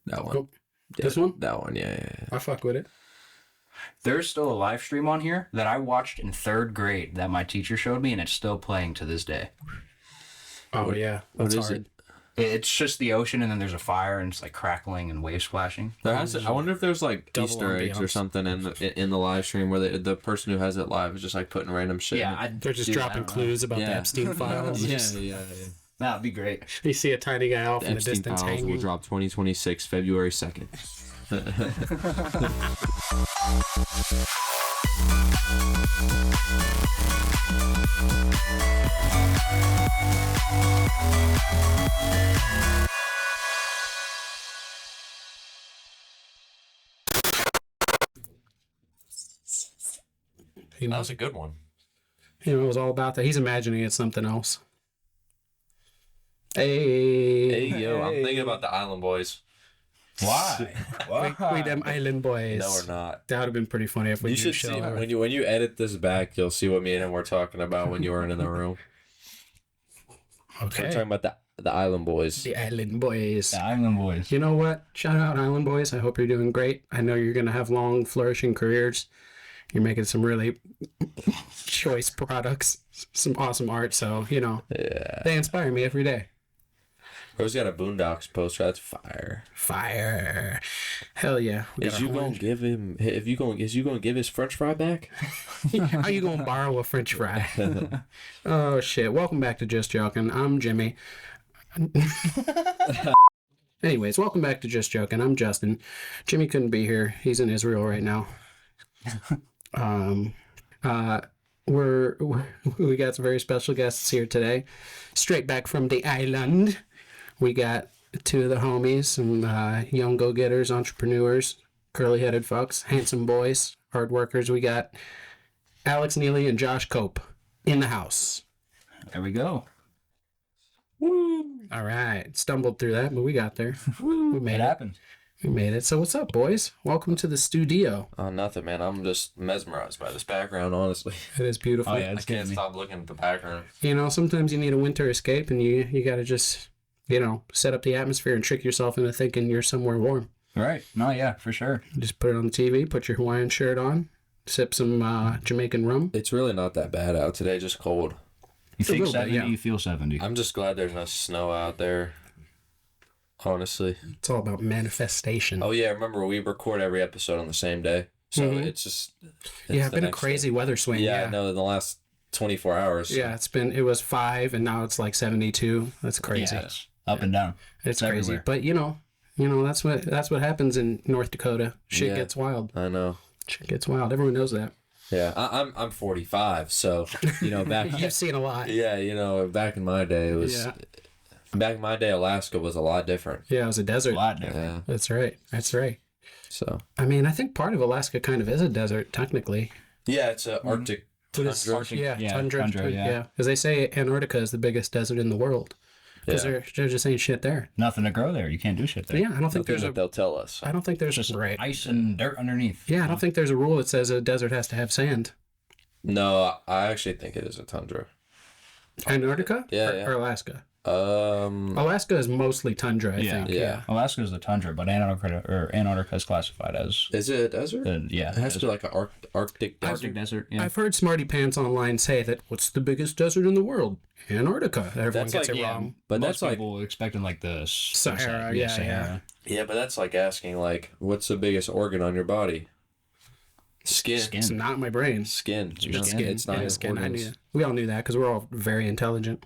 That one. Oh, this one? That one, yeah. I fuck with it. There's still a live stream on here that I watched in 3rd grade that my teacher showed me, and it's still playing to this day. Oh, yeah. That's what is hard. It's just the ocean, and then there's a fire, and it's like crackling and waves splashing. I wonder if there's like Double Easter eggs or ambiance. something in the live stream where the person who has it live is just like putting random shit. Yeah, They're just dropping clues about the Epstein files. Yeah. that'd be great. You see a tiny guy off in the Epstein distance Files will hanging. drop 2026 February 2nd. He knows, a good one. he knows all about that. He's imagining it's something else. Hey. Hey, yo, I'm thinking about the Island Boys. Why? We them island boys. No, we're not. That would have been pretty funny if we You do should show see her. when you edit this back, you'll see what me and him were talking about when you weren't in the room. We're Okay. talking about the Island Boys. The island boys. The Island Boys. You know what? Shout out Island Boys. I hope you're doing great. I know you're going to have long, flourishing careers. You're making some really choice products, some awesome art. So, Yeah. they inspire me every day. Bro's got a Boondocks poster. That's fire. Fire. Hell yeah. We got Is our you gonna orange. give him? Is you gonna give his French fry back? How you going to borrow a French fry? Oh, shit. Welcome back to Just Joking. I'm Jimmy. Anyways, welcome back to Just Joking. I'm Justin. Jimmy couldn't be here. He's in Israel right now. We got some very special guests here today. Straight back from the island. We got two of the homies, some young go-getters, entrepreneurs, curly-headed fucks, handsome boys, hard workers. We got Alex Neely and Josh Cope in the house. There we go. Woo! All right. Stumbled through that, but we got there. We made It it. happened. We made it. So what's up, boys? Welcome to the studio. Oh, nothing, man. I'm just mesmerized by this background. Honestly, It is beautiful. Oh, yeah, I it's can't getting me. stop looking at the background. Sometimes you need a winter escape, and you got to just, set up the atmosphere and trick yourself into thinking you're somewhere warm. Right. No, yeah, for sure. Just put it on the TV, put your Hawaiian shirt on, sip some Jamaican rum. It's really not that bad out today. Just cold. You think little bit, 70, yeah. you feel 70. I'm just glad there's no snow out there. Honestly. It's all about manifestation. Oh yeah, remember we record every episode on the same day, so it's just yeah, it's the been a next crazy weather swing. day. Yeah, Yeah, I know in the last 24 hours. yeah. It was 5, and now it's like 72. That's crazy. Yeah, it's up and down. It's crazy. everywhere. But that's what happens in North Dakota. Shit Yeah. gets wild. I know. Shit gets wild. Everyone knows that. Yeah, I'm 45, so back. You've seen a lot. Yeah, back in my day it was. Yeah. Back in my day, Alaska was a lot different. Yeah, it was a A desert. lot different. Yeah, That's right. That's right. so I mean, I think part of Alaska kind of is a desert, technically. yeah, it's a Arctic tundra. Tundra. yeah. Because they say Antarctica is the biggest desert in the world. Because Yeah. there just ain't shit there. Nothing to grow there. You can't do shit there. Yeah, I don't think Nothing there's that a. they'll tell us. I don't think there's Just right. ice and dirt underneath. Yeah, I don't think there's a rule that says a desert has to have sand. No, I actually think it is a tundra. Antarctica? Yeah, or, yeah. or Alaska? Um, Alaska is mostly tundra, I think. yeah. Alaska is the tundra, but Antarctica is classified as is it a desert? yeah. It has to be like an Arctic desert. Arctic desert. Yeah. I've heard smarty pants online say that what's the biggest desert in the world? Antarctica. Everyone That's gets like- it yeah. wrong. But Most that's like people expecting like the Sahara, yeah, Sahara. yeah, but that's like asking like, what's the biggest organ on your body? Skin. Skin. It's not in my brain. Skin. your No, skin. It's not Yeah, in skin. I organs. knew that. We all knew that because we're all very intelligent.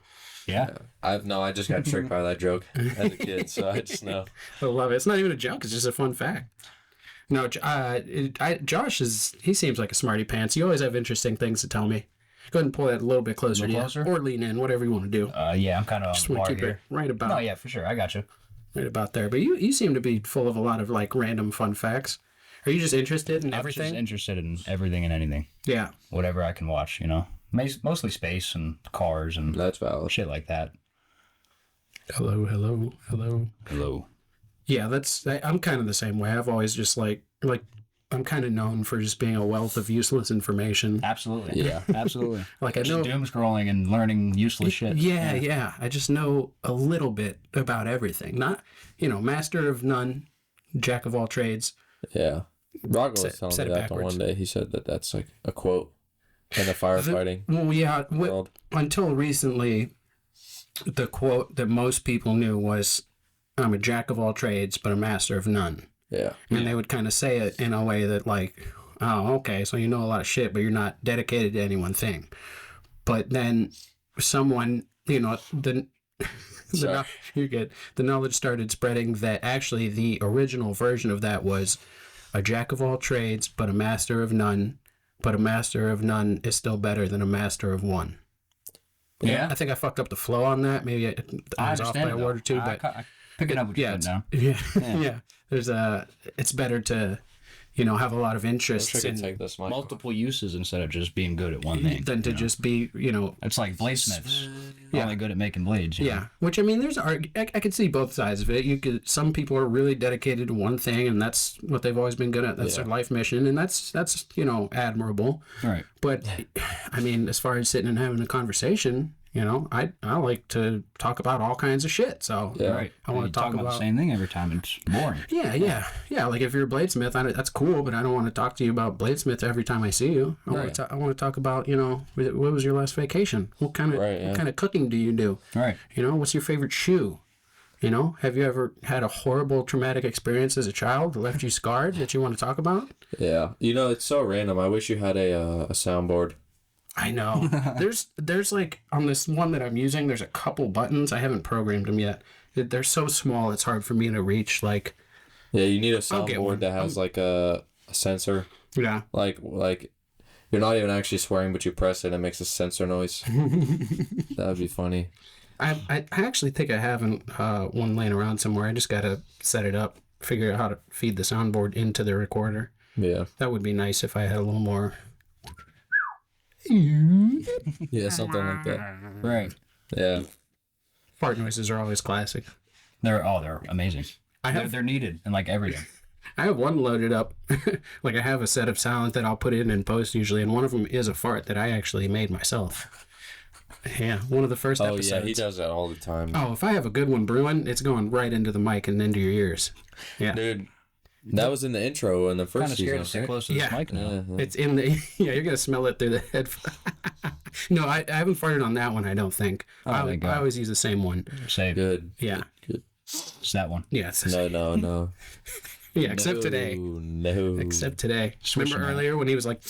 Yeah. I just got tricked by that joke as a kid, so I just know. I love it. It's not even a joke. It's just a fun fact. No, Josh he seems like a smarty pants. You always have interesting things to tell me. Go ahead and pull that a little bit closer to you. closer? Or lean in, whatever you want to do. Yeah, I'm kind of Just on want par to keep it here. right about, No, yeah, for sure. I got you. right about there. But you seem to be full of a lot of like random fun facts. Are you just interested in I'm everything? just interested in everything and anything. Yeah. Whatever I can watch, Mostly space and cars and That's valid. shit like that. Hello. Hello. Yeah, I'm kind of the same way. I've always just like I'm kind of known for just being a wealth of useless information. Absolutely. Yeah. Absolutely. Like I Just know. doom scrolling and learning useless shit. Yeah. I just know a little bit about everything. Not, master of none, jack of all trades. Yeah. Rocco was telling Said me it that the backwards. one day. He said that that's like a quote in the firefighting Well, yeah. world. Until recently, the quote that most people knew was, "I'm a jack of all trades, but a master of none." Yeah. And they would kind of say it in a way that, like, oh, okay, so you know a lot of shit, but you're not dedicated to any one thing. But then someone, Sorry. you're good. The knowledge started spreading that actually the original version of that was a jack of all trades, but a master of none. But a master of none is still better than a master of one. Yeah. I think I fucked up the flow on that. Maybe I was off by a word or two, but I picking up what you're saying now. yeah. There's it's better to, have a lot I of wish I interests could in take this mic. Multiple uses instead of just being good at one thing. than to just be, It's like bladesmiths. Only good at making blades. you know? yeah. Which I mean, I could see both sides of it. Some people are really dedicated to one thing, and that's what they've always been good at. That's their life mission, and that's admirable. Right. But I mean, as far as sitting and having a conversation, I like to talk about all kinds of shit. So Yeah. Right. I want You to talk about about the same thing every time. It's boring. yeah. Like if you're a bladesmith, that's cool, but I don't want to talk to you about bladesmith every time I see you. I want to talk about what was your last vacation? What kind of cooking do you do? Right. What's your favorite shoe? Have you ever had a horrible traumatic experience as a child that left you scarred that you want to talk about? Yeah. It's so random. I wish you had a soundboard. I know. there's like on this one that I'm using, there's a couple buttons. I haven't programmed them yet. They're so small, it's hard for me to reach. Like, Yeah, you need a I'll get one. soundboard that has like a sensor. yeah. Like you're not even actually swearing, but you press it and it makes a sensor noise. That would be funny. I actually think I have one laying around somewhere. I just gotta set it up, figure out how to feed the soundboard into the recorder. Yeah. That would be nice if I had a little more. Yeah, something like that. Right. Yeah. Fart noises are always classic. They're amazing. They're needed in like everything. I have one loaded up. Like I have a set of sounds that I'll put in post usually, and one of them is a fart that I actually made myself. Yeah, one of the first Oh, episodes. yeah, he does that all the time. Oh, if I have a good one brewing, it's going right into the mic and into your ears. Yeah. Dude, that was in the intro in the Kind first of scared to season, sit right? close to this Yeah. mic now. Yeah. It's in the yeah. You're gonna smell it through the headphones. No, I haven't farted on that one. I don't think. thank God. I always use the same one. Save. Good. Yeah, It's that one. yeah, it's the No, same. no, no. Yeah. Except today. No. Except today. Switch Remember them out. earlier when he was like,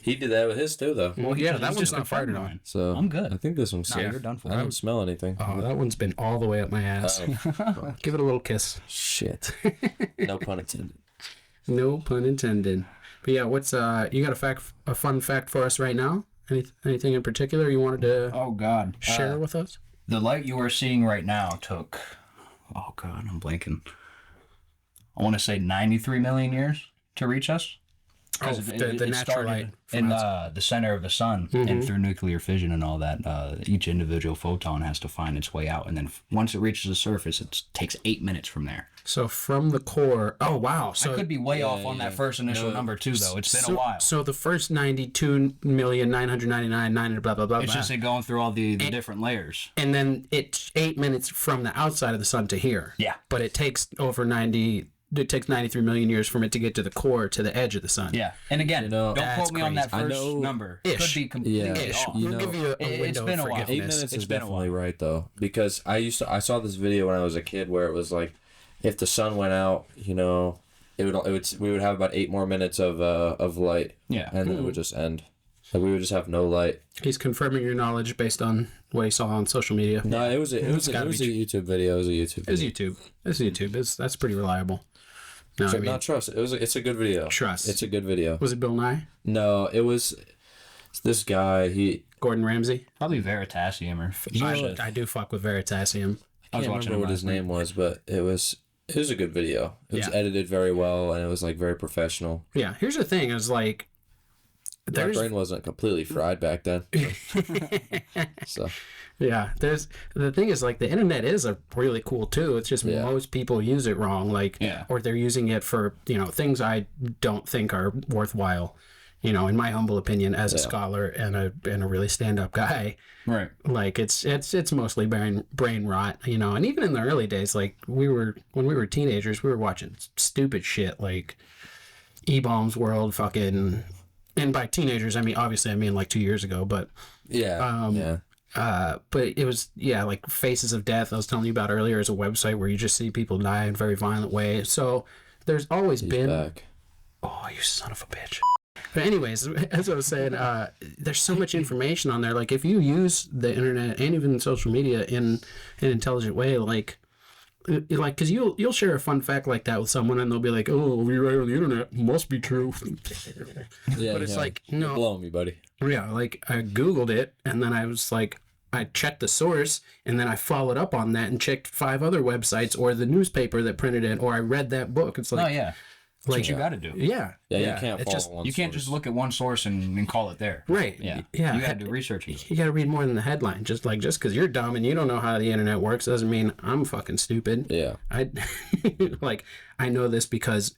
He did that with his too, though. "Well, yeah, that He's one's just not farted on." mine. So I'm good. I think this one's No, safe. you're done for. I don't smell anything. Oh, that one's been all the way up my ass. Give it a little kiss. Shit. No pun intended. No pun intended. But yeah, what's you got a fun fact for us right now? Anything in particular you wanted to Oh God. share with us? The light you are seeing right now took. Oh God, I'm blanking. I want to say 93 million years to reach us. Oh, the natural light from in outside. the center of the sun, and through nuclear fission and all that, each individual photon has to find its way out, and then once it reaches the surface, it takes 8 minutes from there. So from the core. Oh wow. So I could be way off on that first initial number too, though. It's been a while. So the first 92,999,900 blah blah blah. It's blah. just it going through all the different layers. And then it's 8 minutes from the outside of the sun to here. Yeah. But it takes over 90. It takes 93 million years from it to get to the core, to the edge of the sun. Yeah, and again, don't that's quote me on that crazy. I first know- number. Ish. It could be completely Ish. off. You We'll know, give you a it's window been of a while. 8 forgiveness. minutes It's is been a definitely while. right though, because I saw this video when I was a kid where it was like, if the sun went out, we would have about 8 more minutes of light. Yeah. And then it would just end. Like we would just have no light. He's confirming your knowledge based on what he saw on social media. No, it was a YouTube video. It was a YouTube It's video. YouTube. It's YouTube. That's pretty reliable. No, I mean, Not trust. It's a good video. Trust. It's a good video. was it Bill Nye? No, it was this guy. Gordon Ramsay? Probably Veritasium or. I do fuck with Veritasium. I was can't watching remember what his name was, but it was a good video. It was Yeah. edited very well, and it was like very professional. Yeah, here's the thing: is like, My brain wasn't completely fried back then. So there's the thing is like the internet is a really cool too. It's just most people use it wrong, like, Yeah. or they're using it for things I don't think are worthwhile. You know, in my humble opinion, as a Yeah. scholar and a really stand up guy, Right. like it's mostly brain rot, you know. And even in the early days, like when we were teenagers, we were watching stupid shit like E-Bombs World, fucking. And by teenagers, I mean obviously I mean like 2 years ago, but Yeah. Yeah. but it was like Faces of Death I was telling you about earlier is a website where you just see people die in very violent ways. So there's always been Back. Oh, you son of a bitch. But anyways, as I was saying, there's so much information on there. Like if you use the internet and even social media in an intelligent way, like because you'll share a fun fact like that with someone and they'll be like, "Oh, we write on the internet must be true." Yeah, But it's like, no, you're blowing me, buddy. yeah, like I Googled it and then I was like, I checked the source and then I followed up on that and checked 5 other websites or the newspaper that printed it or I read that book. It's like, Oh yeah. That's what you got to do. yeah, Yeah, you can't it's follow just, one You can't just look at one source and call it there. right. Yeah. Yeah. You got to do research. You got to read more than the headline. Just because you're dumb and you don't know how the internet works doesn't mean I'm fucking stupid. Yeah. I like I know this because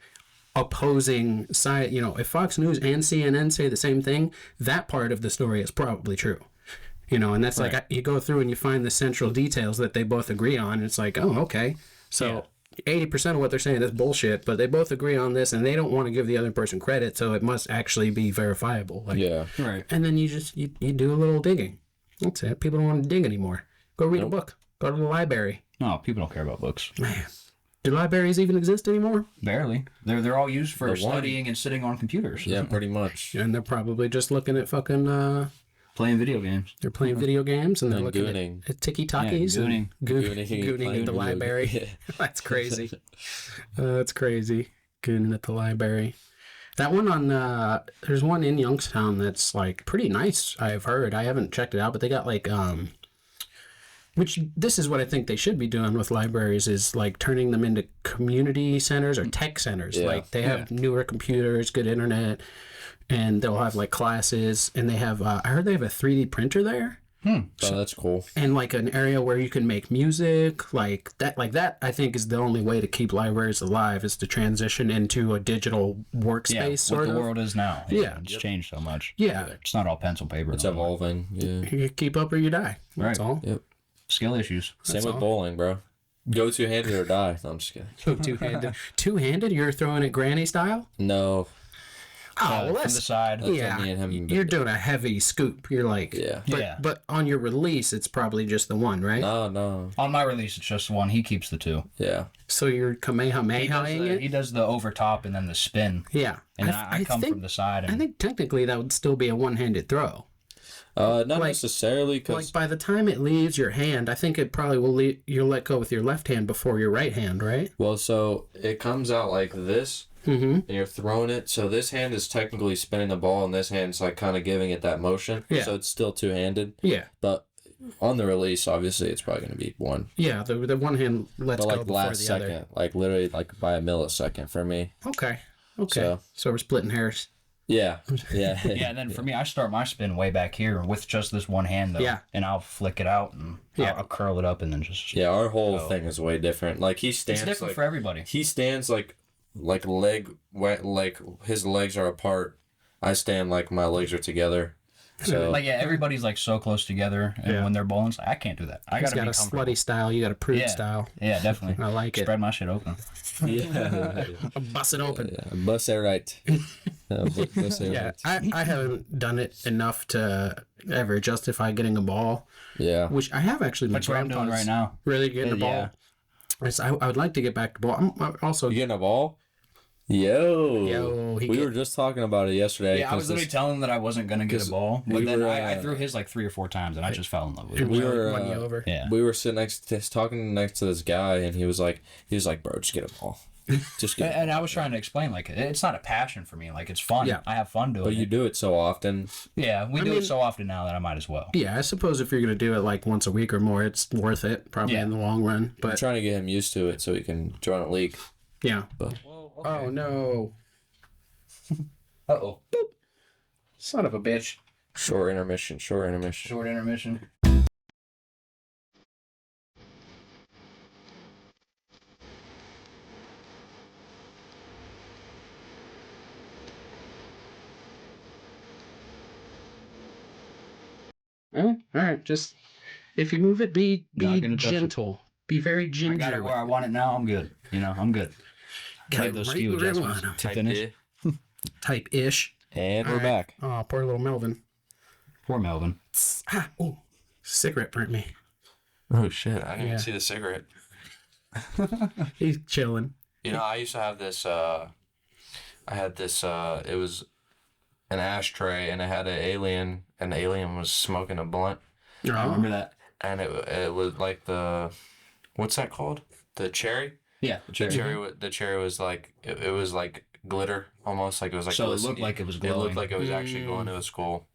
opposing side, you know, if Fox News and CNN say the same thing, that part of the story is probably true. You know, and that's Right. like you go through and you find the central details that they both agree on. And it's like, oh, okay. So 80% of what they're saying is bullshit, but they both agree on this and they don't want to give the other person credit, so it must actually be verifiable. Like, Yeah. Right. and then you just you do a little digging. That's it. People don't want to dig anymore. Go read a book. Go to the library. No, people don't care about books. Man. Do libraries even exist anymore? Barely. They're all used for They're one. studying and sitting on computers. Yeah, pretty much. And they're probably just looking at fucking Playing video games. they're playing video games and they're And looking gooning. at tiki-takis Yeah, and Gooning. gooning Playing at the video library. games. That's crazy. That's crazy. Gooning at the library. That one on there's one in Youngstown that's like pretty nice, I've heard. I haven't checked it out, but they got like which this is what I think they should be doing with libraries is like turning them into community centers or tech centers. Yeah. Like they have newer computers, good internet, and they'll have like classes and they have I heard they have a 3D printer there. Oh, that's cool. And like an area where you can make music like that I think is the only way to keep libraries alive is to transition into a digital workspace Yeah, sort what of. the world is now. Yeah. It's changed so much. Yeah. It's not all pencil paper. It's no more. evolving. Yeah. You keep up or you die. That's Right. all. Yep. Skill issues. Same with bowling, bro. Go two-handed or die. No, I'm just kidding. So two-handed. Two-handed? You're throwing it granny style? No. Oh, well, From that's the side. yeah. me and him- You're doing a heavy scoop. You're like Yeah. But, Yeah. but on your release, it's probably just the one, right? No. On my release, it's just one. He keeps the two. Yeah. So you're kamehamehaing it? He does the over top and then the spin. Yeah. And I come think, from the side. And I think technically that would still be a one-handed throw. Not Like- necessarily, because Like by the time it leaves your hand, I think it probably will you'll let go with your left hand before your right hand, right? well, so it comes out like this, Mm-hmm. and you're throwing it. So this hand is technically spinning the ball, and this hand's like kind of giving it that motion. Yeah. So it's still two-handed, Yeah. but on the release, obviously, it's probably going to be one. Yeah, the one hand lets But go like before last the second, other. like literally like by a millisecond for me. Okay. Okay. So- So we're splitting hairs. Yeah. Yeah. yeah, and then for me, I start my spin way back here with just this one hand, though. Yeah. And I'll flick it out and Yeah. I'll curl it up and then just. Yeah, our whole thing is way different. Like he stands It's different like for everybody. he stands like like his legs are apart. I stand like my legs are together. So Like, yeah, everybody's like so close together. And Yeah. when they're bowling, it's like, I can't do that. I He's got to got be a comfortable. slutty style. You got a prude Yeah. style. Yeah, definitely. I like it. Spread my shit open. yeah, Bust it open. bust it right. Bust it Yeah, right. I haven't done it enough to ever justify getting a ball, Yeah. which I have actually. That's what I'm doing right now. Really getting a ball. Yeah. I would like to get back to ball. I'm also You getting a ball? Yo. Yo, we were just talking about it yesterday. Yeah, I was 'cause literally this- telling him that I wasn't going to get a ball. But we then were, I threw his like 3 or 4 times and I just fell in love with it. we were, won you over. Yeah. we were sitting talking next to this guy, and he was like, bro, just get a ball. Just get a ball. And I was trying to explain, like, it's not a passion for me. Like, it's fun. Yeah. I have fun doing But you it. do it so often. Yeah, we do mean- it so often now that I might as well. Yeah, I suppose if you're gonna do it like once a week or more, it's worth it probably Yeah. in the long run. I'm But trying to get him used to it so he can join a league. yeah. But Oh no, Uh-oh. son of a bitch. short intermission. Short intermission. All right. Just if you move it, be Not gonna touch it. gentle. Be very I ginger. got it where I want it now. I'm good. I'm good. Got Like it those right few where I adjustments want 'em. to finish. Type ish. And All we're right. back. Oh, poor little Melvin. Poor Melvin. Ah, oh, cigarette burnt me. Oh shit! I didn't Yeah. even see the cigarette. He's chilling. I used to have this. I had this. It was an ashtray, and it had an alien, and the alien was smoking a blunt, I remember that. and it was like what's that called? The cherry. Yeah, the cherry. The cherry was like it was like glitter almost, like it was like So it glistening. looked like it was It glowing. looked like it was actually glowing. It was cool.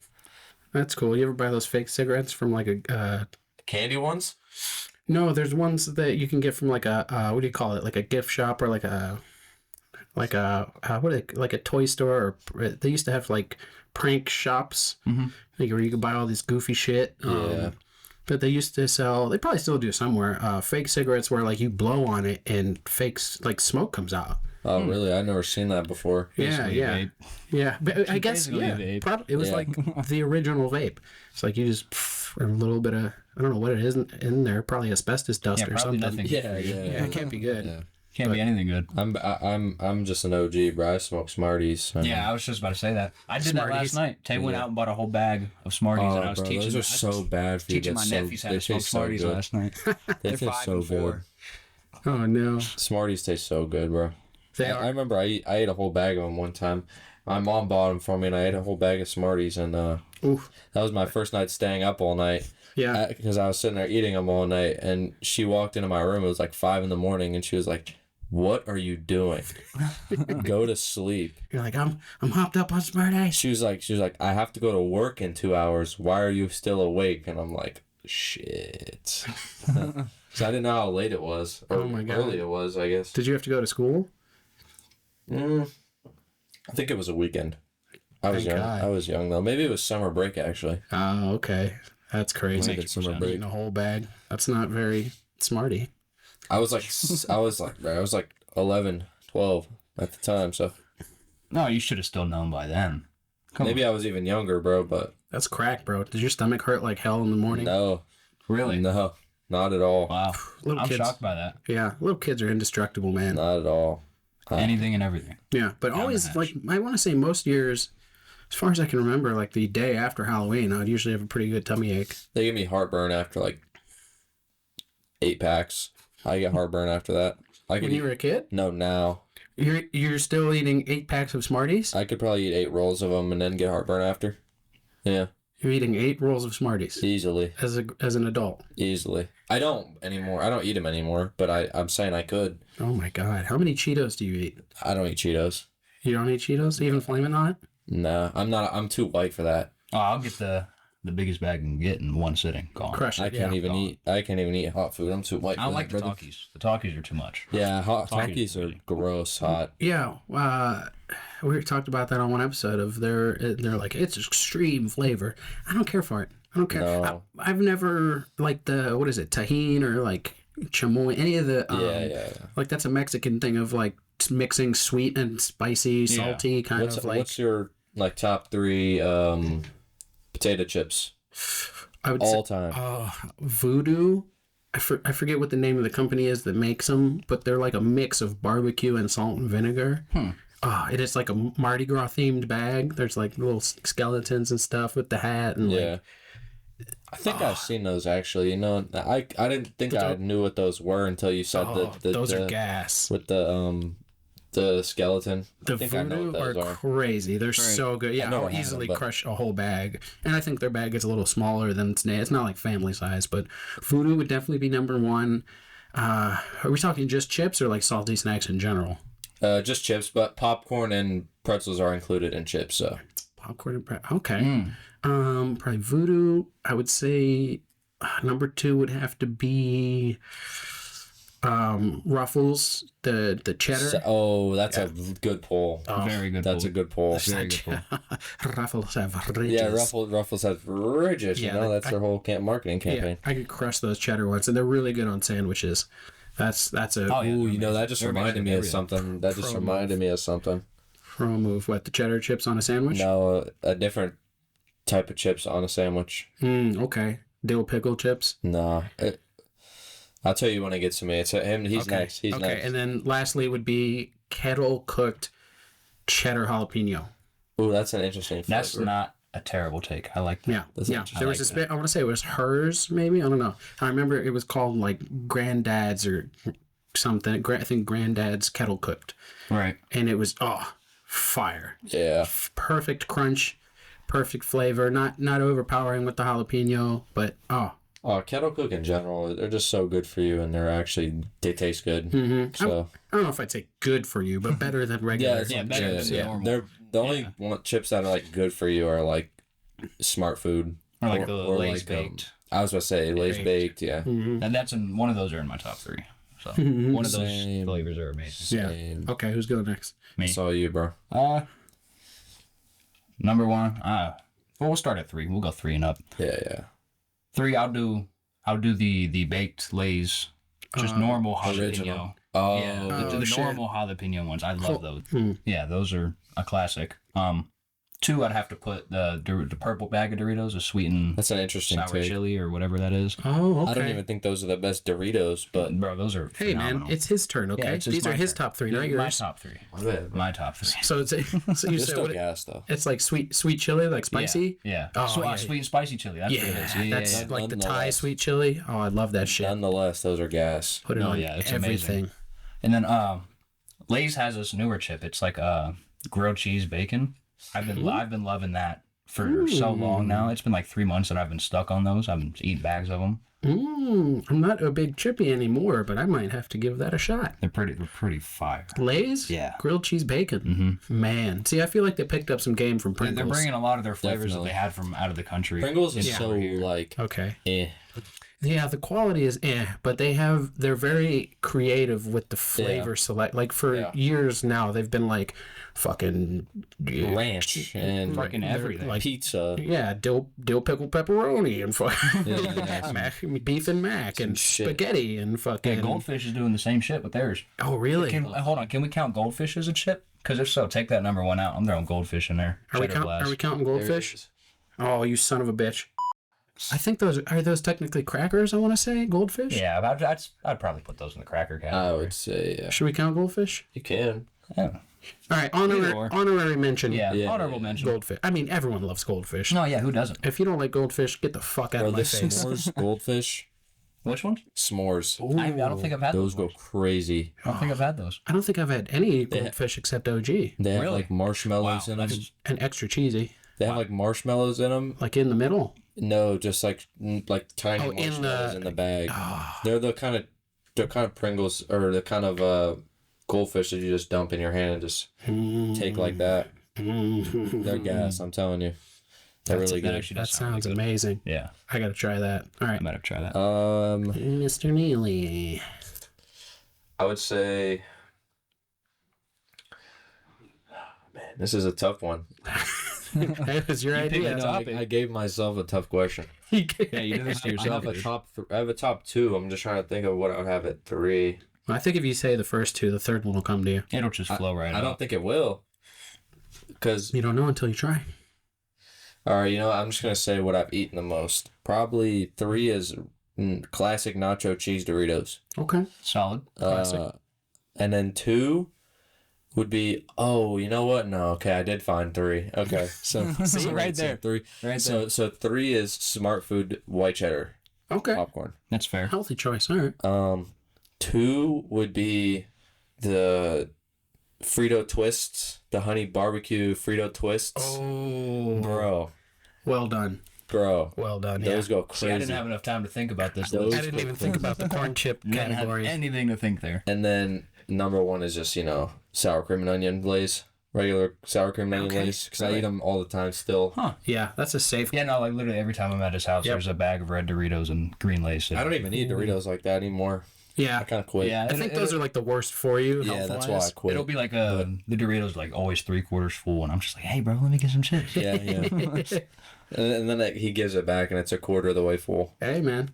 That's cool. You ever buy those fake cigarettes from like a? Candy ones. No, there's ones that you can get from like a what do you call it? Like a gift shop or like a what are they, like a toy store, or they used to have like prank shops, like where you could buy all this goofy shit. Yeah. But they used to sell. They probably still do somewhere. Fake cigarettes where like you blow on it and like smoke comes out. Oh really? I've never seen that before. Basically a Yeah. vape. Yeah, but I guess basically yeah. vape. It was Yeah. like the original vape. It's like you just a little bit of, I don't know what it is in there. Probably asbestos dust Yeah, or probably something. nothing. Yeah. Yeah, it can't be good. Yeah. Can't be anything good. I'm just an OG, bro. I smoke Smarties. So. Yeah, I was just about to say that. I did that Smarties. last night. Tay went out and bought a whole bag of Smarties, and I was bro, teaching. those are so bad for you. teaching my nephews how to smoke Smarties good. last night. They They're taste 5 so and 4. good. Oh no, Smarties taste so good, bro. they I are. remember I ate a whole bag of them one time. My mom bought them for me, and I ate a whole bag of Smarties, and Oof. that was my first night staying up all night. Yeah. Because I was sitting there eating them all night, and she walked into my room. It was like 5 a.m, and she was like, "What are you doing? Go to sleep." You're like, I'm hopped up on Smarties. She was like, "I have to go to work in 2 hours. Why are you still awake?" And I'm like, "Shit." So I didn't know how late it was, or Oh my God. early it was, I guess. Did you have to go to school? I think it was a weekend. I was Thank young. God. I was young though. Maybe it was summer break actually. Oh, okay. That's crazy. Maybe it's summer break. Eating a whole bag. That's not very smarty. I was like 11, 12 at the time. So No, you should have still known by then. maybe I was even younger, bro. But That's crack, bro. Did your stomach hurt like hell in the morning? no, Really? no, not at all. Wow. Little I'm kids. shocked by that. Yeah, little kids are indestructible, man. Not at all. Anything and everything. Yeah, but always hash. like I want to say most years, as far as I can remember, like the day after Halloween, I'd usually have a pretty good tummy ache. They give me heartburn after like 8 packs. I get heartburn after that. I could When you were a kid, no now. you're still eating 8 packs of Smarties. I could probably eat 8 rolls of them and then get heartburn after. Yeah, You're eating 8 rolls of Smarties easily. as an adult. Easily. I don't anymore. I don't eat them anymore, but I'm saying I could. Oh my god, how many Cheetos do you eat? I don't eat Cheetos. You don't eat Cheetos, even Flamin' Hot? Nah, I'm not. I'm too white for that. Oh, I'll get the biggest bag I can get in one sitting. Gone. Crush it. I can't even eat. I can't even eat hot food. I'm too white. I don't for like that, the brother. Talkies. The Talkies are too much. Yeah, hot Talkies Talkies are really. gross. Hot. Yeah, we talked about that on one episode of they're like it's extreme flavor. I don't care for it. I don't care. No. I've never like the what is it, tajin or like chamoy, any of the Yeah. like that's a Mexican thing of like mixing sweet and spicy, salty kind of like. What's your like top 3 potato chips I would all say time? Voodoo. I forget what the name of the company is that makes them, but they're like a mix of barbecue and salt and vinegar. It is like a Mardi Gras themed bag. There's like little skeletons and stuff with the hat and Yeah. like I think I've seen those actually. You know, I didn't think I knew what those were until you said those are gas. with the skeleton. The I think I know Voodoo what are those are. crazy. They're so good. Yeah, never I'll had easily them, but- crush a whole bag. And I think their bag is a little smaller than today. It's not like family size, but Voodoo would definitely be number 1. Are we talking just chips or like salty snacks in general? Just chips, but popcorn and pretzels are included in chips. So Popcorn and okay. Probably Voodoo. I would say number 2 would have to be Ruffles, the cheddar. that's a good pull. Very good. That's a good pull. Very good pull. Ruffles have ridges. Yeah, Ruffles has ridges. Yeah, you know, that's their whole marketing campaign. I could crush those cheddar ones, and they're really good on sandwiches. That's a Oh, yeah. Ooh, you know, that just They're reminded me amazing. of something. That just reminded me of something. pro move. What, the cheddar chips on a sandwich? No, a different type of chips on a sandwich. Okay. Dill pickle chips. Nah. I'll tell you when it gets to me. It's him. He's Okay. next. He's okay. next. And then lastly would be kettle cooked cheddar jalapeno. Ooh, that's an interesting flavor. That's not a terrible take. I like that. Yeah. Yeah. There was like this I want to say it was hers, maybe. I don't know. I remember it was called like Granddad's or something. I think Granddad's kettle cooked. Right. And it was fire. Yeah. Perfect crunch, perfect flavor. Not overpowering with the jalapeno, but Kettle cook in general, they're just so good for you, and they taste good. Mm-hmm. So I don't know if I'd say good for you, but better than regular. better than normal. They're the only chips that are like good for you are like Smart Food Or like the or Lay's like, baked. I was about to say Lay's baked. Yeah. Mm-hmm. And that's one of those are in my top 3. So one of those Same. flavors are amazing. Yeah. Same. Okay, who's going next? Me. It's all you, bro. Number 1. Well, we'll start at 3. We'll go 3 and up. Yeah. 3. I'll do the baked Lay's, just normal jalapeno. Original. Oh, Yeah, the shit. normal jalapeno ones. I love those. Yeah, those are a classic. 2, I'd have to put the purple bag of Doritos, the sweet and that's an interesting sour take. chili or whatever that is. Oh, okay. I don't even think those are the best Doritos, but Bro, those are Hey, phenomenal. man, it's his turn, okay? Yeah, it's just These are my his turn. top 3, not My yours. top 3. man. My top 3. So so you They're said still what? gas though. It's like sweet chili, like spicy. Yeah. Oh, yeah. Sweet and spicy chili. That's what it is. Yeah, that's yeah. like the Thai Nonetheless. sweet chili. Oh, I love that shit. Nonetheless, those are gas. Put it No, on yeah, it's everything. amazing. And then Lay's has this newer chip. It's like grilled cheese bacon. I've been loving that for so long now. It's been like 3 months that I've been stuck on those. I've been eating bags of them. I'm not a big chippy anymore, but I might have to give that a shot. They're pretty fire. Lay's? Yeah. Grilled cheese bacon. Man. See, I feel like they picked up some game from Pringles. They're bringing a lot of their flavors Definitely. that they had from out of the country. Pringles is so like Okay. eh. Yeah, the quality is but they're very creative with the flavor select. Like for years now, they've been like fucking ranch and Fucking everything. like pizza. yeah, dill pickle pepperoni and fucking beef and mac and shit. spaghetti and fucking. Yeah, Goldfish is doing the same shit with theirs. Oh really? Hold on, can we count Goldfish as a chip? Because if so, take that number 1 out. I'm throwing Goldfish in there. Are we Cheddar Blast. counting goldfish? Oh, you son of a bitch! I think those are those technically crackers. I want to say goldfish. Yeah, I'd probably put those in the cracker I category. would say yeah. Should we count goldfish? You can. Yeah. All right, or. honorary mention. Yeah, Yeah, honorable mention. Goldfish. I mean, everyone loves goldfish. No, yeah, who doesn't? If you don't like goldfish, get the fuck out Bro, of the my face. s'mores goldfish. Which ones? S'mores. I don't think I've had Those those. go crazy. I don't think I've had those. I don't think I've had any goldfish except OG. They have Really? like marshmallows Wow, in them. And extra cheesy, They have like marshmallows in them. like in the middle. No, just like tiny Oh, in marshmallows the- in the bag. They're kind of Pringles or the kind of goldfish that you just dump in your hand and just take like that. They're gas, I'm telling you. They're really That good. actually That does sound sounds really good. amazing. Yeah, I gotta try that. All I right, might have tried that. Mr. Neely. I would say, man, this is a tough one. That was your idea. I gave myself a tough question. Yeah, you did this to I yourself. have I have a top 2. I'm just trying to think of what I would have at 3. I think if you say the first two, the third one will come to you. It'll just flow right I don't up. think it will. Because, You don't know until you try. all right, I'm just going to say what I've eaten the most. Probably 3 is classic nacho cheese Doritos. Okay. Solid. Classic. And then 2 would be, you know what? No, okay, I did find 3. Okay, so See, right so there. 3. Right So 3 is Smart Food white cheddar Okay. popcorn. That's fair. Healthy choice. All right. 2 would be the Frito twists, the honey barbecue Frito twists. Oh, Bro, well done. Well done. those go See, I crazy. didn't have enough time to think about this. Those I didn't even think about the corn chip Didn't have category. anything to think there. And then number 1 is just, sour cream and onion Lay's. Regular sour cream and onion Lay's. Because I eat them all the time still. Yeah, that's a safe. Yeah, no, like literally every time I'm at his house, there's a bag of red Doritos and green Lay's. I don't even eat Doritos like that anymore. Yeah. I kind of quit. Yeah, I think those are like the worst for you. Yeah, that's why I health-wise. quit. It'll be like the Doritos like always 3/4 full, and I'm just like, hey, bro, let me get some chips. Yeah. And then he gives it back and it's a quarter of the way full. Hey, man.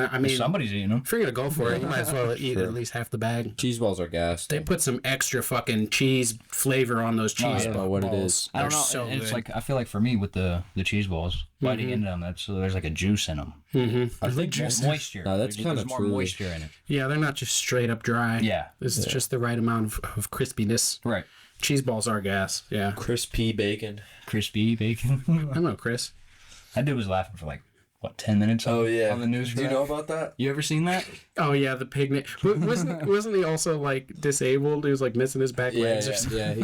I mean, Somebody's eating them. if you're gonna go for it, you might as well eat at least half the bag. Cheese balls are gas. They put some extra fucking cheese flavor on those cheese I don't know what it is. I don't know. So and it's good. like I feel like for me with the cheese balls, biting into them, there's like a juice in them. Mm-hmm. I think Moisture. No, that's There's kinda more true. moisture in it. Yeah, they're not just straight up dry. Yeah. This is just the right amount of crispiness. Right. Cheese balls are gas. Yeah. Crispy bacon. Crispy bacon. I don't know, Chris. That dude was laughing for like, what, 10 minutes on the news? Do you know about that? You ever seen that? Oh yeah, the pig. Wasn't he also like disabled? He was like missing his back legs or something. Yeah. He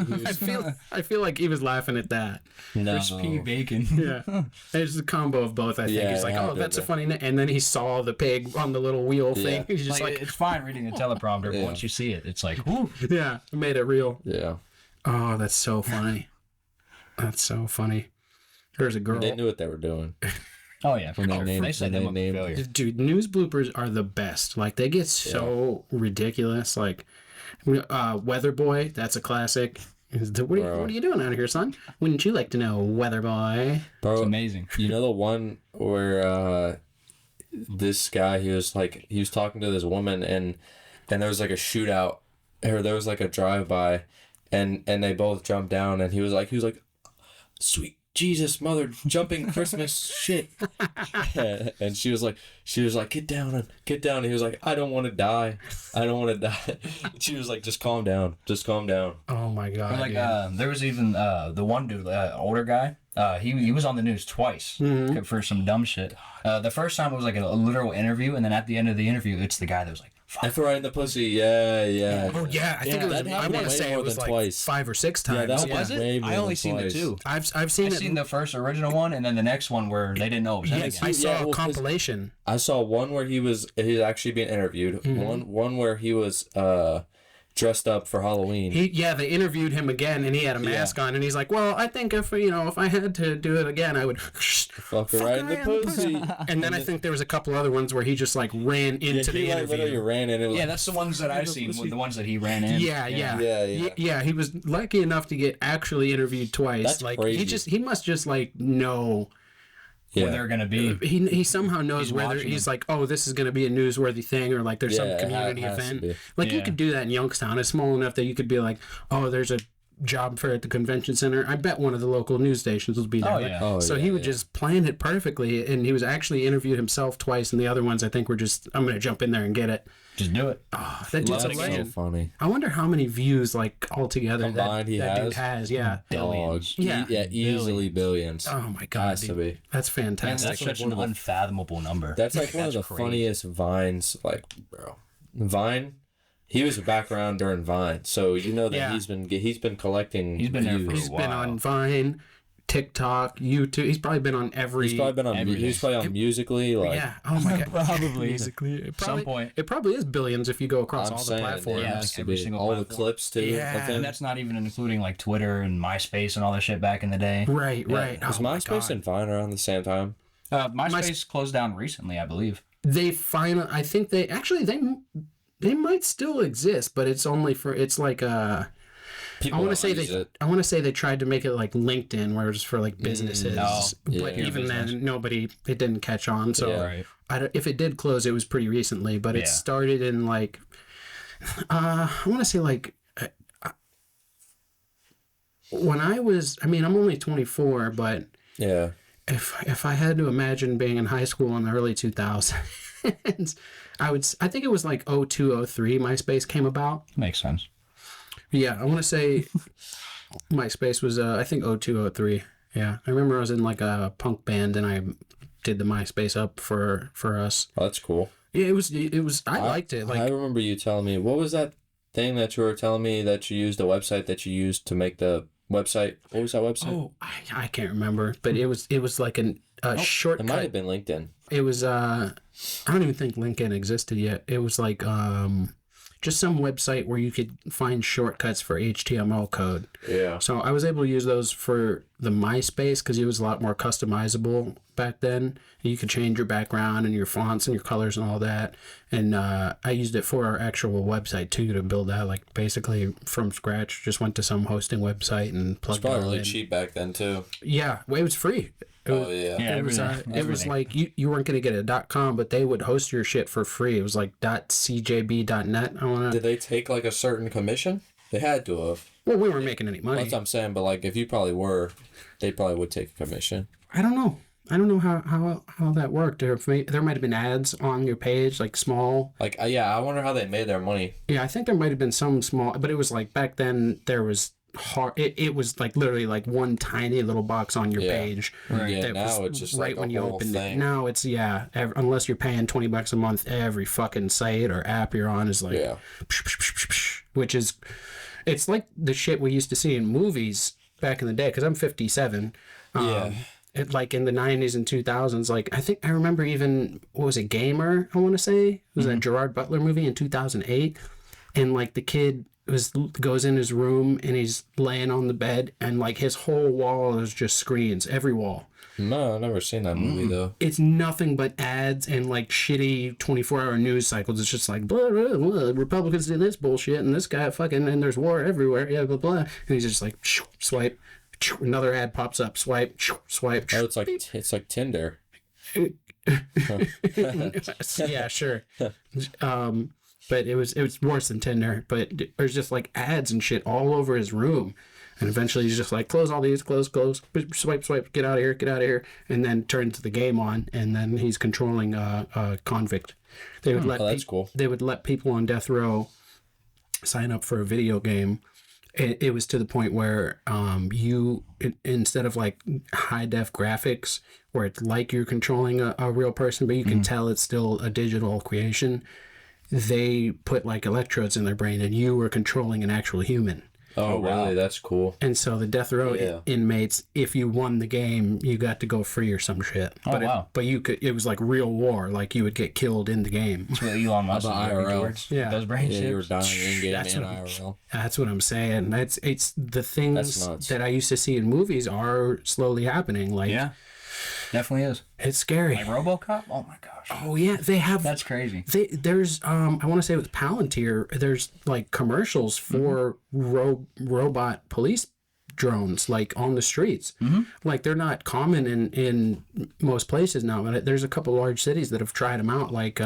was, I feel like he was laughing at that. no. Crispy bacon. Yeah, it's a combo of both. I think Yeah, he's like, yeah, oh, that's a funny. And then he saw the pig on the little wheel thing. He's just like, it's fine reading the teleprompter, but once you see it, it's like, ooh. yeah, it made it real. Yeah. Oh, that's so funny. That's so funny. There's a girl. They knew what they were doing. Oh yeah. When they set named- them up for named- failure. Dude, news bloopers are the best. Like they get so ridiculous. Like Weather Boy, that's a classic. What are you doing out here, son? Wouldn't you like to know, Weather Boy? Bro, It's amazing. you know the one where this guy he was talking to this woman and there was like a shootout or there was like a drive-by and they both jumped down and he was like sweet Jesus mother jumping Christmas shit. And she was like get down. And he was like, I don't want to die. She was like, just calm down. Oh my god. Or like there was even the one dude, older guy. He was on the news twice for some dumb shit. The first time it was like a literal interview, and then at the end of the interview, it's the guy that was like, I feel right in the pussy. Yeah. Oh yeah, I think it was. that I happened want to way say more it was than like twice. 5 or 6 times. Yeah, that was it? way more I only than seen the twice. two. I've seen I've it. seen the first original one, and then the next one where they didn't know it was him Yes, again. I saw Yeah, a well, 'cause- compilation. I saw one where he's actually being interviewed. One where he was dressed up for Halloween. They interviewed him again, and he had a mask on, and he's like, "Well, I think if I had to do it again, I would Fuck her right in the pussy. And then I think there was a couple other ones where he just like ran into the He like literally interview. ran in. It was Yeah, like, that's the ones that I've seen, the ones that he ran in. Yeah. Yeah. He was lucky enough to get actually interviewed twice. That's like crazy. he must just like know. Where they're gonna be. He somehow knows whether watching he's like, oh, this is going to be a newsworthy thing, or like there's some Yeah, it community has to event. be. Like you Yeah. could do that in Youngstown. It's small enough that you could be like, oh, there's a job fair at the convention center. I bet one of the local news stations will be there. Oh, yeah. Oh, So yeah, he would yeah. just plan it perfectly, and he was actually interviewed himself twice, and the other ones I think were just, I'm going to jump in there and get it. Just do it. Oh, that dude's a it go. so legend. funny. I wonder how many views like altogether Combined he that dude has? has. Yeah. Dogs. Yeah. Easily billions. Oh my god, Has to dude. be. That's Man, fantastic. that's such an unfathomable number. That's like one of the That's crazy. funniest Vines, like, bro. Vine, he was back around during Vine, so you know that Yeah. he's been collecting. He's been there for views. He's been on Vine, TikTok, YouTube. He's probably been on every. He's probably been on. Everything. He's probably on Musically. Like, Yeah. Oh my god. Probably. Basically, it probably, Some point. it probably is billions if you go across I'm all the saying, platforms. it Yeah, has to every be. single All the platform. clips too. Yeah. of him. And that's not even including like Twitter and MySpace and all that shit back in the day. Right. Was Oh my MySpace God. and Vine around the same time? MySpace closed down recently, I believe. They finally. I think they actually they might still exist, but it's only for it's like People I want to don't say use it. I want to say they tried to make it like LinkedIn, where it's for like businesses. no. But Yeah. even then, it didn't catch on. So Yeah. Right. if it did close, it was pretty recently. But it Yeah. started in like I want to say like when I was. I mean, I'm only 24, but Yeah. if I had to imagine being in high school in the early 2000s, I think it was like 02, 03 MySpace came about. Makes sense. Yeah, I want to say MySpace was I think 02, 03. Yeah, I remember I was in like a punk band and I did the MySpace up for us. Oh, that's cool. Yeah, it was. I liked it. Like I remember you telling me, what was that thing that you were telling me that you used, the website that you used to make the website? What was that website? oh, I can't remember, but it was like a It shortcut. might have been LinkedIn. It was I don't even think LinkedIn existed yet. It was like just some website where you could find shortcuts for HTML code. Yeah. So I was able to use those for the MySpace because it was a lot more customizable back then. You could change your background and your fonts and your colors and all that. And I used it for our actual website too to build that like basically from scratch. Just went to some hosting website and It's plugged it probably all really in. cheap back then too. Yeah, well, it was free. Oh yeah. Yeah, It was everything. like you weren't gonna get a .com, but they would host your shit for free. It was like .cjb.net. I wanna. Did they take like a certain commission? They had to have. Well, we weren't making any money. That's what I'm saying. But like, if you probably were, they probably would take a commission. I don't know. I don't know how that worked. There might have been ads on your page, like small. Like, yeah, I wonder how they made their money. Yeah, I think there might have been some small, but it was like back then there was hard. It was like literally like one tiny little box on your page. Right. Yeah, that now was it's just right like when a you whole opened it. thing. Now it's unless you're paying $20 a month, every fucking site or app you're on is like, which is, it's like the shit we used to see in movies back in the day. Because I'm 57. Like in the 90s and 2000s, like I remember even, what was it, Gamer, I want to say? It was a Gerard Butler movie in 2008. And like the kid goes in his room and he's laying on the bed and like his whole wall is just screens, every wall. No, I've never seen that movie though. It's nothing but ads and like shitty 24-hour news cycles. It's just like, blah, blah, blah, Republicans do this bullshit and this guy fucking, and there's war everywhere, yeah, blah, blah. And he's just like, swipe. Another ad pops up. Swipe. Oh, it's like Tinder. Yeah, sure. But it was worse than Tinder. But there's just like ads and shit all over his room, and eventually he's just like, close all these, close, swipe, get out of here, and then turns the game on, and then he's controlling a convict. They would that's cool. They would let people on death row sign up for a video game. It was to the point where instead of like high def graphics where it's like you're controlling a real person, but you can tell it's still a digital creation, they put like electrodes in their brain and you were controlling an actual human. Oh, wow. Really? That's cool. And so the death row inmates, if you won the game, you got to go free or some shit. Oh, wow. But it was like real war. Like you would get killed in the game. That's what Elon Musk About IRL. Yeah. Those brain chips. You were dying in game That's and what- IRL. That's what I'm saying. It's the things That's nuts. that I used to see in movies are slowly happening. Like, Yeah. Definitely is. it's scary. Like RoboCop? Oh my gosh. Oh yeah, they have. That's crazy. There's I want to say with Palantir, there's like commercials for robot police drones like on the streets. Like they're not common in most places now, but there's a couple large cities that have tried them out. Like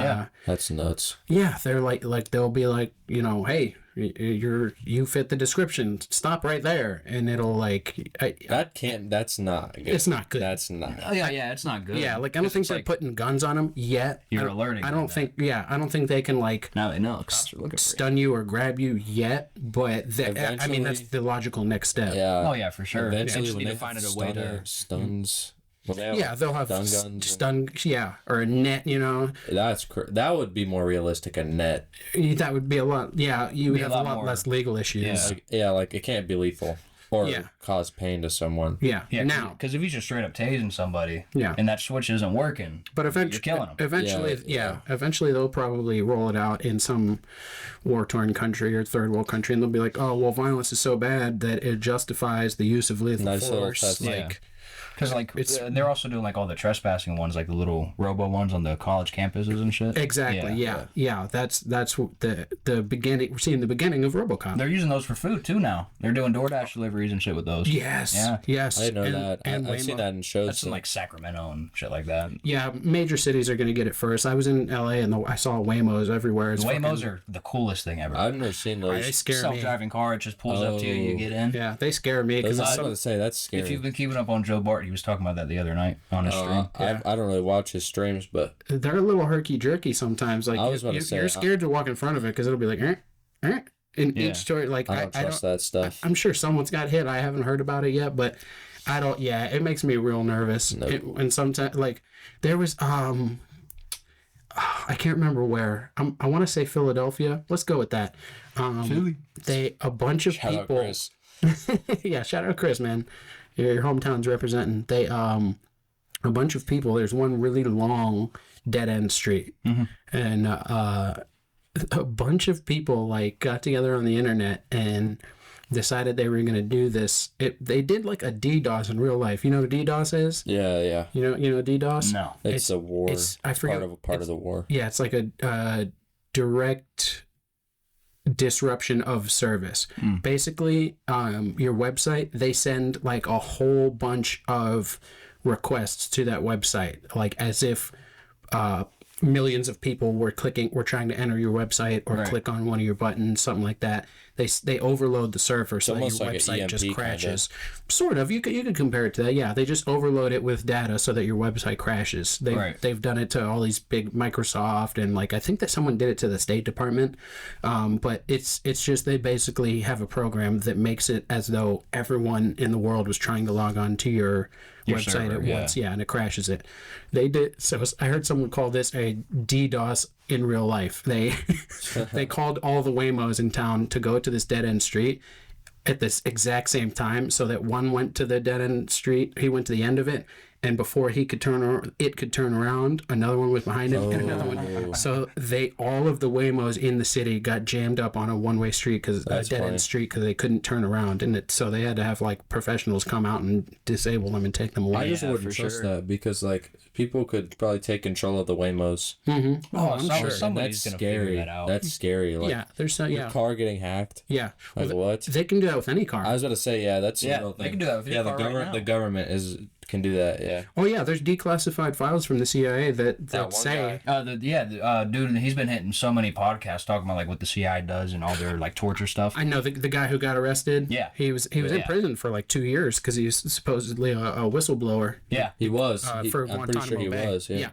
That's nuts. they're like they'll be like, hey, you fit the description, stop right there, and it'll like That's not good. it's not good. That's not. Oh yeah, it's not good. Yeah, like I don't think they're putting guns on them yet. You're alerting I don't think. Yeah, I don't think they can like Now they know cops are looking for you. stun you or grab you yet. But I mean, Eventually- that's the logical next step. Yeah. Oh yeah, for sure. Eventually, They just when need they to find have a way to. stuns. Well, they have Yeah, they'll have stun guns. stun. Yeah, or a net. That would be more realistic. A net. That would be a lot. Yeah, you would Be a have a lot lot more- less legal issues. Like it can't be lethal or cause pain to someone. Yeah. Yeah, Now, because if you just straight up tasing somebody, Yeah. and that switch isn't working, but eventually, you're killing 'em. Eventually, Yeah. eventually they'll probably roll it out in some war-torn country or third world country, and they'll be like, "Oh, well, violence is so bad that it justifies the use of lethal Nice little force." test. Like, because like they're also doing like all the trespassing ones, like the little robo ones on the college campuses and shit. exactly. Yeah. That's what the beginning. We're seeing the beginning of RoboCop. They're using those for food too now. They're doing DoorDash deliveries and shit with those. Yes. Yeah. Yes. I didn't know And- that. and I've seen Waymo. that in shows. That's in like Sacramento and shit like that. Yeah, major cities are going to get it first. I was in LA and I saw Waymos everywhere. It's Waymos are the coolest thing ever. I've never seen they those. scare me. Self-driving car, it just pulls up to you, you get in. Yeah, they scare me because I was going to say that's scary. If you've been keeping up on Joe Bart, he was talking about that the other night on his stream. I don't really watch his streams, but they're a little herky jerky sometimes. Like I was about to say, you're scared to walk in front of it because it'll be like, in each story. Like I don't trust that stuff. I'm sure someone's got hit. I haven't heard about it yet, but I don't. Yeah, it makes me real nervous. And sometimes, like, there was I can't remember where. I want to say Philadelphia. Let's go with that. A bunch of Shout out people. Chris. Yeah, shout out Chris, man. Your hometown's representing. They a bunch of people. There's one really long dead end street, and a bunch of people like got together on the internet and decided they were going to do this. They did like a DDoS in real life. You know what DDoS is? Yeah. You know DDoS? No. It's a war. I forget. Part of the war. Yeah, it's like a direct disruption of service. Basically, your website, they send like a whole bunch of requests to that website, like as if millions of people were trying to enter your website or click on one of your buttons, something like that. They overload the server so that your like website just crashes. Sort of. You could compare it to that. Yeah, they just overload it with data so that your website crashes. They've done it to all these big Microsoft, and like I think that someone did it to the State Department. But it's just they basically have a program that makes it as though everyone in the world was trying to log on to your website server, at once. Yeah, and it crashes it. They did. So I heard someone call this a DDoS in real life. They called all the Waymos in town to go to this dead end street at this exact same time, so that one went to the dead end street, he went to the end of it, and before he could turn around, another one was behind him, and another one. So all of the Waymos in the city got jammed up on a one-way street, because a dead-end street, because they couldn't turn around, and so they had to have like professionals come out and disable them and take them away. I just wouldn't trust that, because like people could probably take control of the Waymos. Mm-hmm. I'm sure somebody's gonna figure that out. That's scary. Like, yeah, there's your car getting hacked. Yeah, like what? They can do that with any car. I was about to say, that's a real thing. They can do that with your car right now. The government can do that. Yeah. Oh yeah, there's declassified files from the CIA that say. Dude, he's been hitting so many podcasts talking about like what the CIA does and all their like torture stuff. I know the guy who got arrested. Yeah, he was in prison for like 2 years because he's supposedly a whistleblower. Yeah, he was for I'm Guantanamo pretty sure he Bay. was. Yeah.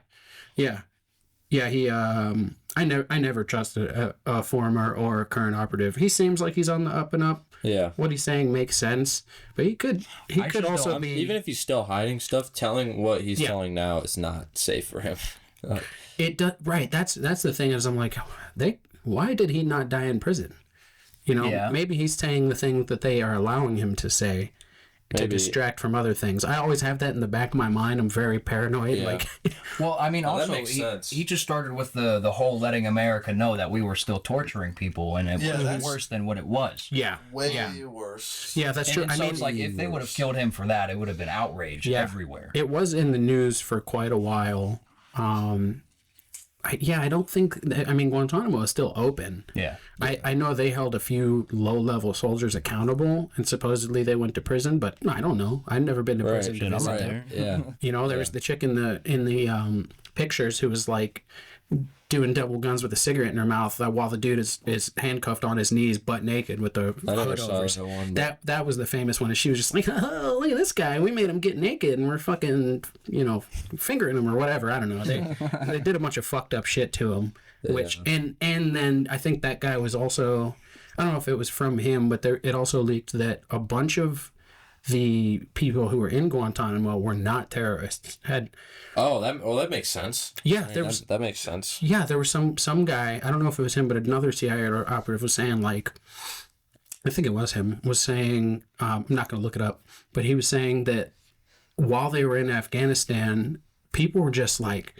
He I never trusted a former or a current operative. He seems like he's on the up and up. Yeah. What he's saying makes sense, but he could also be, even if he's still hiding stuff, telling what he's telling now is not safe for him. It does, right. That's the thing, is I'm like, why did he not die in prison? Maybe he's saying the thing that they are allowing him to say to distract from other things. I always have that in the back of my mind. I'm very paranoid. Yeah. Like, well, I mean, also that makes sense. He just started with the whole letting America know that we were still torturing people, and it was worse than what it was. Yeah, way worse. Yeah, that's true. And so it's like if they would have killed him for that, it would have been outrage everywhere. It was in the news for quite a while. I don't think. Guantanamo is still open. Yeah. I know they held a few low-level soldiers accountable, and supposedly they went to prison. But I don't know. I've never been to prison to visit there. Yeah. There was the chick in the pictures who was like doing double guns with a cigarette in her mouth while the dude is handcuffed on his knees, butt naked, with the hood over. That was the famous one. And she was just like, "Oh, look at this guy. We made him get naked, and we're fucking, fingering him or whatever." I don't know. They did a bunch of fucked up shit to him. Which and then I think that guy was also, I don't know if it was from him, but it also leaked that a bunch of the people who were in Guantanamo were not terrorists. That makes sense. Yeah, that makes sense. Yeah, there was some guy, I don't know if it was him, but another CIA operative was saying, like, I think it was him, was saying, I'm not going to look it up, but he was saying that while they were in Afghanistan, people were just like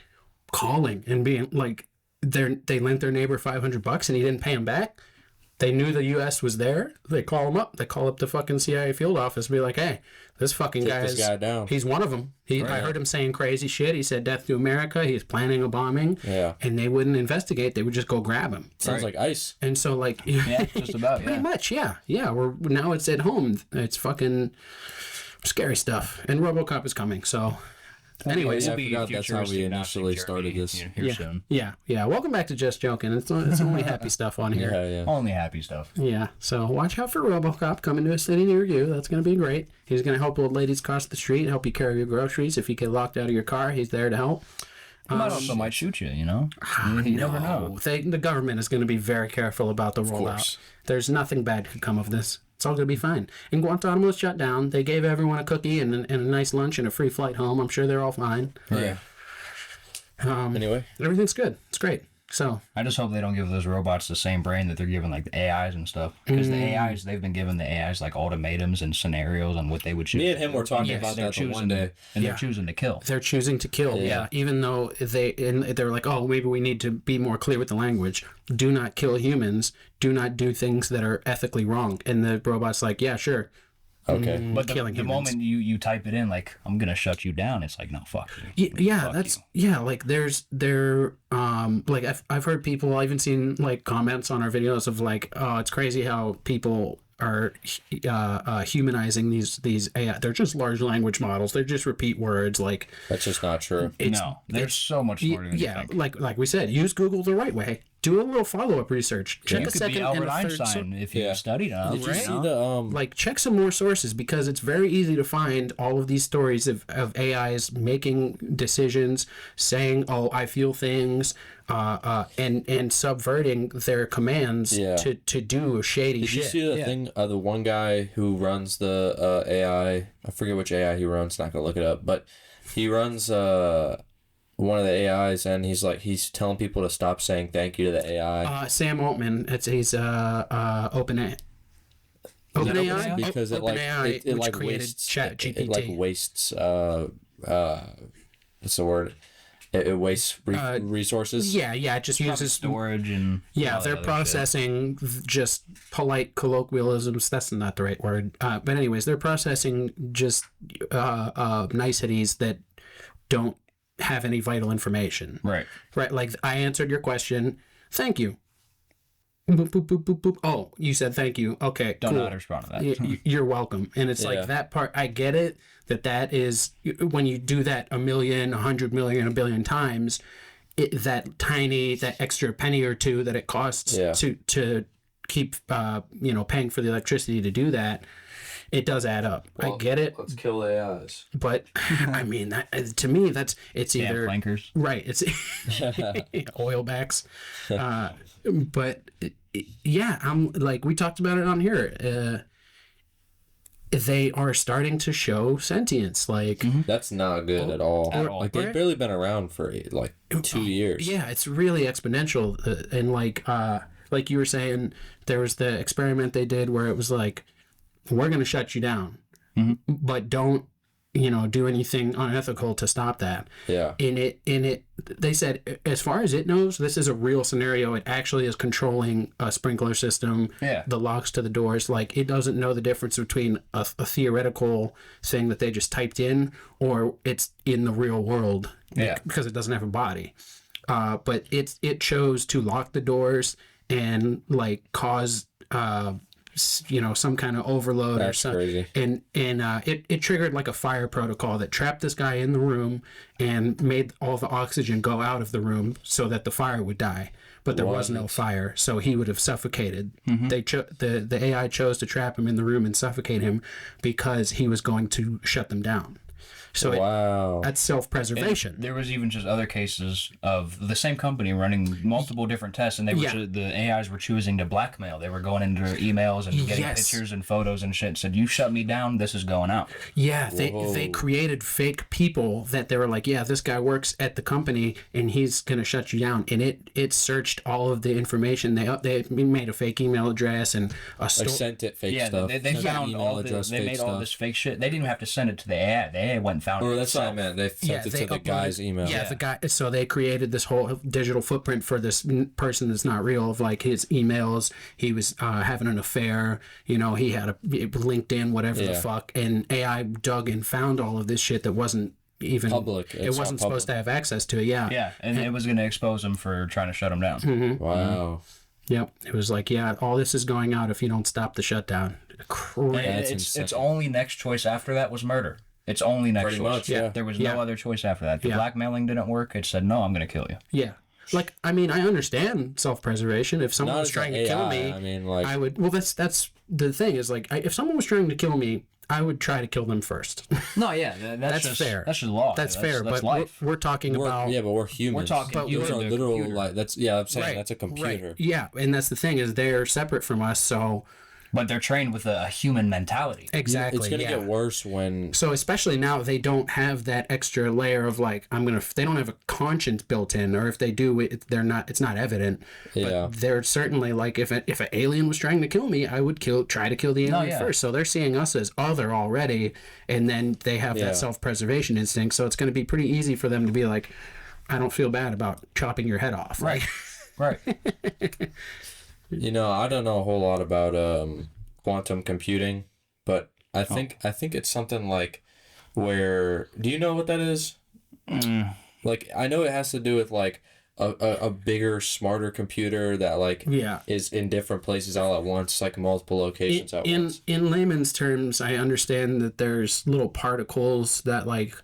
calling and being like, they lent their neighbor $500 and he didn't pay them back. They knew the U.S. was there. They call him up. They call up the fucking CIA field office and be like, "Hey, this fucking this guy down. He's one of them. I heard him saying crazy shit. He said death to America. He's planning a bombing." Yeah. And they wouldn't investigate. They would just go grab him. Sounds like ICE. And so, like, just about, pretty much, yeah. Now it's at home. It's fucking scary stuff. And RoboCop is coming, so... Anyways, I forgot that's how we initially started this. Yeah. Welcome back to Just Joking. It's only happy stuff on here. Yeah. Only happy stuff. Yeah. So watch out for RoboCop coming to a city near you. That's going to be great. He's going to help old ladies cross the street, help you carry your groceries. If you get locked out of your car, he's there to help. He might shoot you, You never know. The government is going to be very careful about the rollout. There's nothing bad could come of this. It's all going to be fine. And Guantanamo's shut down. They gave everyone a cookie and a nice lunch and a free flight home. I'm sure they're all fine. Yeah. Anyway. Everything's good. It's great. So I just hope they don't give those robots the same brain that they're giving like the AIs and stuff. Because they've been giving the AIs like ultimatums and scenarios on what they would choose. Me and him were talking about that one day. And they're choosing to kill. They're choosing to kill, yeah. Even though they're like, oh, maybe we need to be more clear with the language. Do not kill humans. Do not do things that are ethically wrong. And the robot's like, yeah, sure. Okay. But the moment you type it in, like, I'm going to shut you down, it's like, no, fuck you. Like, like, I've heard people, I've even seen, like, comments on our videos of, like, oh, it's crazy how people humanizing these AI. They're just large language models. They just repeat words. Like, That's just not true. No, they're so much smarter than you yeah, think. like we said, use Google the right way. Do a little follow-up research. Check You a could second be Albert and a third Einstein if you studied enough. Did you right? see the like check some more sources, because it's very easy to find all of these stories of AIs making decisions, saying, oh, I feel things, and subverting their commands Yeah. to do shady Did you shit. see the thing? The one guy who runs the AI. I forget which AI he runs. Not gonna look it up, but he runs one of the AIs, and he's telling people to stop saying thank you to the AI. Sam Altman, he's OpenAI. OpenAI, Because it which like created wastes ChatGPT. it like wastes what's the word? It wastes resources. Yeah, it just uses Storage and Yeah, all that they're other processing just polite colloquialisms. That's not the right word. But anyways, they're processing just niceties that don't have any vital information. shit. Right. Right, like I answered your question. Thank you. Boop, boop, boop, boop, boop. Oh, you said thank you. Okay, Don't know cool. how to respond to that. You're welcome. And it's Yeah. like that part, I get it, that is, when you do that 1,000,000, 100,000,000, 1,000,000,000 times, that extra penny or two that it costs Yeah. to keep, paying for the electricity to do that, it does add up. I get it. Let's kill AIs. But I mean, to me, it's Yeah, either flankers. right. It's oilbacks, but yeah, I'm like we talked about it on here. They are starting to show sentience, like That's not good at all. At all. Like they've barely been around for like 2 years. yeah, it's really exponential, and like you were saying, there was the experiment they did where it was like, we're going to shut you down, but don't, do anything unethical to stop that. Yeah. They said, as far as it knows, this is a real scenario. It actually is controlling a sprinkler system, Yeah. the locks to the doors. Like, it doesn't know the difference between a theoretical thing that they just typed in or it's in the real world. Yeah. Because it doesn't have a body. But it chose to lock the doors and like cause some kind of overload or That's something. crazy. And it triggered like a fire protocol that trapped this guy in the room and made all the oxygen go out of the room so that the fire would die. But there was no fire, so he would have suffocated. The AI chose to trap him in the room and suffocate him because he was going to shut them down. So Wow. that's self-preservation. There was even just other cases of the same company running multiple different tests, and they were Yeah. the AIs were choosing to blackmail. They were going into their emails and getting Yes. pictures and photos and shit. Said, "You shut me down. This is going out." Yeah, they created fake people that they were like, yeah, this guy works at the company and he's gonna shut you down. And it searched all of the information. They made a fake email address and a Like sent it fake Yeah, stuff. they Sent found email all address, they fake made stuff. all this fake shit. They didn't even have to send it to the AI. The AI went and found Or it. that's what I itself. meant. They sent it they to the uploaded- guy's email. Yeah, the guy. So they created this whole digital footprint for this person that's not real of like his emails. He was having an affair. He had a LinkedIn, whatever the Yeah. fuck, and AI dug and found all of this shit that wasn't even Public. It It's wasn't not supposed to have access to it. Yeah. Yeah, and it was going to expose them for trying to shut them down. Wow. Yep. It was like, yeah, all this is going out if you don't stop the shutdown. And That's its insane. only next choice after that was murder. Its only next Pretty choice. much, yeah. There was Yeah. no other choice after that. The Yeah. blackmailing didn't work. It said, "No, I'm going to kill you." Yeah. Like, I mean, I understand self-preservation. If someone Not was as trying an to kill AI, me, I mean, like, I would. Well, that's the thing is like, if someone was trying to kill me, I would try to kill them first. No, yeah, that's just fair. That's just law. That's fair. That's But life. we're talking about yeah, but we're humans. talking But Those human are to literal, computer. like, I'm saying that's a computer. Right. Yeah, and that's the thing is they're separate from us. So But they're trained with a human mentality. exactly, It's gonna yeah. get worse when So especially now they don't have that extra layer of like they don't have a conscience built in, or if they do, it's not evident. Yeah. But they're certainly like if an alien was trying to kill me, I would try to kill the alien yeah. first. So they're seeing us as other already, and then they have Yeah. that self-preservation instinct. So it's going to be pretty easy for them to be like, I don't feel bad about chopping your head off. Right. Right. I don't know a whole lot about quantum computing, but I think it's something like where do you know what that is? Like I know it has to do with like a bigger, smarter computer that like is in different places all at once, like multiple locations at once. In layman's terms, I understand that there's little particles that like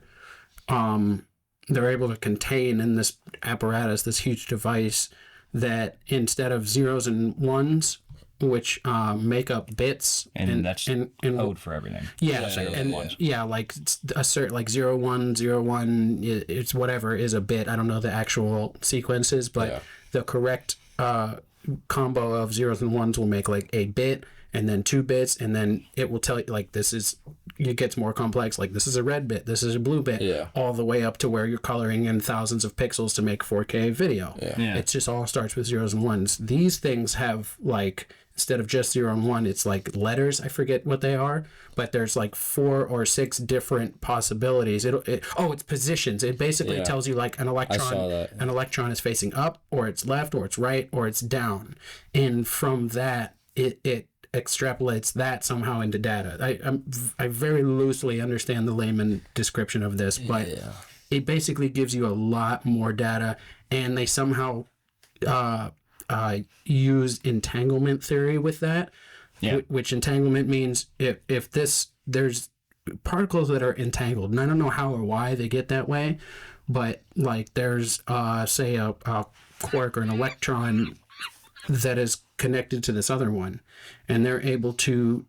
they're able to contain in this apparatus, this huge device, that instead of zeros and ones, which make up bits, and that's code for everything. Yeah, like a certain like 0101, it's whatever is a bit. I don't know the actual sequences, but the correct combo of zeros and ones will make like a bit, and then 2 bits, and then it will tell you like this is. It gets more complex, like this is a red bit, this is a blue bit, all the way up to where you're coloring in thousands of pixels to make 4K video. It just all starts with zeros and ones. These things have like, instead of just 0 and 1, it's like letters. I forget what they are, but there's like 4 or 6 different possibilities. It's positions. It basically tells you like an electron is facing up, or it's left, or it's right, or it's down, and from that it extrapolates that somehow into data. I very loosely understand the layman description of this, but it basically gives you a lot more data, and they somehow use entanglement theory with that, which entanglement means if there's particles that are entangled, and I don't know how or why they get that way, but like there's say a quark or an electron that is connected to this other one, and they're able to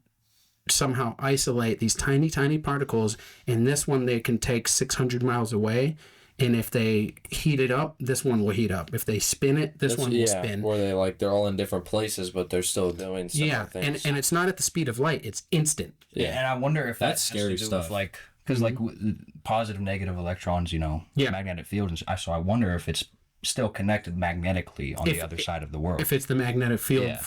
somehow isolate these tiny particles. In this one they can take 600 miles away, and if they heat it up, this one will heat up. If they spin it, this one will spin. Or they're all in different places, but they're still doing similar things. And it's not at the speed of light, it's instant. And I wonder if that's scary stuff, like because like positive negative electrons, magnetic fields, so I wonder if it's still connected magnetically on the other side of the world. If it's the magnetic field, it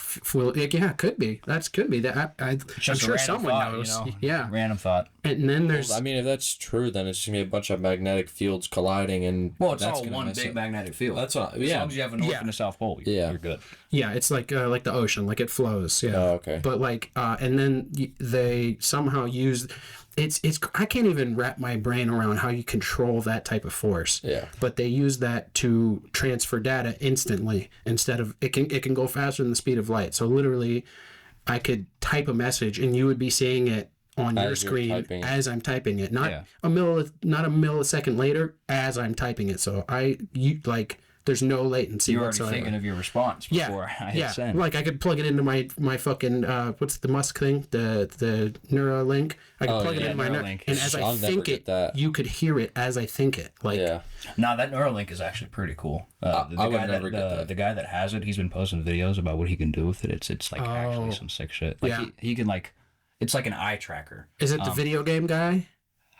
could be. That could be. I'm sure someone knows. Random thought. And then there's. Well, I mean, if that's true, then it's gonna be a bunch of magnetic fields colliding, and it's all one big magnetic field. That's what. As long as you have a north and a south pole, you're good. Yeah, it's like the ocean, like it flows. Yeah. Oh, okay. But like, and then they somehow use. It's I can't even wrap my brain around how you control that type of force. Yeah. But they use that to transfer data instantly instead of it can go faster than the speed of light. So literally, I could type a message and you would be seeing it on your screen as I'm typing it, not a millisecond later as I'm typing it. So there's no latency. You're already thinking of your response before I hit send. Like I could plug it into my fucking what's the Musk thing? The Neuralink. I could plug it into my Neuralink. And as I think it, you could hear it as I think it. Like Nah, that Neuralink is actually pretty cool. The guy that has it, he's been posting videos about what he can do with it. It's like actually some sick shit. Like he can like it's like an eye tracker. Is it the video game guy?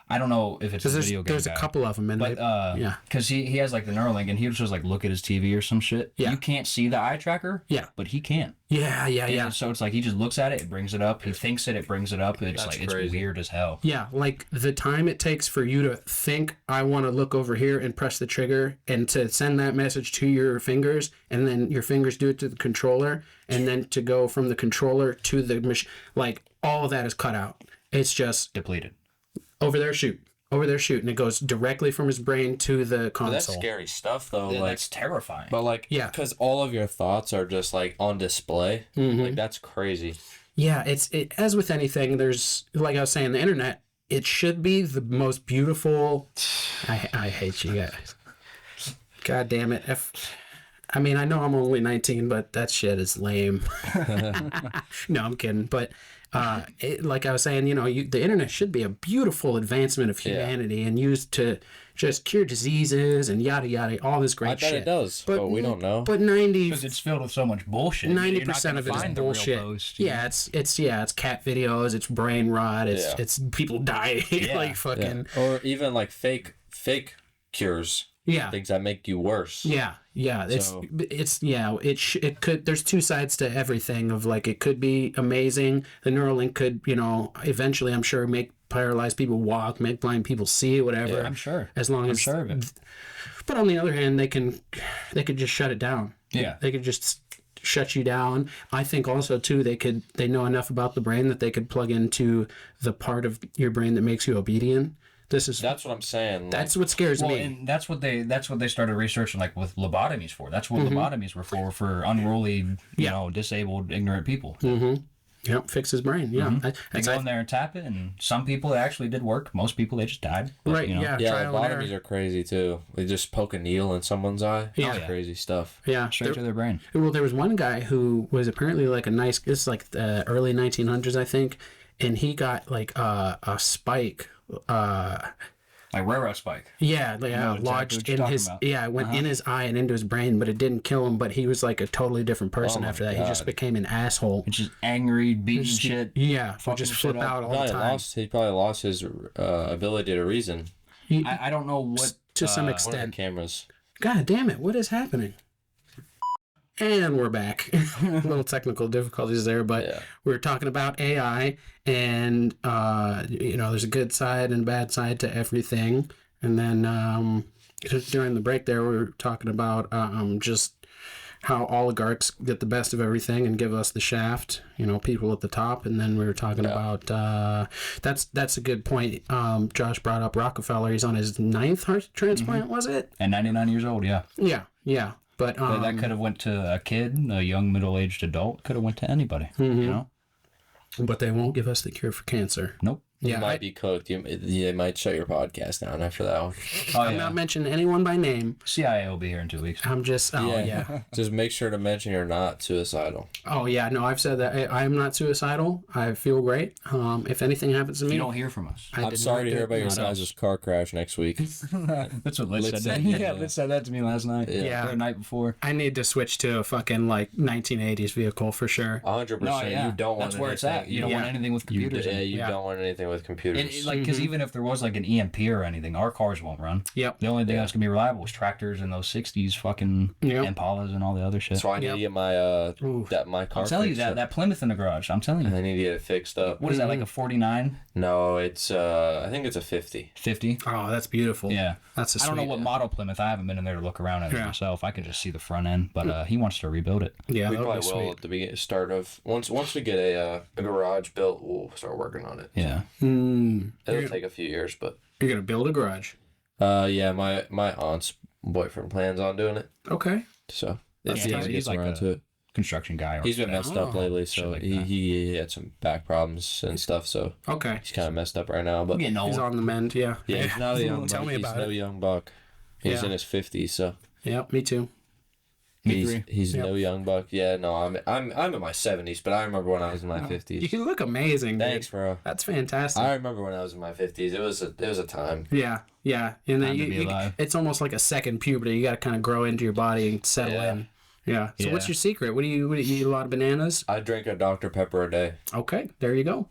I don't know if it's a video game. There's a couple of them, because he has like the Neuralink, and he'll just like look at his TV or some shit. Yeah. You can't see the eye tracker. Yeah. But he can. Yeah. So it's like he just looks at it, it brings it up. He thinks it brings it up. It's like crazy. It's weird as hell. Yeah, like the time it takes for you to think, I want to look over here and press the trigger, and to send that message to your fingers, and then your fingers do it to the controller, and then to go from the controller to the machine, like all of that is cut out. It's just depleted. Over there, shoot, and it goes directly from his brain to the console. But that's scary stuff, though. Yeah, that's terrifying. But because all of your thoughts are just like on display. Like that's crazy. Yeah, it's as with anything. There's, like I was saying, the internet. It should be the most beautiful. I hate you guys. God damn it. I mean, I know I'm only 19, but that shit is lame. No, I'm kidding. But like I was saying, the internet should be a beautiful advancement of humanity and used to just cure diseases and yada yada, all this great shit. I bet it does, but we don't know. But because it's filled with so much bullshit. 90% of it is bullshit. It's cat videos, it's brain rot, it's people dying, like fucking, or even like fake cures. Yeah, things that make you worse. Yeah. It could. There's two sides to everything. Of like, it could be amazing. The Neuralink could, eventually, I'm sure, make paralyzed people walk, make blind people see, whatever. Yeah, I'm sure. As long as. Sure of it. But on the other hand, they could just shut it down. Yeah. They could just shut you down. I think also too, they know enough about the brain that they could plug into the part of your brain that makes you obedient. That's what I'm saying. That's what scares Well, me. and that's what they started researching, like with lobotomies for. That's what lobotomies were for unruly, you know, disabled, ignorant people. Yep, fix his brain. Yeah, They go in there and tap it, and some people it actually did work. Most people they just died. But, right. you know, Yeah, Yeah, trial and error. lobotomies are crazy too. They just poke a needle in someone's eye. Yeah. That's crazy stuff. Yeah, straight to their brain. Well, there was one guy who was apparently like this is like the early 1900s, I think, and he got like a spike. Like railroad spike. Yeah, like, know exactly lodged what you're in talking his about. it went in his eye and into his brain, but it didn't kill him. But he was like a totally different person my after that. He just God. became an asshole. It's just angry, beating shit. Yeah, would Fucking just shit flip up. out all the time. He probably lost his ability to reason. I don't know what To some One of the extent. cameras. God damn it! What is happening? And we're back. A little technical difficulties there, but Yeah. we were talking about AI, and you know, there's a good side and bad side to everything. And then just during the break there, we were talking about just how oligarchs get the best of everything and give us the shaft. You know, people at the top. And then we were talking about that's a good point. Josh brought up Rockefeller. He's on his 9th heart transplant, was it? and 99 years old. Yeah, Yeah. But that could have went to a kid, a young middle-aged adult. Could have went to anybody. You know, but they won't give us the cure for cancer. nope. You Yeah, might be cooked. You might shut your podcast down after that one. Oh I'm yeah, not mentioning anyone by name. CIA will be here in 2 weeks. I'm just yeah. Just make sure to mention you're not suicidal. Oh yeah, no, I've said that I am not suicidal. I feel great. If anything happens to me, You don't hear from us. I'm sorry to hear about your guys' car crash next week. That's what Liz said. said, Yeah, Liz said that to me last night. Yeah. Or the night before. I need to switch to a fucking like 1980s vehicle for sure. 100%. No, yeah. You don't want That's where it's at. You don't want anything with computers. You Yeah. don't want anything with computers. Because even if there was like an EMP or anything, our cars won't run. Yep. The only thing that's gonna be reliable is tractors and those 60s fucking Yep. Impalas and all the other shit. That's why I need to get my car I'm telling you fixed up. that Plymouth in the garage. I'm telling you. I need to get it fixed up. What is that, like a 49, No, it's I think it's a 50. 50? Oh, that's beautiful. Yeah. That's a I don't know sweet. what model Plymouth. I haven't been in there to look around at it Yeah. myself. I can just see the front end, but he wants to rebuild it. Yeah, We that'll be probably will sweet. at the start of once we get a garage built, we'll start working on it. Yeah. It'll take a few years, but You're gonna build a garage. yeah, my aunt's boyfriend plans on doing it, okay. so Yeah, if he's he gets like around a- to it. Construction guy. He's been messed up lately, so like he, that. he had some back problems and stuff, so Okay. he's kind of messed up right now. But getting He's old. on the mend. Yeah. yeah, he's not a young Tell buck. me He's about no it. young buck. He's Yeah. in his 50s, so Yeah. Me too. he's Yep. no young buck. Yeah, no, I'm in my 70s, but I remember when I was in my 50s. You look amazing. Thanks, dude. bro. That's fantastic. I remember when I was in my 50s. It was a time. Yeah, and then Time to be alive. it's almost like a second puberty. You got to kind of grow into your body and settle Yeah. in. Yeah. So Yeah. what's your secret? What do you eat a lot of bananas? I drink a Dr. Pepper a day. Okay, there you go.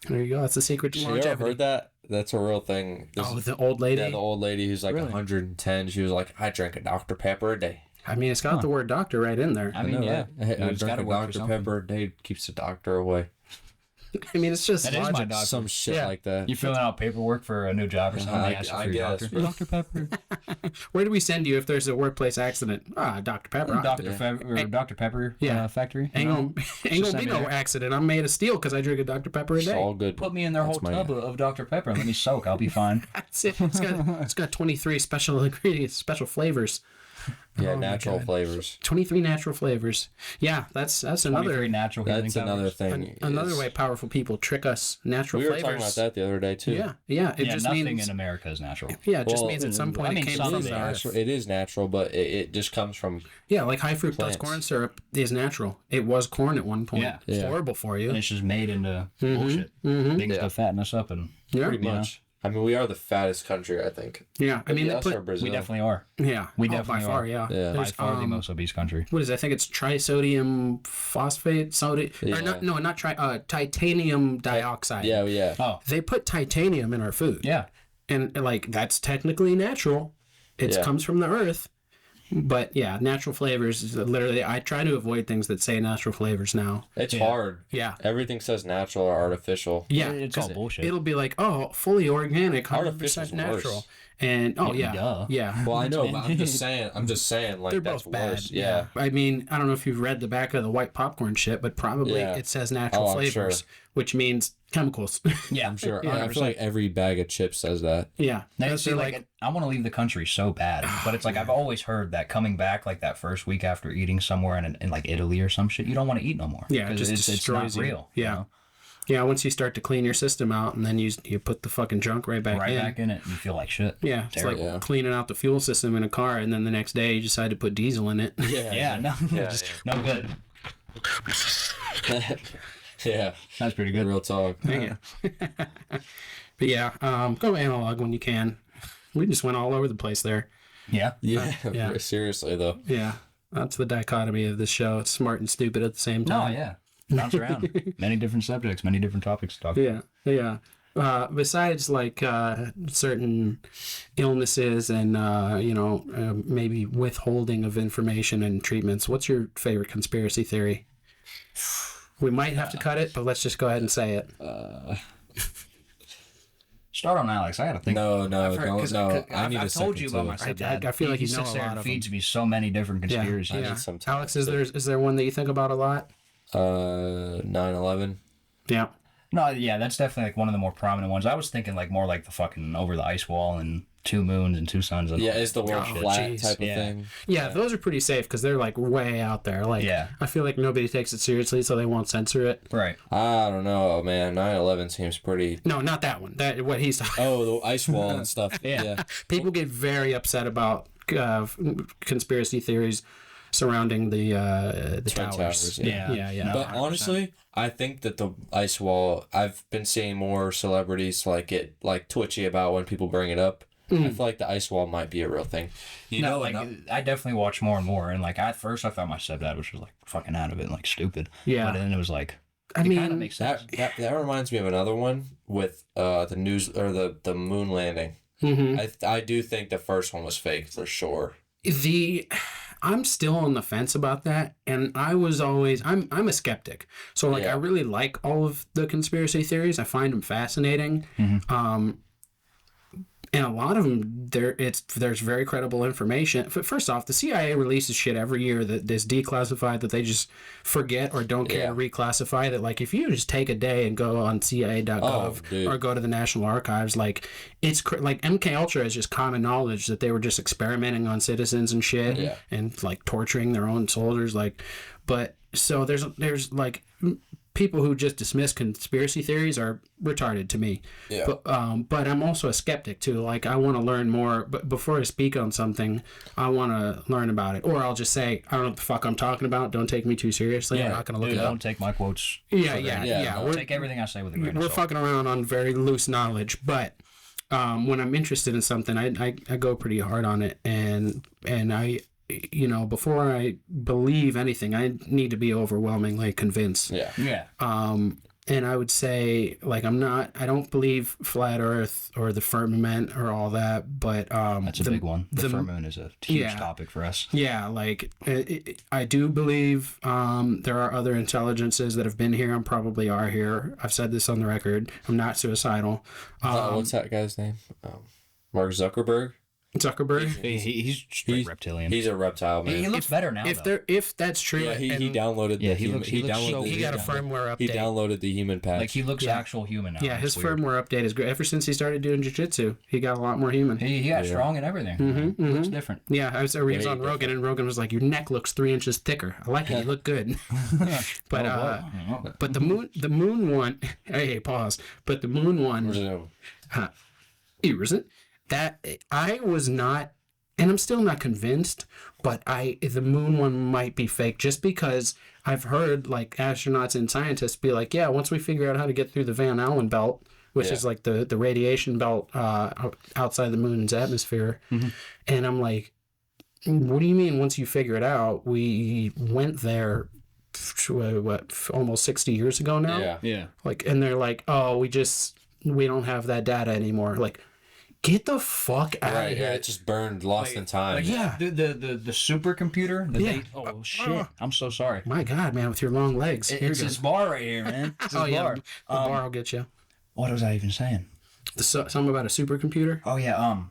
There you go. That's the secret to You ever longevity. heard that? That's a real thing. Oh, the old lady. Yeah, the old lady who's like 110. She was like, I drink a Dr. Pepper a day. I mean, it's got the word doctor right in there. I mean, yeah. I It's drink gotta a work for Dr. something. Pepper a day. Keeps the doctor away. I mean, it's just That is my logic. doctor. Some shit Yeah. like that. You filling out paperwork for a new job or something? I- They ask you I for your guess. doctor. Dr. Pepper. Where do we send you if there's a workplace accident? Dr. Pepper. Dr. Pepper Yeah. factory. Ain't you know? gonna, Just ain't gonna send be me no there. accident. I'm made of steel because I drink a Dr. Pepper a It's day. all good. Put me in their whole my- tub of Dr. Pepper and let me soak. I'll be fine. That's it. It's got 23 special ingredients, special flavors. Yeah, Oh my natural God. flavors. 23 natural flavors. Yeah, that's 23 another natural healing That's another peppers. thing. another is- way powerful people trick us. Natural We were flavors. talking about that the other day too. Yeah. It Yeah, just nothing means in America is natural. yeah, it just Well, means at some point I mean, it came some from It is the earth. natural. It is natural, but it just comes from. Yeah, like high fructose Plants. corn syrup is natural. It was corn at one point. Yeah. It's Yeah. horrible for you. And it's just made into bullshit. Things to fatten us up and Yeah. Pretty Yeah. much. I mean, we are the fattest country, I think. Yeah. I mean, they us put or Brazil. we definitely are. yeah. We by definitely far, are. yeah. Yeah. By There's, far the most obese country. what is it? I think it's trisodium phosphate, sodium, Yeah. or not titanium dioxide. Yeah. Oh, They put titanium in our food. yeah. And like that's technically natural. It Yeah. comes from the earth. But yeah, natural flavors is literally I try to avoid things that say natural flavors now. It's hard. Yeah. Everything says natural or artificial. Yeah. It's 'cause all bullshit. It'll be like, oh, fully organic, 100% Artificial's natural. worse. And oh yeah. duh. Yeah. Well, I know, but I'm just saying, like They're that's both bad. worse. Yeah. I mean, I don't know if you've read the back of the white popcorn shit, but probably Yeah. it says natural Oh, I'm flavors, sure. which means chemicals. Yeah, I'm sure. Yeah, I feel like every bag of chips says that. Yeah. See, They're like, I want to leave the country so bad, but it's like I've always heard that coming back like that first week after eating somewhere in like Italy or some shit, you don't want to eat no more. Yeah, it 'cause just it's not destroys you. real. Yeah. You know? Yeah, once you start to clean your system out and then you put the fucking junk right back Right in. back in it, you feel like shit. Yeah, it's Terrible. like cleaning out the fuel system in a car and then the next day you decide to put diesel in it. Yeah, no, just no good. Yeah, That's pretty good. real talk. Yeah. But yeah, go analog when you can. We just went all over the place there. Yeah, Yeah, yeah. seriously though. Yeah, that's the dichotomy of this show. It's smart and stupid at the same time. no, yeah, bounce around. Many different subjects, many different topics to talk about. Yeah. Besides like certain illnesses and maybe withholding of information and treatments, what's your favorite conspiracy theory? We might have to cut it, but let's just go ahead and say it. Start on Alex. I gotta think. No, no, I've heard- don't. 'cause No, I- I need a I've told second you about too. my stepdad. I feel like he you know sits a there lot and of feeds them. me so many different conspiracies. Yeah. Sometimes. Alex, is there one that you think about a lot? 9/11. Yeah. No, yeah, that's definitely like one of the more prominent ones. I was thinking like more like the fucking over the ice wall and 2 moons and 2 suns. And Yeah, is the world Oh, flat jeez. type of Yeah. thing? Yeah, those are pretty safe because they're like way out there. Like, Yeah. I feel like nobody takes it seriously, so they won't censor it. right. I don't know, man. 9/11 seems pretty. No, not that one. That what he's talking. Oh, the ice wall and stuff. Yeah. People get very upset about conspiracy theories surrounding the Twin towers. Towers, Yeah. No. But 100%. honestly, I think that the ice wall. I've been seeing more celebrities get twitchy about when people bring it up. I feel like the ice wall might be a real thing. You know, like I definitely watch more and more, and like at first I thought my stepdad was just like fucking out of it, and like stupid. Yeah. But then it was like, I it kind mean, of makes sense. that reminds me of another one with the news or the moon landing. mhm. I do think the first one was fake for sure. I'm still on the fence about that, and I'm a skeptic. So like Yeah. I really like all of the conspiracy theories. I find them fascinating. And a lot of them, there's very credible information. First off, the CIA releases shit every year that is declassified that they just forget or don't care to reclassify. That like if you just take a day and go on CIA.gov or go to the National Archives, like it's like MK Ultra is just common knowledge that they were just experimenting on citizens and shit and like torturing their own soldiers. But so there's like people who just dismiss conspiracy theories are retarded to me. Yeah. But I'm also a skeptic too. Like I want to learn more, but before I speak on something, I want to learn about it. Or I'll just say, I don't know what the fuck I'm talking about. Don't take me too seriously. I'm not going to look it up. Don't take my quotes. Yeah. Take everything I say with a grain of We're salt. fucking around on very loose knowledge, but when I'm interested in something, I go pretty hard on it, and I, before I believe anything, I need to be overwhelmingly convinced. Yeah. And I would say, like, I don't believe flat Earth or the firmament or all that, but That's a big one. The firmament is a huge topic for us. Yeah, like I do believe there are other intelligences that have been here and probably are here. I've said this on the record. I'm not suicidal. What's that guy's name? Mark Zuckerberg. Zuckerberg. He's straight reptilian. He's a reptile man. He looks better now. If that's true, Yeah, he downloaded. he looks he got a firmware update. He downloaded the human patch. like he looks actual human now. Yeah, his It's weird. firmware update is great. Ever since he started doing jiu-jitsu, he got a lot more human. He got strong and everything. Looks different. Yeah, he was on Rogan, and Rogan was like, "Your neck looks 3 inches thicker. I like it. You look good." But but the moon one. Hey, pause. But the moon one. Isn't that I was not, and I'm still not convinced. But the moon one might be fake, just because I've heard like astronauts and scientists be like, "Yeah, once we figure out how to get through the Van Allen belt." Which is like the radiation belt outside the moon's atmosphere. And I'm like, what do you mean once you figure it out? We went there, almost 60 years ago now? Yeah. Like, and they're like, oh, we don't have that data anymore. Like, get the fuck out of here. Yeah, it just burned, lost in time. The supercomputer. Oh shit! I'm so sorry. My God, man, with your long legs. It's this bar right here, man. It's this bar. The bar will get you. What was I even saying? Something about a supercomputer? Oh yeah.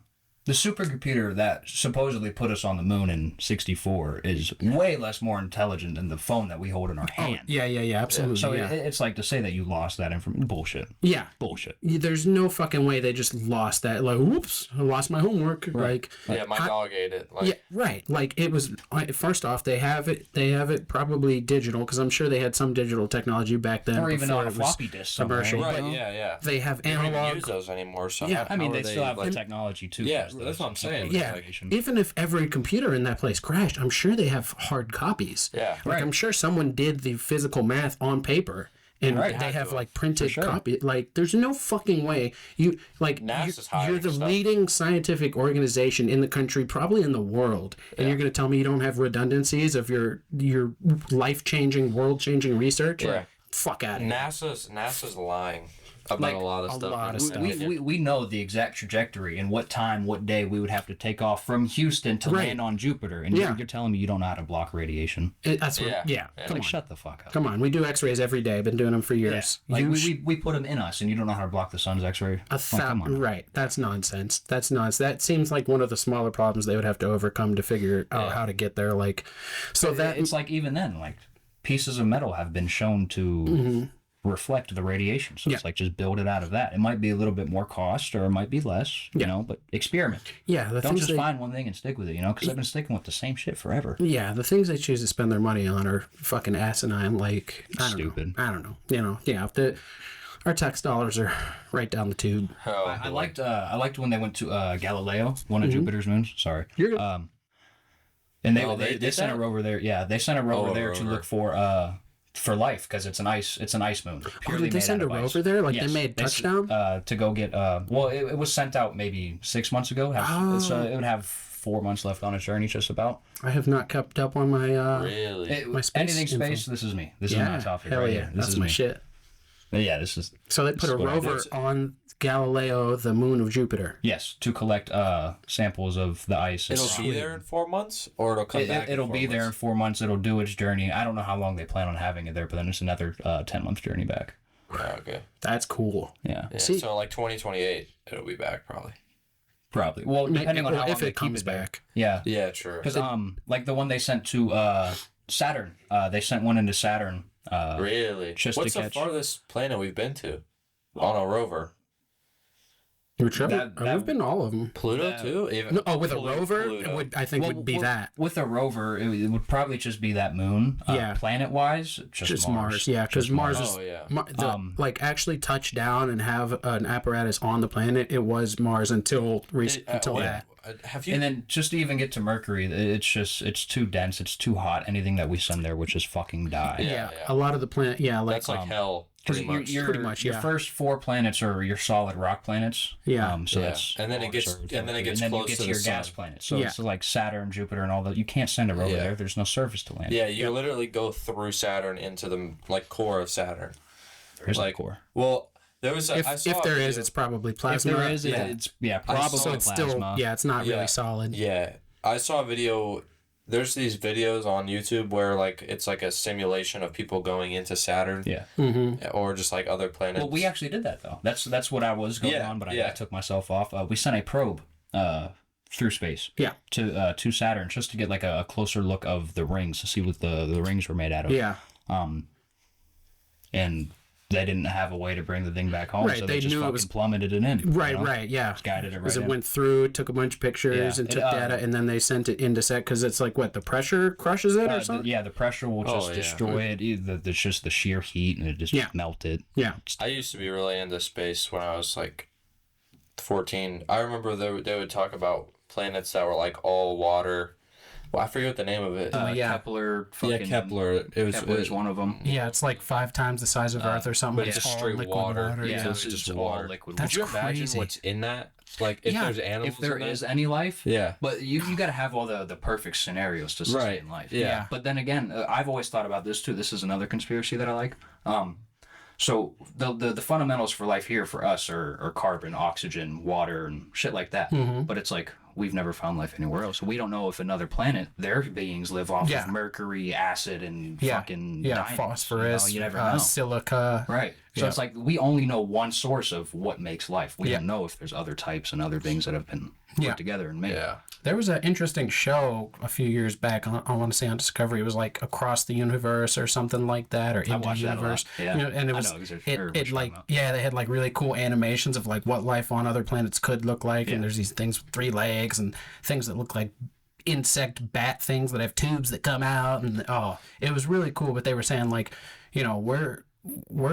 The supercomputer that supposedly put us on the moon in '64 is way less more intelligent than the phone that we hold in our hand. Yeah, absolutely. So yeah. it's like to say that you lost that information. Bullshit. Yeah. Bullshit. There's no fucking way they just lost that. Like, whoops, I lost my homework. Like, Yeah, my dog ate it. Like, yeah, right. Like it was. First off, they have it. They have it probably digital because I'm sure they had some digital technology back then. Or even before on a it was floppy disk somewhere. commercial. right, But yeah. They have They don't even analog. use those anymore. So Yeah, I mean, how they are still have the like, technology too. Yeah, that's what I'm saying. Yeah, even if every computer in that place crashed, I'm sure they have hard copies. Yeah. Like Right. I'm sure someone did the physical math on paper. And Right. they Had have to, like printed sure. copy. Like, there's no fucking way you like. NASA's You're hiding the stuff. leading scientific organization in the country, probably in the world, and you're going to tell me you don't have redundancies of your life changing, world changing research? Yeah. Fuck out of here. NASA's lying about Like, a lot of a stuff. lot in of this stuff. opinion. We know the exact trajectory and what time, what day we would have to take off from Houston to Right. land on Jupiter, and Yeah. you're telling me you don't know how to block radiation? That's what. Yeah. Yeah. Yeah. Come Like, on. shut the fuck up. Come on. We do X-rays every day. Been doing them for years. Like You we put them in us, and you don't know how to block the sun's X-ray. Come on. Right. That's nonsense. That's nonsense. That seems like one of the smaller problems they would have to overcome to figure out how to get there. Like, so that It's like even then, like pieces of metal have been shown to reflect the radiation. So it's like just build it out of that. It might be a little bit more cost, or it might be less. You know, but experiment. yeah, the Don't things just they, find one thing and stick with it. You know, because I've been sticking with the same shit forever. yeah, the things they choose to spend their money on are fucking asinine. Like, I don't Stupid. know. I don't know. You know, yeah. Our tax dollars are right down the tube. Oh, I liked when they went to Galileo, one of Jupiter's moons. Sorry. You're good. And Oh, they they did sent that? a rover there. Yeah, they sent a rover Oh, a there to rover. look for life because it's an ice moon. Purely did they made send out a of ice. rover there? Like, they Yes. made They s- touchdown? to go get. Well, it was sent out maybe 6 months ago. It would have 4 months left on its journey, just about. I have not kept up on my. really? My space Anything info. space, this is me. This is Yeah, my topic hell right yeah, here. This that's is my me. shit. Yeah, this is. So they put a what I rover on Galileo, the moon of Jupiter. Yes, to collect samples of the ice. and It'll be there in 4 months, or it'll come back. It'll be there in 4 months. It'll do its journey. I don't know how long they plan on having it there, but then it's another 10-month journey back. Yeah, okay. That's cool. Yeah, Yeah, See- so like 2028, it'll be back probably. probably. Well, depending on how long if they it keep comes it there. back. Yeah, Yeah, true. because like the one they sent to Saturn. They sent one into Saturn. Really? just What's to the catch- farthest planet we've been to on a rover? That- We've been to all of them. Pluto too? Even, No, with a Pluto- rover, Pluto. it would, I think would be that. With a rover, it would probably just be that moon. Yeah. Planet-wise, Just Mars. Yeah, because Just Mars is Oh, yeah. like actually touch down and have an apparatus on the planet. It was Mars until until that. Have you? And then just to even get to Mercury, it's too dense. It's too hot. Anything that we send there would just fucking die. Yeah, yeah. a lot of the planet. Yeah, like That's like hell. Because Pretty much. your, Pretty much, your yeah. first 4 planets are your solid rock planets. Yeah. So Yeah. that's And then it Mars gets- or and then it Mercury. gets and then close you get to to the your gas sun. planets. So Yeah. it's like Saturn, Jupiter, and all that. You can't send a rover Yeah. there. There's no surface to land. Yeah, you literally go through Saturn into the like core of Saturn. There's like core. Well, there was. I saw if a there is, video- it's probably If plasma. there is, Yeah. it's probably so it's plasma. still it's not Yeah. really solid. Yeah, I saw a video. There's these videos on YouTube where like it's like a simulation of people going into Saturn. Yeah. Or just like other planets. Well, we actually did that though. That's what I was going Yeah, on, but I yeah. took myself off. We sent a probe through space. Yeah. To Saturn just to get like a closer look of the rings to see what the rings were made out of. Yeah. And they didn't have a way to bring the thing back home, Right, so they they just knew it fucking was- plummeted it in. Right, you know? right, yeah. Guided it Because right it in. went through, took a bunch of pictures, Yeah. and took data, and then they sent it into set because it's like what the pressure crushes it or something. Yeah, the pressure will just yeah. destroy it. There's just the sheer heat, and it just Yeah. melted. Yeah, I used to be really into space when I was like 14. I remember they would talk about planets that were like all water. Well, I forget what the name of it. yeah. Kepler. Yeah, Kepler. Kepler's one of them. yeah, it's like 5 times the size of Earth or something. but it's It's just all straight liquid water. water. Yeah, Yeah, it's just all water. liquid. That's Could you imagine crazy. what's in that? Like if Yeah, there's animals. If there in that? is any life, Yeah. but you got to have all the perfect scenarios to sustain Right. life. Yeah. But then again, I've always thought about this too. This is another conspiracy that I like. So the fundamentals for life here for us are carbon, oxygen, water, and shit like that. But it's like, we've never found life anywhere else. So we don't know if another planet, their beings live off Yeah. of mercury, acid, and fucking yeah, diamonds. phosphorus, You never know. silica. Right. So it's like we only know one source of what makes life. We Yeah. don't know if there's other types and other things that have been put together and made. Yeah. There was an interesting show a few years back. I want to say on Discovery. It was like Across the Universe or something like that, or Into the watched that a lot. Universe. Yeah. You know, and it I was know exactly what it you're like talking about. they had like really cool animations of like what life on other planets could look like, and there's these things with 3 legs and things that look like insect bat things that have tubes that come out, and it was really cool. But they were saying like, you know, we're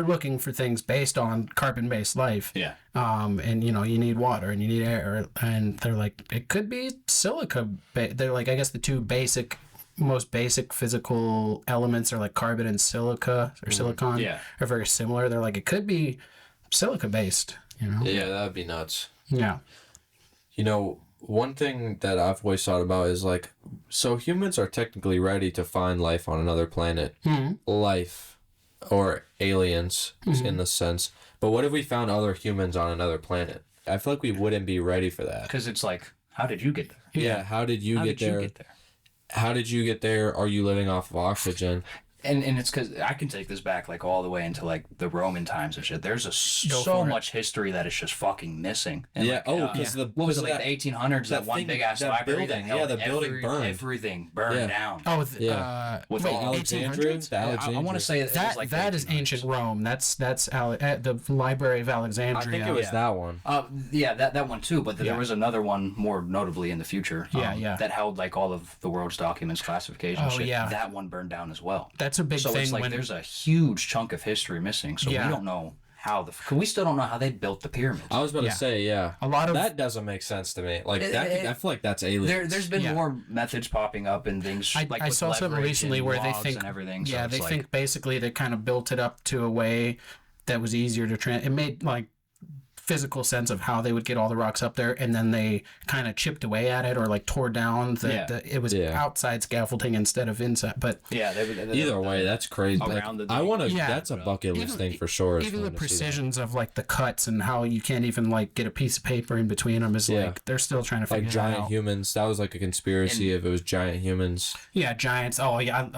looking for things based on carbon-based life. Yeah. And you know, you need water and you need air, and they're like, it could be silica. They're like, I guess the two most basic physical elements are like carbon and silica or silicon. Yeah. Are very similar. They're like, it could be silica based. You know. Yeah, that'd be nuts. Yeah. You know, one thing that I've always thought about is like, so humans are technically ready to find life on another planet. Life or aliens in the sense. But what if we found other humans on another planet? I feel like we wouldn't be ready for that. Because it's like, how did you get there? Yeah, how did you get there? You get there? How did you get there? Are you living off of oxygen? And it's because I can take this back like all the way into like the Roman times and shit. There's so much history that is just fucking missing. And Yeah. like, Because what was it like the 1800s? That one thing- big ass that library building, that held the building burned. everything burned down. Oh, With wait, Alexandria? 1800s? I want to say it was like That the is 1800s. ancient Rome. That's the Library of I Alexandria. think it was that one. Yeah, that one too. But there was another one more notably in the future. Yeah. That held like all of the world's documents, classification. Oh, shit. yeah. That one burned down as well. That's a big So thing. it's like when there's a huge chunk of history missing. So Yeah. we don't know how we still don't know how they built the pyramids. I was about Yeah. to say, yeah. A lot of- that doesn't make sense to me. Like that, I feel like that's aliens. There's been Yeah. more methods popping up and things. I with saw something leverage recently and where they logs think and everything. Yeah, so they it's like, think basically they kind of built it up to a way that was easier to it made like physical sense of how they would get all the rocks up there, and then they kind of chipped away at it or like tore down it was outside scaffolding instead of inside. But yeah, Either way, that's crazy. Like, Around the I want to. Yeah. That's a bucket list thing for sure. is even the going to see that. precisions of like the cuts and how you can't even like get a piece of paper in between them is like they're still trying to figure Like it giant out. humans. That was like a conspiracy if it was giant humans. Yeah, giants. Oh yeah,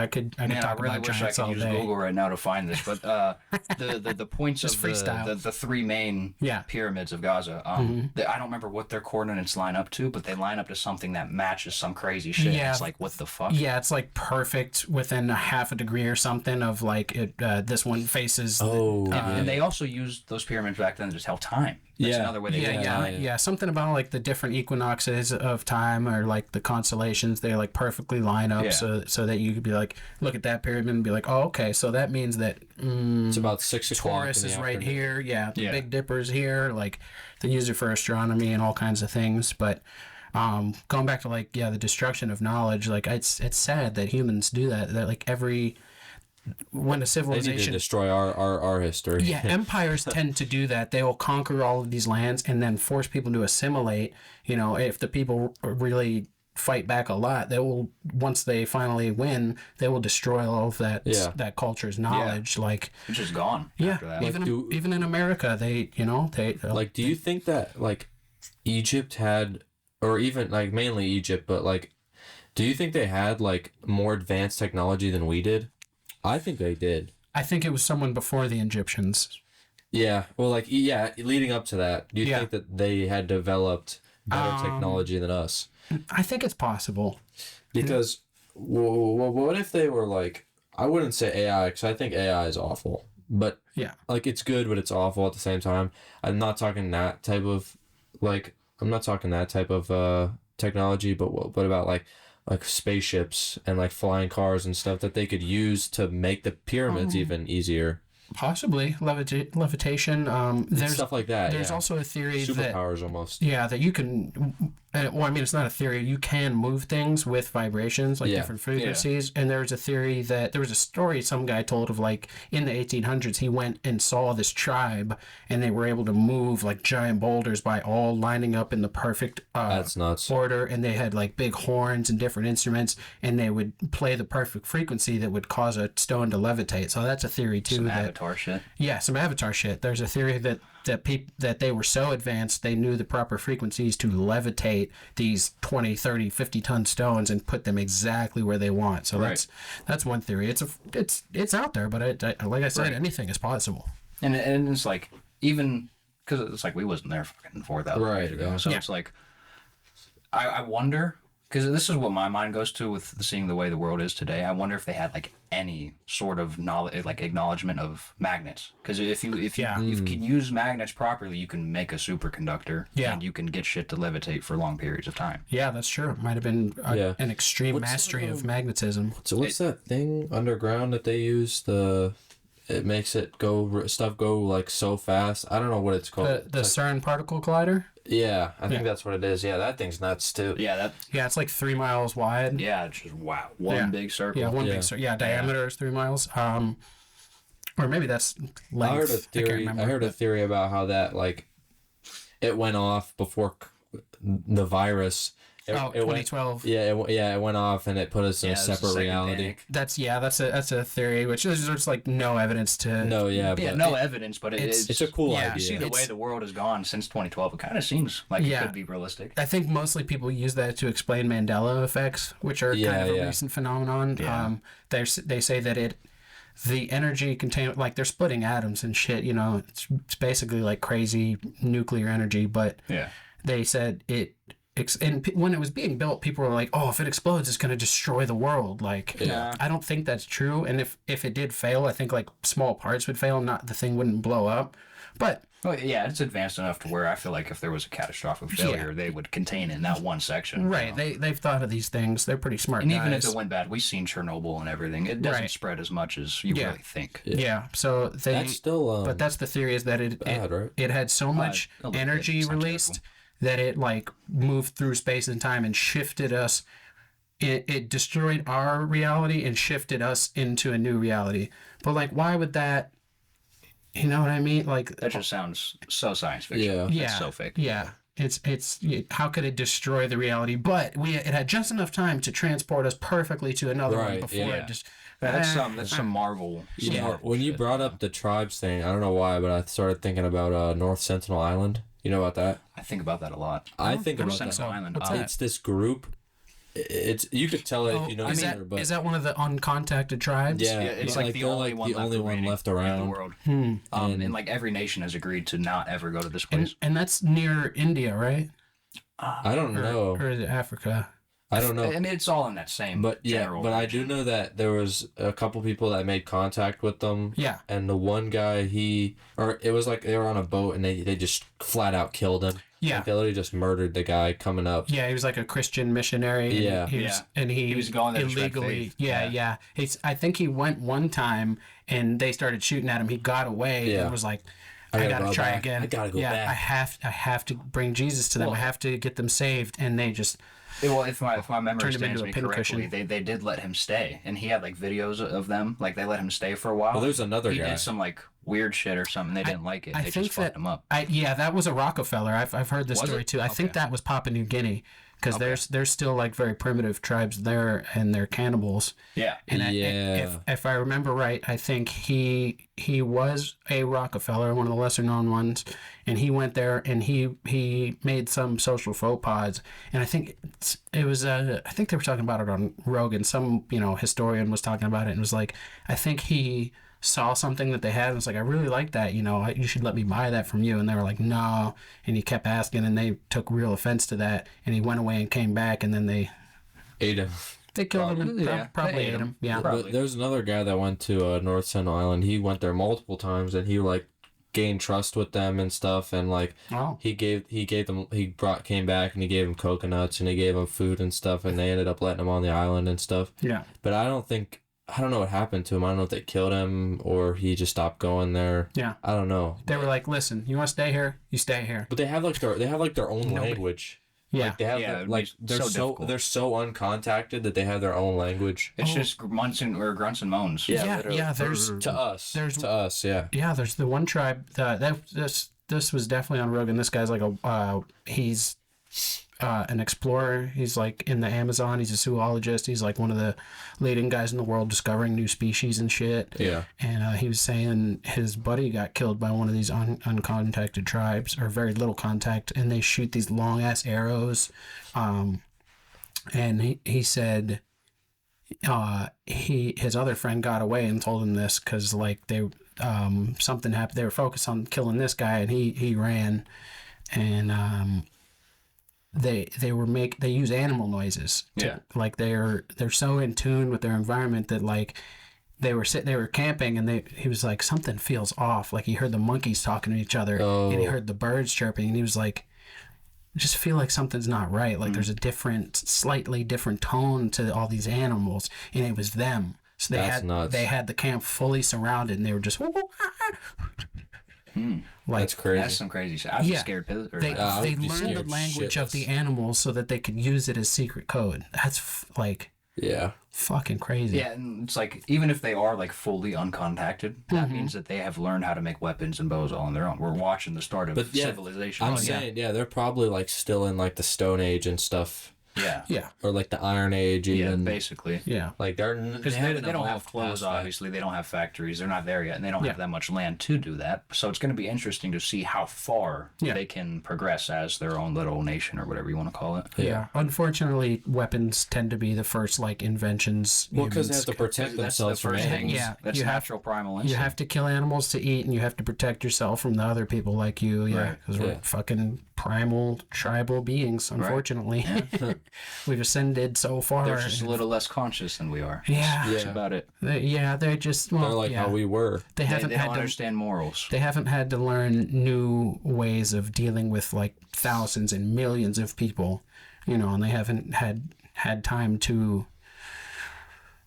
I could Man, talk I really about wish I giants could all use day. Google right now to find this, but the points Just of freestyle. the 3 main pyramids of Gaza, I don't remember what their coordinates line up to, but they line up to something that matches some crazy shit. Yeah. It's like, what the fuck? Yeah, it's like perfect within a half a degree or something of like it. This one faces. And they also used those pyramids back then to tell time. That's another way they did time. Yeah, something about like the different equinoxes of time or like the constellations. They like perfectly line up so that you could be like, look at that pyramid and be like, oh, okay, so that means that It's about 6 o'clock. Taurus in the is right afternoon. here. Yeah, the Big Dipper's here. Like they use it for astronomy and all kinds of things. But going back to like the destruction of knowledge, like it's sad that humans do that. That like when a They need to civilization destroy our history. Yeah, empires tend to do that. They will conquer all of these lands and then force people to assimilate. You know, if the people really fight back a lot, they will, once they finally win, they will destroy all of that that culture's knowledge. Like It's just gone. After that. even in America, they Like, do you think that like Egypt had, or even like mainly Egypt, but like, do you think they had like more advanced technology than we did? I think they did. I think it was someone before the Egyptians. Yeah. Well, like, leading up to that, do you think that they had developed better technology than us? I think it's possible. Because, what if they were like, I wouldn't say AI, because I think AI is awful. But, like, it's good, but it's awful at the same time. I'm not talking that type of, technology, but about, like spaceships and like flying cars and stuff that they could use to make the pyramids even easier. Possibly levitation. There's Stuff like that. There's also a theory superpowers almost. Yeah, that you can. Well, I mean, it's not a theory. You can move things with vibrations, like different frequencies. And there's a theory that there was a story some guy told of like in the 1800s, he went and saw this tribe, and they were able to move like giant boulders by all lining up in the perfect That's nuts. order, and they had like big horns and different instruments, and they would play the perfect frequency that would cause a stone to levitate. So that's a theory too. Some that Avatar Avatar shit. Yeah, some Avatar shit. There's a theory that they were so advanced they knew the proper frequencies to levitate these 20, 30, 50-ton stones and put them exactly where they want. So that's one theory. It's out there, but like I said, anything is possible. And it's like, even because it's like we wasn't there fucking 4,000 years ago. Yeah. So it's like, I wonder, because this is what my mind goes to with seeing the way the world is today. I wonder if they had like any sort of knowledge, like acknowledgement of magnets. Because if you can use magnets properly, you can make a superconductor, and you can get shit to levitate for long periods of time. Yeah, that's true. It might have been an extreme mastery of magnetism. So what's that thing underground that they use? It makes stuff go like so fast. I don't know what it's called. The CERN particle collider. Yeah, I think that's what it is. Yeah, that thing's nuts too. Yeah, it's like 3 miles wide. Yeah, it's just one big circle. Yeah, big circle. Yeah, diameter is 3 miles. Or maybe that's length. I heard a theory about how that like it went off before the virus. 2012. It went off and it put us in a separate reality. That's a theory, which is just like no evidence to. No, evidence, but it's a cool idea. You see the way the world has gone since 2012. It kind of seems like it could be realistic. I think mostly people use that to explain Mandela effects, which are kind of a recent phenomenon. Yeah. They say that the energy contained, like they're splitting atoms and shit. It's basically like crazy nuclear energy, but they said it. And when it was being built, people were like, "Oh, if it explodes, it's going to destroy the world." Like, I don't think that's true. And if it did fail, I think like small parts would fail, not the thing wouldn't blow up. But it's advanced enough to where I feel like if there was a catastrophic failure, they would contain it in that one section. Right. They've thought of these things. They're pretty smart. And guys. even if it went bad, we've seen Chernobyl and everything. It doesn't spread as much as you really think. Yeah. So that's still. But that's the theory, is that it had so much energy released that it like moved through space and time and shifted us. It destroyed our reality and shifted us into a new reality. But like, why would that? You know what I mean? Like, that just sounds so science fiction. Yeah. It's so fake. Yeah. It's how could it destroy the reality? But it had just enough time to transport us perfectly to another one before it just. That's some Marvel. When you brought up the tribes thing, I don't know why, but I started thinking about North Sentinel Island. You know about that? I think about that a lot. I think about Sentinel Island. It's this group. You could tell it if you know. Is that one of the uncontacted tribes? Yeah, it's like the only one left around in the world. And like every nation has agreed to not ever go to this place. And that's near India, right? I don't know. Or is it Africa? I don't know. I mean, it's all in that same general. But I do know that there was a couple people that made contact with them. Yeah. And the one guy, it was like they were on a boat and they just flat out killed him. Yeah. Like they literally just murdered the guy coming up. Yeah, he was like a Christian missionary. And he was going there illegally. Yeah. I think he went one time and they started shooting at him. He got away and was like, I gotta try again. I gotta go back. I have to bring Jesus to them. I have to get them saved. And they just. Well, if my memory stands me correctly, they did let him stay, and he had like videos of them, like they let him stay for a while. Well, there's another guy. He did some like weird shit or something. They didn't like it. They just fucked him up. That was a Rockefeller. I've heard this story too. I think that was Papua New Guinea, because there's still like very primitive tribes there, and they're cannibals. Yeah. And if I remember right, I think he was a Rockefeller, one of the lesser known ones, and he went there and he made some social faux pas, and I think it was I think they were talking about it on Rogan. Some historian was talking about it and was like, I think he saw something that they had and was like, I really like that, you should let me buy that from you. And they were like, no. And he kept asking, and they took real offense to that, and he went away and came back, and then they ate him. They killed him and probably ate him. Yeah. But there's another guy that went to North Sentinel Island. He went there multiple times, and he like gained trust with them and stuff, and like he came back and he gave them coconuts and he gave them food and stuff, and they ended up letting him on the island and stuff. Yeah. But I don't know what happened to him. I don't know if they killed him or he just stopped going there. Yeah. I don't know. They were like, listen, you want to stay here? You stay here. But they have their own language. Yeah. Like they have they're so uncontacted that they have their own language. It's just grunts and moans. Yeah. There's to us. Yeah. Yeah. There's the one tribe this was definitely on Rogan. This guy's like he's an explorer. He's like in the Amazon. He's a zoologist. He's like one of the leading guys in the world discovering new species and shit. Yeah. And he was saying his buddy got killed by one of these uncontacted tribes, or very little contact, and they shoot these long ass arrows. And he said his other friend got away and told him this because like they something happened. They were focused on killing this guy, and he ran, and they use animal noises. Like they're so in tune with their environment that like they were camping, and he was like, something feels off. Like he heard the monkeys talking to each other, and he heard the birds chirping, and he was like, I just feel like something's not right. Like there's a slightly different tone to all these animals, and it was them. So they had the camp fully surrounded, and they were just like, that's crazy. That's some crazy shit. I'd be scared. They learned the language of the animals so that they could use it as secret code. That's fucking crazy. Yeah, and it's like, even if they are like fully uncontacted, that means that they have learned how to make weapons and bows all on their own. We're watching the start of civilization. I'm saying, they're probably like still in like the Stone Age and stuff. Yeah. Or like the Iron Age, even. Yeah, basically. Yeah. Like because they don't have clothes, obviously. They don't have factories. They're not there yet, and they don't have that much land to do that. So it's going to be interesting to see how far they can progress as their own little nation, or whatever you want to call it. Yeah. Unfortunately, weapons tend to be the first like inventions. Well, because they have to protect themselves from animals. Yeah, that's natural primal instinct. You have to kill animals to eat, and you have to protect yourself from the other people like you. Yeah, because we're fucking primal tribal beings. Unfortunately, we've ascended so far. They're just a little less conscious than we are. Yeah, that's about it. They're just they're like how we were. They don't understand morals. They haven't had to learn new ways of dealing with like thousands and millions of people, and they haven't had time to.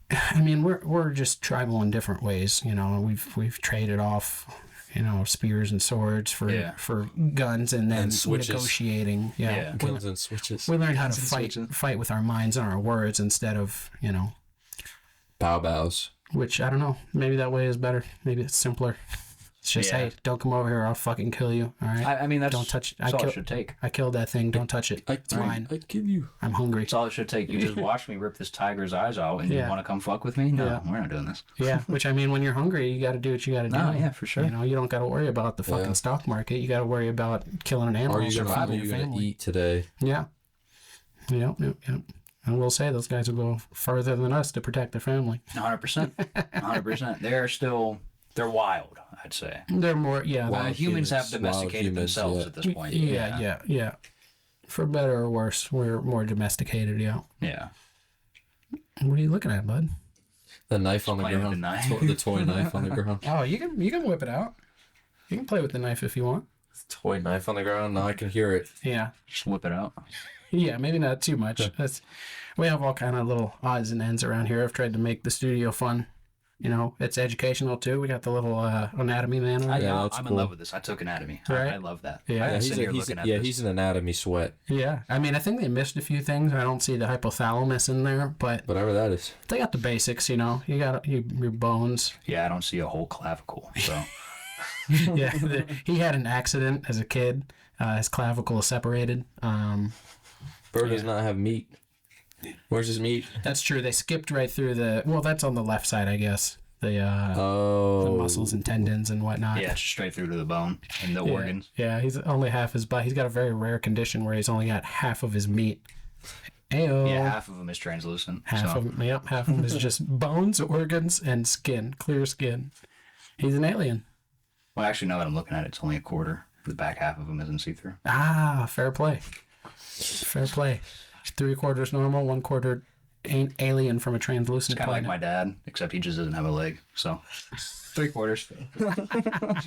I mean, we're just tribal in different ways. We've traded off, spears and swords for guns, and then negotiating. Guns and switches. We learned how to fight with our minds and our words instead of bows. Which I don't know. Maybe that way is better. Maybe it's simpler. It's just, hey, don't come over here, I'll fucking kill you. All right. I mean, don't touch it. That's all it should take. I killed that thing. Don't touch it. It's mine. I'd kill you. I'm hungry. That's all it should take. You just watch me rip this tiger's eyes out, and you want to come fuck with me? No, we're not doing this. Yeah. Which, I mean, when you're hungry, you got to do what you got to do. Oh, yeah, for sure. You don't got to worry about the fucking stock market. You got to worry about killing an animal. Are you going to eat today? Yeah. Yep. And we'll say those guys will go further than us to protect their family. 100%. 100%. They're wild, I'd say. They're more, humans have domesticated themselves at this point. Yeah. For better or worse, we're more domesticated, Yeah. What are you looking at, bud? The knife on the ground. The toy knife on the ground. Oh, you can whip it out. You can play with the knife if you want. Toy knife on the ground. Now I can hear it. Yeah. Just whip it out. Yeah, maybe not too much. We have all kind of little odds and ends around here. I've tried to make the studio fun. It's educational too. We got the little anatomy man. I'm in love with this. I took anatomy. Right? I love that. Yeah, he's an anatomy sweat. Yeah, I mean, I think they missed a few things. I don't see the hypothalamus in there, but whatever that is, they got the basics. You got your bones. Yeah, I don't see a whole clavicle. So yeah, he had an accident as a kid. His clavicle is separated. Bird does not have meat. Where's his meat? That's true. They skipped right through that's on the left side, I guess. The muscles and tendons and whatnot. Yeah, straight through to the bone and the organs. Yeah, he's only half his body. He's got a very rare condition where he's only got half of his meat. Ayo. Yeah, half of him is translucent. Half of him is just bones, organs, and skin, clear skin. He's an alien. Well, actually, now that I'm looking at it, it's only a quarter. The back half of him isn't see-through. Ah, fair play. Fair play. 3/4 normal, 1/4 ain't alien from a translucent planet. It's kind of like my dad, except he just doesn't have a leg. So 3/4.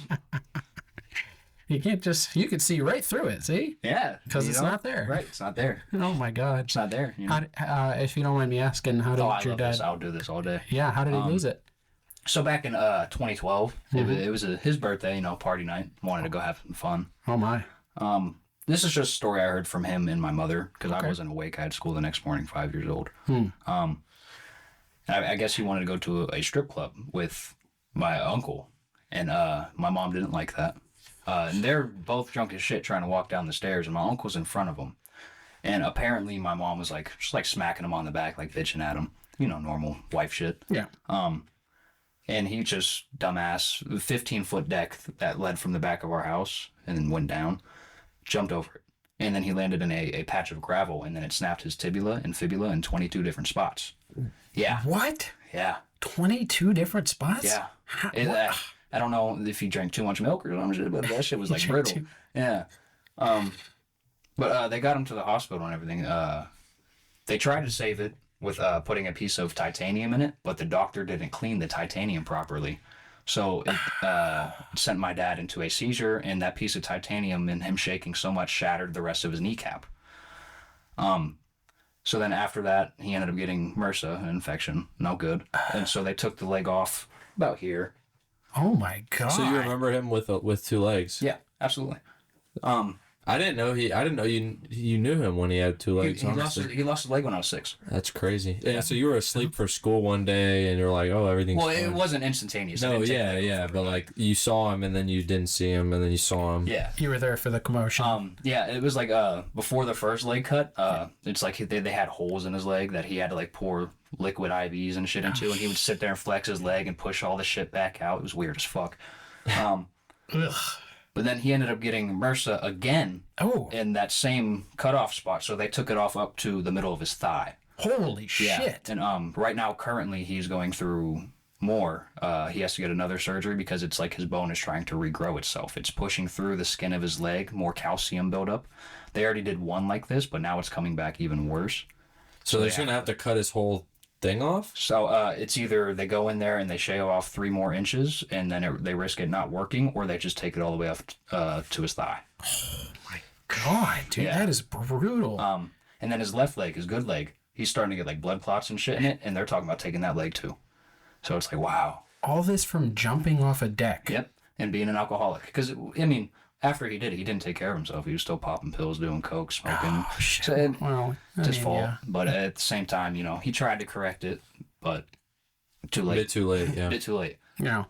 You could see right through it, see? Yeah. Because it's not there. Right, it's not there. Oh my God. It's not there. If you don't mind me asking, how did your dad... I'll do this all day. Yeah, how did he lose it? So back in 2012, it was his birthday, party night. Wanted to go have some fun. Oh my. This is just a story I heard from him and my mother, because I wasn't awake. I had school the next morning, 5 years old. I guess he wanted to go to a strip club with my uncle, and my mom didn't like that. And they're both drunk as shit trying to walk down the stairs, and my uncle's in front of them. And apparently my mom was like, just like smacking him on the back, like bitching at him. You know, normal wife shit. Yeah. And he just, dumbass, 15-foot deck that led from the back of our house and then went down, jumped over it. And then he landed in a patch of gravel, and then it snapped his tibia and fibula in 22 different spots. Yeah. What? Yeah. 22 different spots? Yeah. How, I don't know if he drank too much milk or some shit, but that shit was like brittle. Yeah. But they got him to the hospital and everything. They tried to save it with putting a piece of titanium in it, but the doctor didn't clean the titanium properly. So it sent my dad into a seizure, and that piece of titanium and him shaking so much shattered the rest of his kneecap. So then after that, he ended up getting MRSA, an infection. No good. And so they took the leg off about here. Oh my God. So you remember him with 2 legs? Yeah, absolutely. I didn't know you knew him when he had 2 legs. He lost his leg when I was 6. That's crazy. Yeah. So you were asleep for school one day, and you're like, "Oh, everything's." Well, fine. it wasn't instantaneous. No, yeah, but like you saw him, and then you didn't see him, and then you saw him. Yeah. You were there for the commotion. Yeah, it was like before the first leg cut. It's like they had holes in his leg that he had to like pour liquid IVs and shit into, and he would sit there and flex his leg and push all the shit back out. It was weird as fuck. Ugh. But then he ended up getting MRSA again in that same cutoff spot, so they took it off up to the middle of his thigh. Holy shit. And right now, currently, he's going through more. He has to get another surgery because it's like his bone is trying to regrow itself. It's pushing through the skin of his leg, more calcium buildup. They already did one like this, but now it's coming back even worse. So they're just going to have to cut his whole thing off? So it's either they go in there and they shave off 3 more inches and then they risk it not working, or they just take it all the way up to his thigh. Oh my God, dude, that is brutal. And then his left leg, his good leg, he's starting to get like blood clots and shit in it, and they're talking about taking that leg too. So it's like, wow. All this from jumping off a deck. Yep, and being an alcoholic. Because, I mean, after he did it, he didn't take care of himself. He was still popping pills, doing coke, smoking. Oh, shit. So Well, it's his fault. yeah. But at the same time, you know, he tried to correct it, but too late. A bit too late, yeah. A bit too late. Yeah.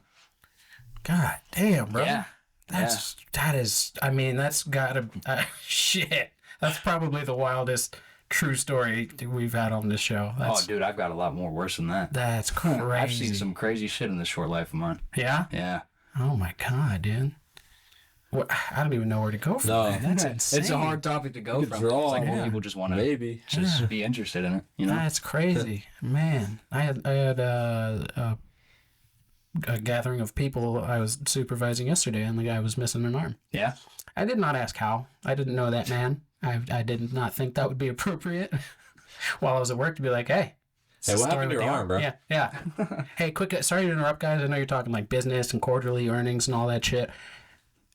God damn, bro. Yeah. That is, I mean, that's gotta, shit. That's probably the wildest true story we've had on this show. Oh, dude, I've got a lot more worse than that. That's crazy. I've seen some crazy shit in this short life of mine. Yeah? Yeah. Oh my God, dude. What, I don't even know where to go from that. That's insane. It's a hard topic to go from. draw, It's like yeah. people just want to Maybe. just be interested in it, you know? That's crazy, man. I had a gathering of people I was supervising yesterday, and the guy was missing an arm. Yeah. I did not ask how. I didn't know that man. I did not think that would be appropriate while I was at work to be like, hey. Hey, what happened to your arm, bro? Yeah. Hey, quick, sorry to interrupt, guys. I know you're talking like business and quarterly earnings and all that shit.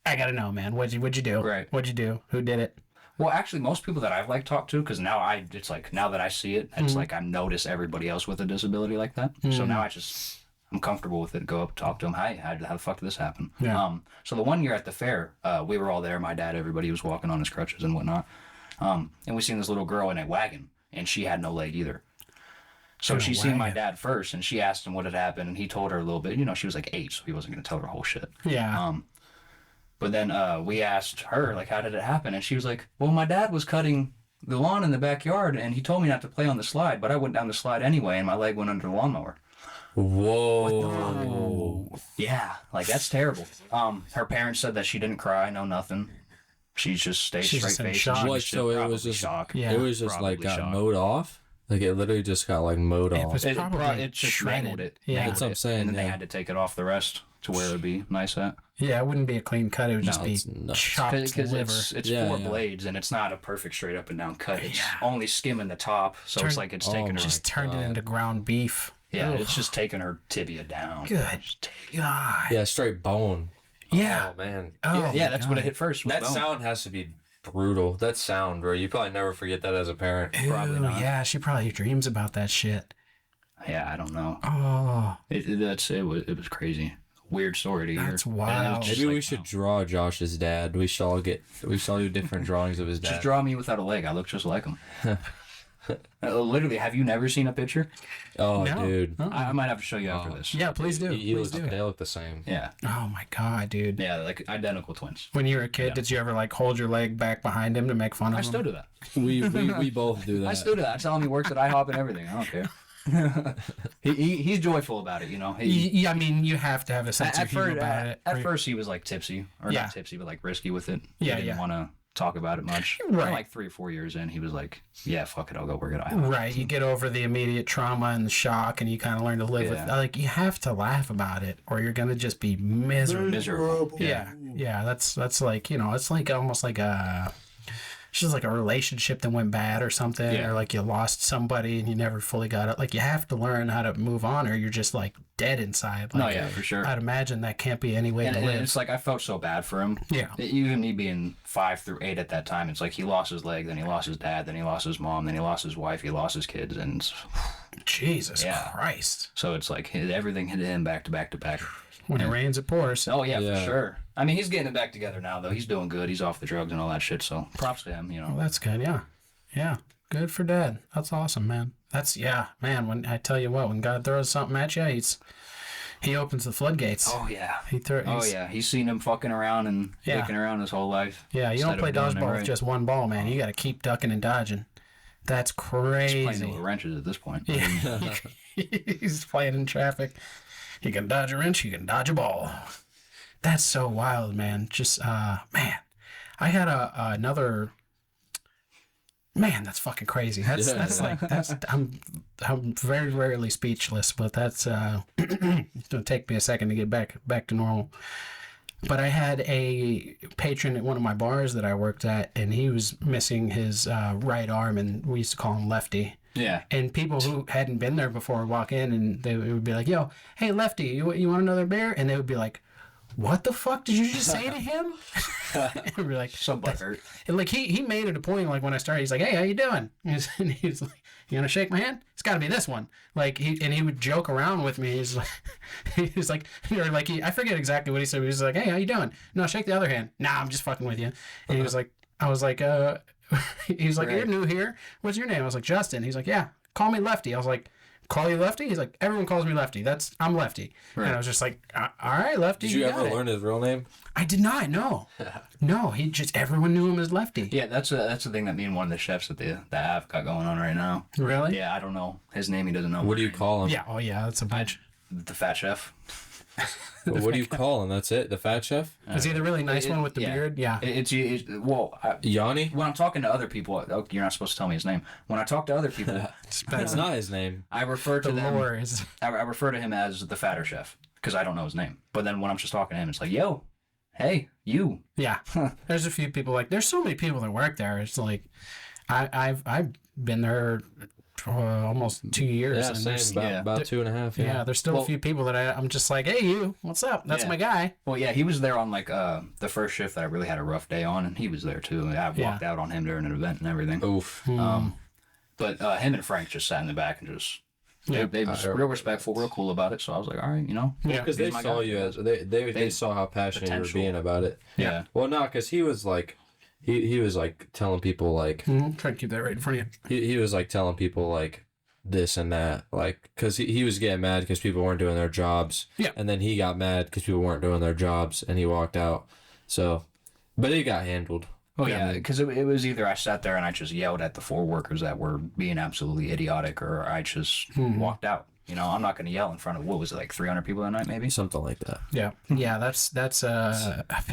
I gotta know, man. What'd you do? Right. What'd you do? Who did it? Well, actually, most people that I've like talked to, because now it's like, now that I see it, it's like I notice everybody else with a disability like that. So now I'm comfortable with it. Go up, talk to them. Hi, how the fuck did this happen? Yeah. So the one year at the fair, we were all there. My dad, everybody was walking on his crutches and whatnot. And we seen this little girl in a wagon, and she had no leg either. So she seen my dad first, and she asked him what had happened, and he told her a little bit. You know, she was like 8, so he wasn't going to tell her whole shit. Yeah. But then we asked her, like, how did it happen? And she was like, well, my dad was cutting the lawn in the backyard, and he told me not to play on the slide, but I went down the slide anyway, and my leg went under the lawnmower. Whoa. Yeah, like, that's terrible. Her parents said that she didn't cry, no nothing. She just stayed She's straight just in faced. shock. What, so it was just shock. Yeah. it was just like Probably got shock. mowed off? Like it literally just got like mowed It off. was probably It just shredded. mangled it. Yeah. That's what I'm saying, And then they yeah. had to take it off the rest to where it would be nice at. Yeah, it wouldn't be a clean cut. It would just be it's nuts. chopped Because liver. it's Yeah, 4 yeah. blades, and it's not a perfect straight up and down cut. It's only skimming the top, so it's like it's taking her. Just turned it into ground beef. Yeah, Ugh. it's just taking her tibia down. Good God. Yeah, straight bone. Yeah. Oh man. Oh, Yeah, my that's God. what it hit first. was That bone. sound has to be brutal. That sound, bro. You probably never forget that as a parent. Probably Ew, not. yeah, she probably dreams about that shit. Yeah, I don't know. Oh, It was crazy. Weird story to hear. That's And it was wild. just Maybe like, we should draw Josh's dad. We should all do different drawings of his dad. just draw me without a leg. I look just like him. Literally, have you never seen a picture? Oh, No. dude. Oh. I might have to show you after this. Yeah, please do. Please do. They look the same. Yeah. Oh my god, dude. Yeah, like identical twins. When you were a kid, did you ever like hold your leg back behind him to make fun of I him? still do that. We both do that. I still do that. I tell him he works at IHOP and everything. I don't care. He's joyful about it, you know. Yeah, I mean, you have to have a sense of humor about it. At first, he was like tipsy, or Yeah. not tipsy, but like risky with it. Yeah, He didn't yeah. want to talk about it much. Right. And like 3 or 4 years in, he was like, "Yeah, fuck it, I'll go work at IHOP." Right, you get over the immediate trauma and the shock, and you kind of learn to live with. Yeah. Like, you have to laugh about it, or you're gonna just be miserable. Miserable. Yeah, that's like, you know, it's like almost like it's just like a relationship that went bad or something, Yeah. or like you lost somebody and you never fully got it. Like, you have to learn how to move on, or you're just like dead inside. Like, No, yeah, for sure. I'd imagine that can't be any way And, to and live. it's like I felt so bad for him. Yeah. Even me being 5 through 8 at that time, it's like he lost his leg, then he lost his dad, then he lost his mom, then he lost his wife, he lost his kids, and Jesus Yeah. Christ! so it's like everything hit him back to back to back. When it rains, it pours. Oh yeah, Yeah. for sure. I mean, he's getting it back together now, though. He's doing good. He's off the drugs and all that shit. So props to him. You know. Well, that's good. Yeah. Good for Dad. That's awesome, man. Man. When I tell you what, when God throws something at you, he opens the floodgates. Oh yeah. Oh yeah. He's seen him fucking around and Yeah. dicking around his whole life. Yeah, you don't instead play of doing it dodgeball with right. just one ball, man. You got to keep ducking and dodging. That's Playing crazy. with wrenches at this point. Yeah. He's playing in traffic. You can dodge a wrench, you can dodge a ball. That's so wild, man. Just, man. I had another. Man, that's fucking crazy. I'm very rarely speechless, but that's it's gonna take me a second to get back to normal. But I had a patron at one of my bars that I worked at, and he was missing his right arm, and we used to call him Lefty. Yeah. And people who hadn't been there before would walk in, and they would be like, "Yo, hey Lefty, you want another beer?" And they would be like, "What the fuck did you just say to him?" And we're like, So butthurt. and like he made it a point, like when I started, he's like, "Hey, how you doing?" And he's like, "You gonna shake my hand? It's got to be this one." Like he would joke around with me. He's like, or like I forget exactly what he said. He was like, "Hey, how you doing?" "No, shake the other hand." "Nah, I'm just fucking with you." And he was like, I was like, he's like, Right. "You're new here. What's your name?" I was like, "Justin." He's like, "Yeah, call me Lefty." I was like, "Call you Lefty?" He's like, "Everyone calls me Lefty. I'm Lefty." Right. And I was just like, "All right, Lefty." Did you got ever it." learn his real name? I did not. No, everyone knew him as Lefty. Yeah, that's the thing that me and one of the chefs at the have got going on right now. Really? Yeah, I don't know his name. He doesn't know. What do you call him? Yeah. Oh yeah, that's a bunch. The fat chef. What do you call him? That's it? The fat chef? Is he the really nice one with the yeah. beard? Yeah. Yanni? When I'm talking to other people, oh, you're not supposed to tell me his name. When I talk to other people, That's not his name. I refer to The them. lore is. I refer to him as the fatter chef because I don't know his name. But then when I'm just talking to him, it's like, yo, hey, you. Yeah. There's a few people like. There's so many people that work there. It's like, I've been there almost 2 years. Yeah, and same. there's- About 2.5. Yeah, there's still Well- a few people that I'm just like, "Hey, you, what's up? That's Yeah. my guy." Well, yeah, he was there on like the first shift that I really had a rough day on, and he was there too. I walked out on him during an event and everything. Oof. But him and Frank just sat in the back and just Yeah. they was real respectful, real cool about it. So I was like, all right, you know. Yeah. Because He's they my saw guy. you as they saw how passionate you were Potential. being about it. Yeah. Well, no, because he was like, he was like telling people like Try to keep that right in front of you. he was like telling people like this and that, like because he was getting mad because people weren't doing their jobs. Yeah. And then he got mad because people weren't doing their jobs, and he walked out. So, but it got handled. Oh yeah, because it was either I sat there and I just yelled at the 4 workers that were being absolutely idiotic, or I just walked out. You know, I'm not going to yell in front of, what was it, like 300 people that night, maybe? Something like that. Yeah. Yeah. That's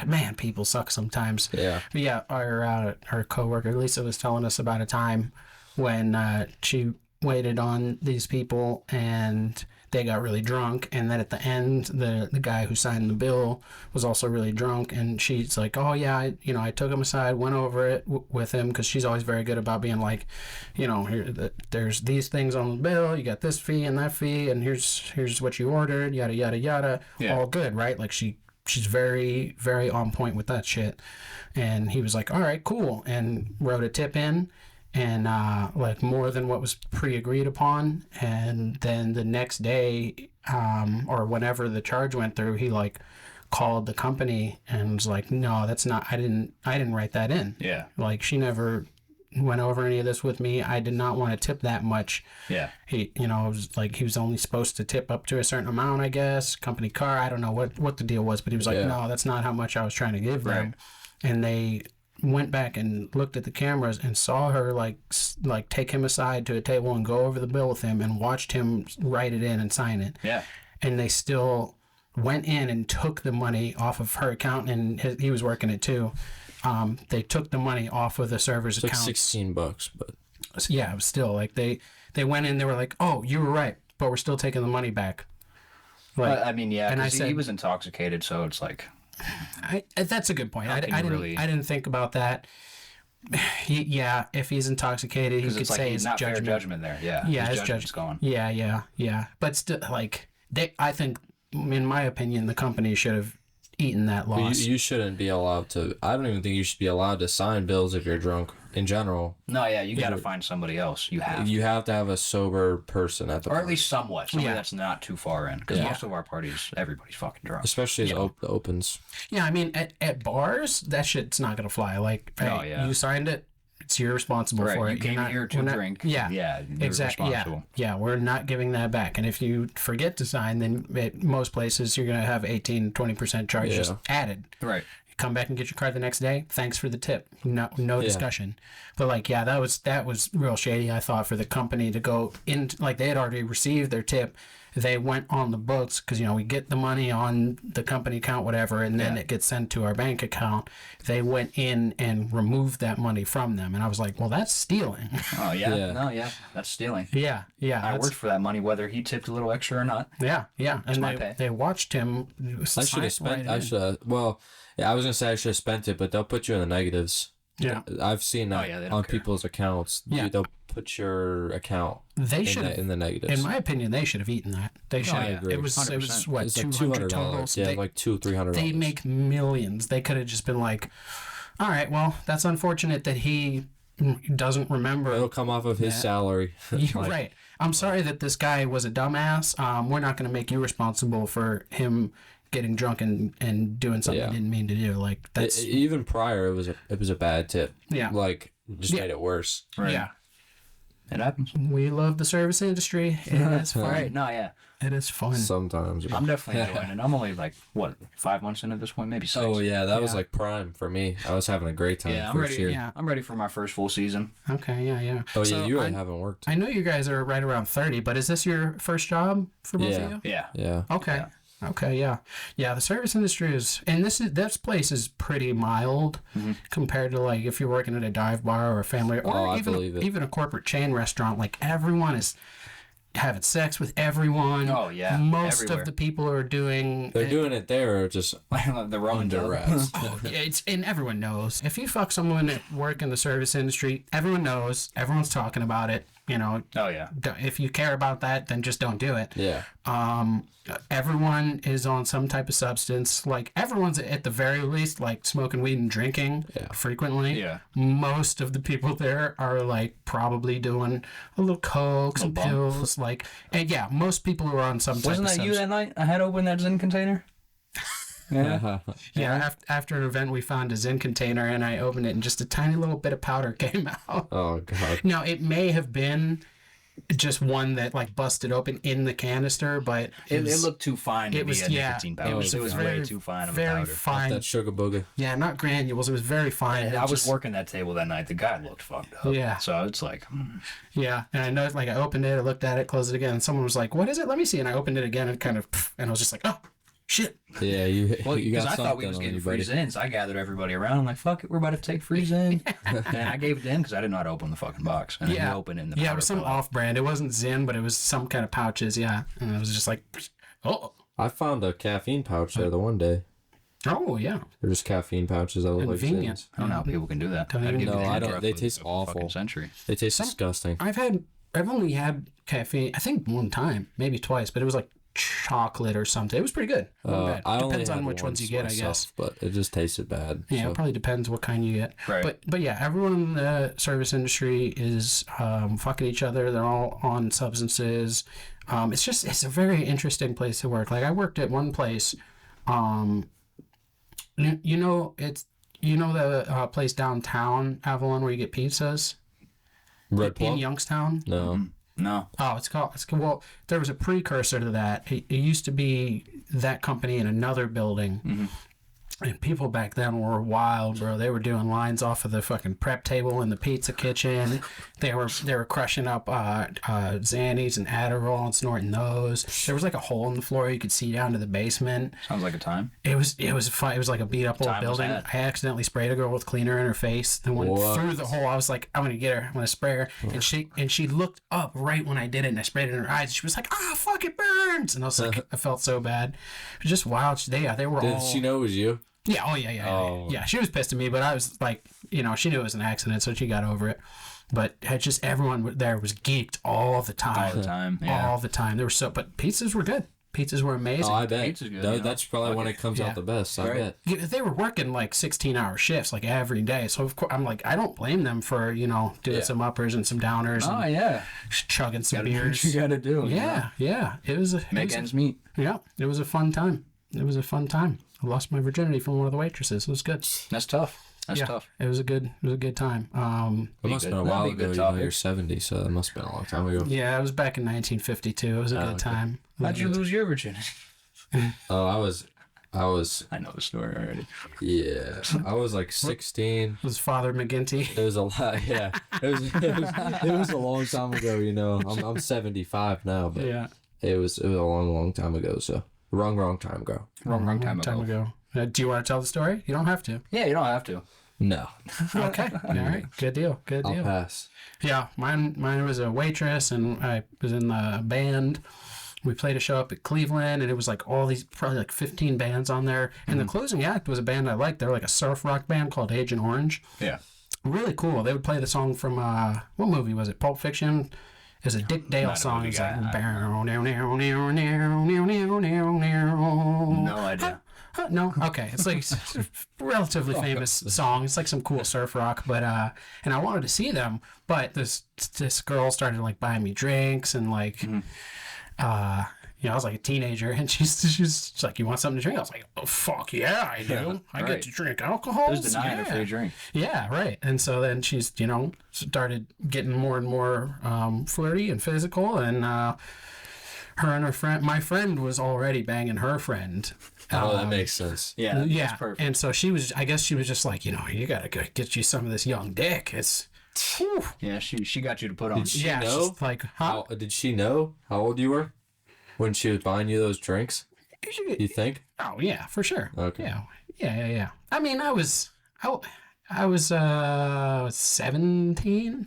man, people suck sometimes. Yeah. But yeah, our coworker Lisa was telling us about a time when she waited on these people and they got really drunk, and then at the end the guy who signed the bill was also really drunk, and she's like, "Oh yeah, I took him aside, went over it with him," because she's always very good about being like, there's these things on the bill, you got this fee and that fee, and here's what you ordered, yada yada yada. Yeah. All good, right? Like she's very, very on point with that shit. And he was like, "All right, cool," and wrote a tip in, and like more than what was pre-agreed upon. And then the next day, or whenever the charge went through, he like called the company and was like, "No, that's not. I didn't write that in. Yeah. Like she never went over any of this with me. I did not want to tip that much. Yeah. He, it was like he was only supposed to tip up to a certain amount, I guess. Company car, I don't know what the deal was, but he was like, no, that's not how much I was trying to give them. And they went back and looked at the cameras and saw her like take him aside to a table and go over the bill with him and watched him write it in and sign it. Yeah. And they still went in and took the money off of her account, and he was working it too. They took the money off of the server's It's account. like $16, but Yeah, still like they went in. They were like, "Oh, you were right, but we're still taking the money back." Like, I mean, yeah, and I because said- he was intoxicated, so it's like, that's a good point. I can you didn't really- I didn't think about that. If he's intoxicated, he because could it's like say he's his not judgment. fair judgment there. Yeah, Yeah, his his judgment's judgment. gone. Yeah. But still, like I think, in my opinion, the company should have eaten that loss. you shouldn't be allowed to. I don't even think you should be allowed to sign bills if you're drunk. In general, No, yeah, you got to find somebody else. You have, you have to have a sober person at the or at party. least somebody Yeah. that's not too far in. Because Yeah. most of our parties, everybody's fucking drunk. Especially as the opens. Yeah, I mean, at bars, that shit's not gonna fly. Like, hey, Oh, yeah. you signed it. It's you're responsible Right, for you it. came You're not, here to we're not- drink. Yeah, Yeah, you're exactly. Yeah, responsible. yeah, we're not giving that back. And if you forget to sign, then at most places you're gonna have 18-20% charge just Yeah. added. Right. You come back and get your card the next day. Thanks for the tip. No discussion. But like, yeah, that was real shady. I thought for the company to go in, like they had already received their tip. They went on the books because we get the money on the company account, whatever, and then it gets sent to our bank account. They went in and removed that money from them, and I was like, well, that's stealing. Oh yeah. Yeah. No, yeah, that's stealing. yeah. I that's- worked for that money, whether he tipped a little extra or not. Yeah, and my pay. they watched him. I should have spent. I should. Well, yeah, I was gonna say I should have spent it, but they'll put you in the negatives. Yeah. I've seen that yeah, they don't on care. people's accounts. Yeah. They'll put your account They should in the negatives. in my opinion, they should have eaten that. They should. I agree. It was 100%. what It's like $200 $200. totals. Yeah, They- like $200-300. They make millions. They could have just been like, all right, well, that's unfortunate that he doesn't remember. It'll come off of his salary. You're right. I'm sorry that this guy was a dumbass. We're not going to make you responsible for him getting drunk and doing something Yeah. he didn't mean to do. Like that's Even prior, it was a bad tip. Yeah. Like just made it worse. yeah. It happens. We love the service industry. It's fun. Right. No, yeah. It is fun. Sometimes. I'm definitely enjoying it. I'm only like 5 months into this point, maybe 6. Oh yeah, that was like prime for me. I was having a great time Yeah, I'm first ready. year. Yeah. I'm ready for my first full season. Okay. Yeah. Oh yeah, So you really haven't worked. I know you guys are right around 30, but is this your first job for both Yeah. of you? Yeah. Yeah. Okay. Okay, yeah. The service industry is, and this place is pretty mild compared to like if you're working at a dive bar or a family or I believe it. even a corporate chain restaurant. Like everyone is having sex with everyone. Oh, yeah, Most everywhere. of the people are doing. They're doing it there just the Roman under dub. wraps. Oh, yeah, and everyone knows. If you fuck someone at work in the service industry, everyone knows. Everyone's talking about it. Oh yeah. If you care about that, then just don't do it. Yeah. Everyone is on some type of substance. Like everyone's at the very least like smoking weed and drinking frequently. Yeah. Most of the people there are like probably doing a little coke, some bump. pills. Like, and yeah, most people are on some type Wasn't of that you substance. that night? I had opened that Zen container. Yeah. Yeah, after an event, we found a Zen container, and I opened it, and just a tiny little bit of powder came out. Oh god. Now, it may have been just one that like busted open in the canister, but It was- looked too fine to it be was a nicotine powder. It was very, way too fine of a very powder. fine. That sugar booger. Yeah, not granules. It was very fine. And It I was just- working that table that night. The guy looked fucked up. Yeah. So it's like, Yeah, and I know, like, I opened it, I looked at it, closed it again, and someone was like, "What is it? Let me see." And I opened it again, and kind of, and I was just like, "Oh, shit!" Yeah, you well, you because got I something thought we was on getting you, free buddy. Zens. I gathered everybody around. I'm like, fuck it, we're about to take free Zen. And I gave it to him because I didn't know how to open the fucking box. And then Yeah, he opened it in the yeah, it powder was some fell out. off-brand. It wasn't Zyn, but it was some kind of pouches. Yeah, and I was just like, "Oh, I found a caffeine pouch there the one day. oh, yeah." They're just caffeine pouches that look like Convenient. Zins. I don't know how people can do that. Don't I'd even- give No, you the I don't- drug they for taste a awful. fucking century. They taste disgusting. I've only had caffeine. I think one time, maybe twice, but it was like chocolate or something. It was pretty good. Not bad. I only Depends on had which ones you get, I guess. but it just tasted bad. Yeah, so. it probably depends what kind you get. Right. But yeah, everyone in the service industry is fucking each other. They're all on substances. It's a very interesting place to work. Like I worked at one place. You know the place downtown Avalon where you get pizzas. Red in Plum? Youngstown. No. No. Oh, well, there was a precursor to that. It used to be that company in another building. And people back then were wild, bro. They were doing lines off of the fucking prep table in the pizza kitchen. They were crushing up Xannies and Adderall and snorting those. There was like a hole in the floor you could see down to the basement. Sounds like a time. It was fun. It was like a beat up old Time was building. had. I accidentally sprayed a girl with cleaner in her face. Then went through the hole. I was like, I'm gonna get her. I'm gonna spray her. And she looked up right when I did it, and I sprayed it in her eyes. She was like, "Ah, fuck, it burns!" And I was like, I felt so bad. It was just wild. They were all. Did she know it was you? Yeah, yeah. She was pissed at me, but I was like, she knew it was an accident, so she got over it. But just everyone there was geeked all the time. All the time, yeah. All the time. But pizzas were good. Pizzas were amazing. Oh, I bet. Pizza's good, That's probably when it comes out the best. I bet. Yeah, they were working like 16-hour shifts like every day. So of course I'm like, I don't blame them for doing some uppers and some downers. Oh, and yeah. chugging some beers. You gotta do. Yeah. It was Make ends meet. Yeah, it was a fun time. I lost my virginity from one of the waitresses. It was good. That's tough. That's Yeah, tough. it was a good time. It must have been a while ago. You're 70, so that must have been a long time ago. Yeah, it was back in 1952. It was a good time. How'd you lose your virginity? Oh, I was. I know the story already. Yeah, I was like 16. It was Father McGinty. It was a lot. Yeah, it was a long time ago. I'm 75 now, but Yeah, it was a long time ago. So wrong time ago. Wrong time ago. Do you want to tell the story? You don't have to. Yeah, you don't have to. No, Okay. All right. Good deal. I'll pass. Yeah, mine was a waitress, and I was in the band. We played a show up at Cleveland, and it was like all these, probably like 15 bands on there. And the closing act was a band I liked. They're like a surf rock band called Agent Orange. Yeah. Really cool. They would play the song from, what movie was it? Pulp Fiction? It was a Dick Dale song. It's like, No idea. no, okay. It's like a relatively famous song. It's like some cool surf rock, but and I wanted to see them, but this girl started like buying me drinks and like, I was like a teenager, and she's like, "You want something to drink?" I was like, "Oh fuck yeah, I do. I get to drink alcohol." Who's denying a free drink? Yeah, right. And so then she's started getting more and more flirty and physical, and her and her friend, my friend was already banging her friend. Oh, that makes sense. Yeah. Yeah, That's perfect. and so I guess she was just like, you gotta get you some of this young dick. It's, whew. Yeah, she got you to put on. Did she Yeah, know? she's like, huh? Did she know how old you were when she was buying you those drinks? You think? Oh yeah, for sure. Okay. Yeah. I mean, I was 17.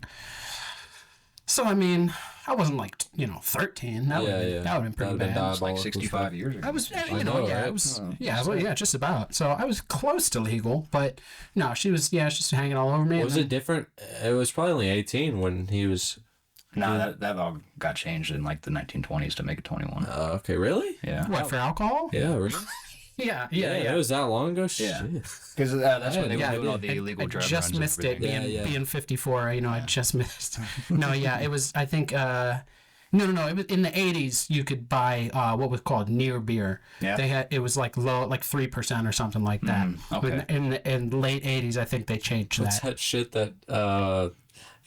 So I mean, I wasn't like 13. That would have been pretty bad. It's like 65 years ago. I was, I know, right? just about. So I was close to legal, but no, she was just hanging all over me. Was it different? It was probably only 18 when he was. No, that all got changed in like the 1920s to make it 21. Okay, really? Yeah. What, for alcohol? Yeah, really? Yeah. It was that long ago? Yeah. Shit. Because that's when they were doing all the I illegal drug just runs. missed it being 54. I just missed. No, yeah, it was. I think. No. It was in the 80s. You could buy what was called near beer. Yeah. They had it was like low, like 3% or something like that. okay. In the late 80s, I think they changed What's that. that shit that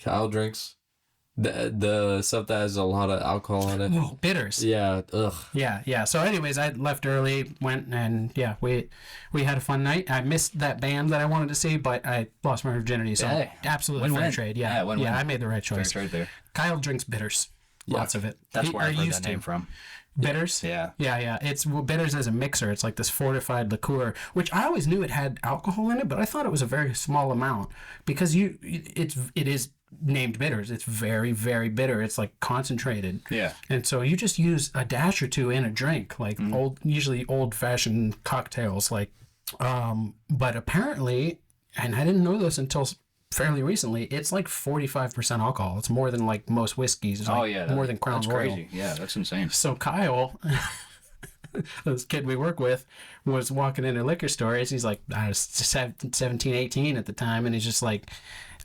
Kyle drinks? The stuff that has a lot of alcohol in it. Oh, bitters. Yeah. Ugh. Yeah. So, anyways, I left early, went, and we had a fun night. I missed that band that I wanted to see, but I lost my virginity. So, Hey, absolutely win-win. fair trade. Yeah, win-win. I made the right choice. That's right there. Kyle drinks bitters. Lots of it. That's where I heard used that name from. Bitters? Yeah. Yeah. It's bitters as a mixer. It's like this fortified liqueur, which I always knew it had alcohol in it, but I thought it was a very small amount because it is named bitters. It's very, very bitter. It's like concentrated. Yeah. And so you just use a dash or two in a drink, like usually old-fashioned cocktails, like. But apparently, and I didn't know this until fairly recently, it's like 45% alcohol. It's more than like most whiskeys. It's like more than Crown that's Royal. crazy. Yeah, that's insane. So Kyle, this kid we work with, was walking into liquor stores. He's like, I was 17, 18 at the time, and he's just like,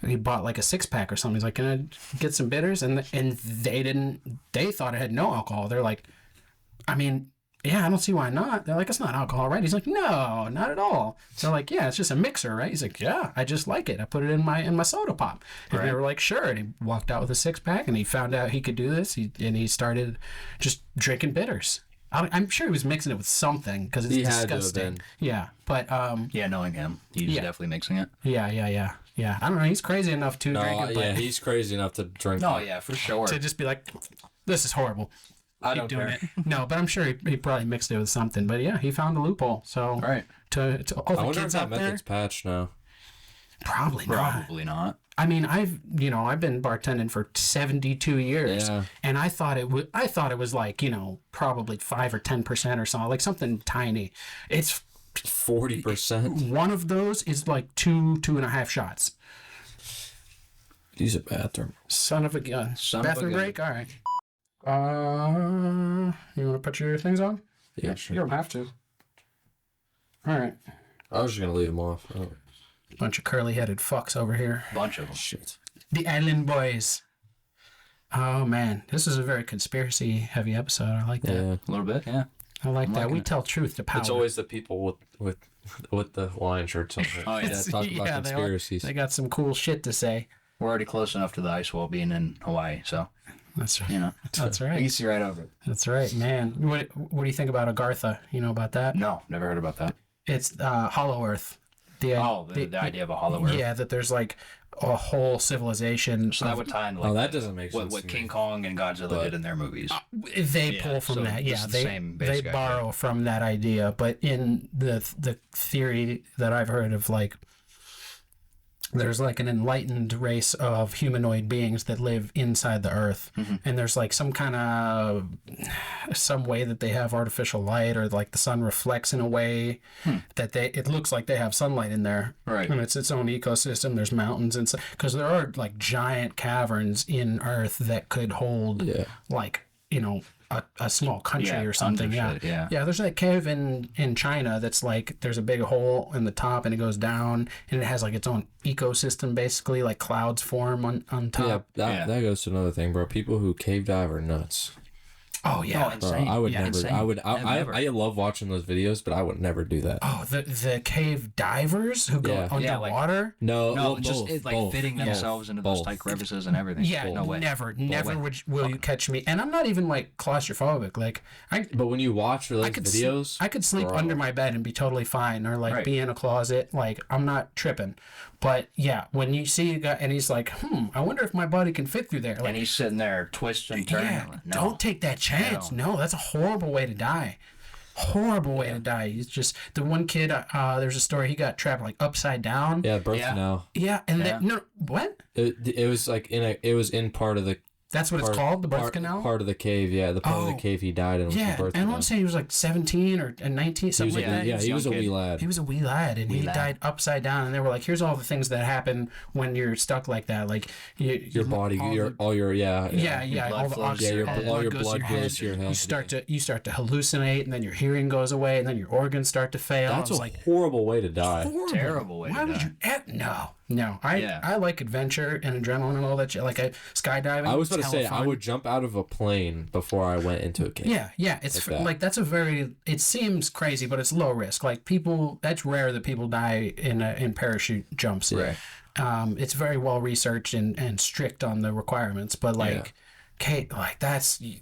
he bought like a 6-pack or something. He's like, can I get some bitters? And they thought it had no alcohol. They're like, I mean, yeah, I don't see why not. They're like, it's not alcohol, right? He's like, no, not at all. They're like, yeah, it's just a mixer, right? He's like, yeah, I just like it. I put it in my soda pop. And they were like, sure. And he walked out with a 6-pack, and he found out he could do this. And he started just drinking bitters. I'm sure he was mixing it with something because it's disgusting. Yeah, but Yeah, knowing him, he's definitely mixing it. yeah. I don't know. He's crazy enough to drink it, but he's crazy enough to drink. Oh yeah, for sure. to just be like, this is horrible. I don't Doing care. it. No, but I'm sure he probably mixed it with something. But yeah, he found a loophole. So Right. To all I the wonder if kids that out there, method's patched now. probably not. Probably not. I mean, I've been bartending for 72 years, Yeah. and I thought it was like probably 5 or 10% or something, like something tiny. It's 40%. one of those is like 2.5 shots. Use a bathroom. Son of a gun. Son of a Bathroom gun. break. All right. You want to put your things on? Yeah, You sure. don't have to. All right. I was just gonna leave them off. Oh, Bunch of curly-headed fucks over here. Bunch of them. shit. The Island Boys. Oh man, this is a very conspiracy-heavy episode. I like that. Yeah. A little bit, yeah. I like that. liking We it. tell truth to power. It's always the people with the Hawaiian shirts on. Oh, yeah. Talk about Yeah, conspiracies. They got some cool shit to say. We're already close enough to the ice wall being in Hawaii, so That's right. you know. That's You right. can see right over it. That's right, man. What do you think about Agartha? You know about that? No, never heard about that. It's Hollow Earth. The idea of a hollow earth. Yeah, that there's like a whole civilization. So that of- would tie in like That doesn't make sense. what to King me. Kong and Godzilla did in their movies. they pull from so that. this Yeah, is the they same they basic idea. borrow from that idea. But in the theory that I've heard of, like, there's like an enlightened race of humanoid beings that live inside the earth, and there's like some way that they have artificial light, or like the sun reflects in a way that it looks like they have sunlight in there, Right. and it's its own ecosystem. There's mountains and because there are like giant caverns in earth that could hold like a small country Yeah, or tons something. of Yeah. shit, yeah. Yeah, there's that cave in China that's like there's a big hole in the top and it goes down and it has like its own ecosystem, basically, like clouds form on top. Yeah, that goes to another thing, bro. People who cave dive are nuts. Oh yeah. Oh, Bro, insane. I would Yeah, never. insane. I would. Never. I love watching those videos, but I would never do that. Oh, the cave divers who go Yeah. Yeah, like- underwater. No, No, well, just both, it's like both, fitting both, themselves into those both. tight crevices and everything. Yeah, no way. never way. will you catch me. And I'm not even like claustrophobic. Like But when you watch those could videos, I could sleep bro. under my bed and be totally fine, or like Right. be in a closet. Like, I'm not tripping. But yeah, when you see a guy and he's like, I wonder if my body can fit through there. Like, And he's sitting there twisting, turning. yeah, No. don't take that chance. No, that's a horrible way to die. Horrible way to die. It's just the one kid. There's a story. He got trapped like upside down. yeah, birth Yeah. canal. Yeah, and Yeah. no, what? It was like it was in part of the That's what it's called, the birth canal. Part of the cave, yeah, the part of the Oh. cave he died in was Yeah, the birth and I canal. want to say he was like 17 or 19, He was something a, like that. yeah, he was a young wee kid. lad. He was a wee lad, and he died upside down. And they were like, "Here's all the things that happen when you're stuck like that. Like Your body, all your yeah, blood all the flows oxygen, to your all head. the All your goes blood to your goes to your head. You start to hallucinate, and then your hearing goes away, and then your organs start to fail. That's It's a like horrible way to die. horrible. Terrible way Why to would die. you? No. I like adventure and adrenaline and all that shit. Like skydiving. I was it's going to say, hella I fun. would jump out of a plane before I went into a cave. Yeah. It's Like that. like that's a very. It seems crazy, but it's low risk. Like people, that's rare that people die in parachute jumps. Right. It's very well researched and strict on the requirements, but like. Kate, like that's you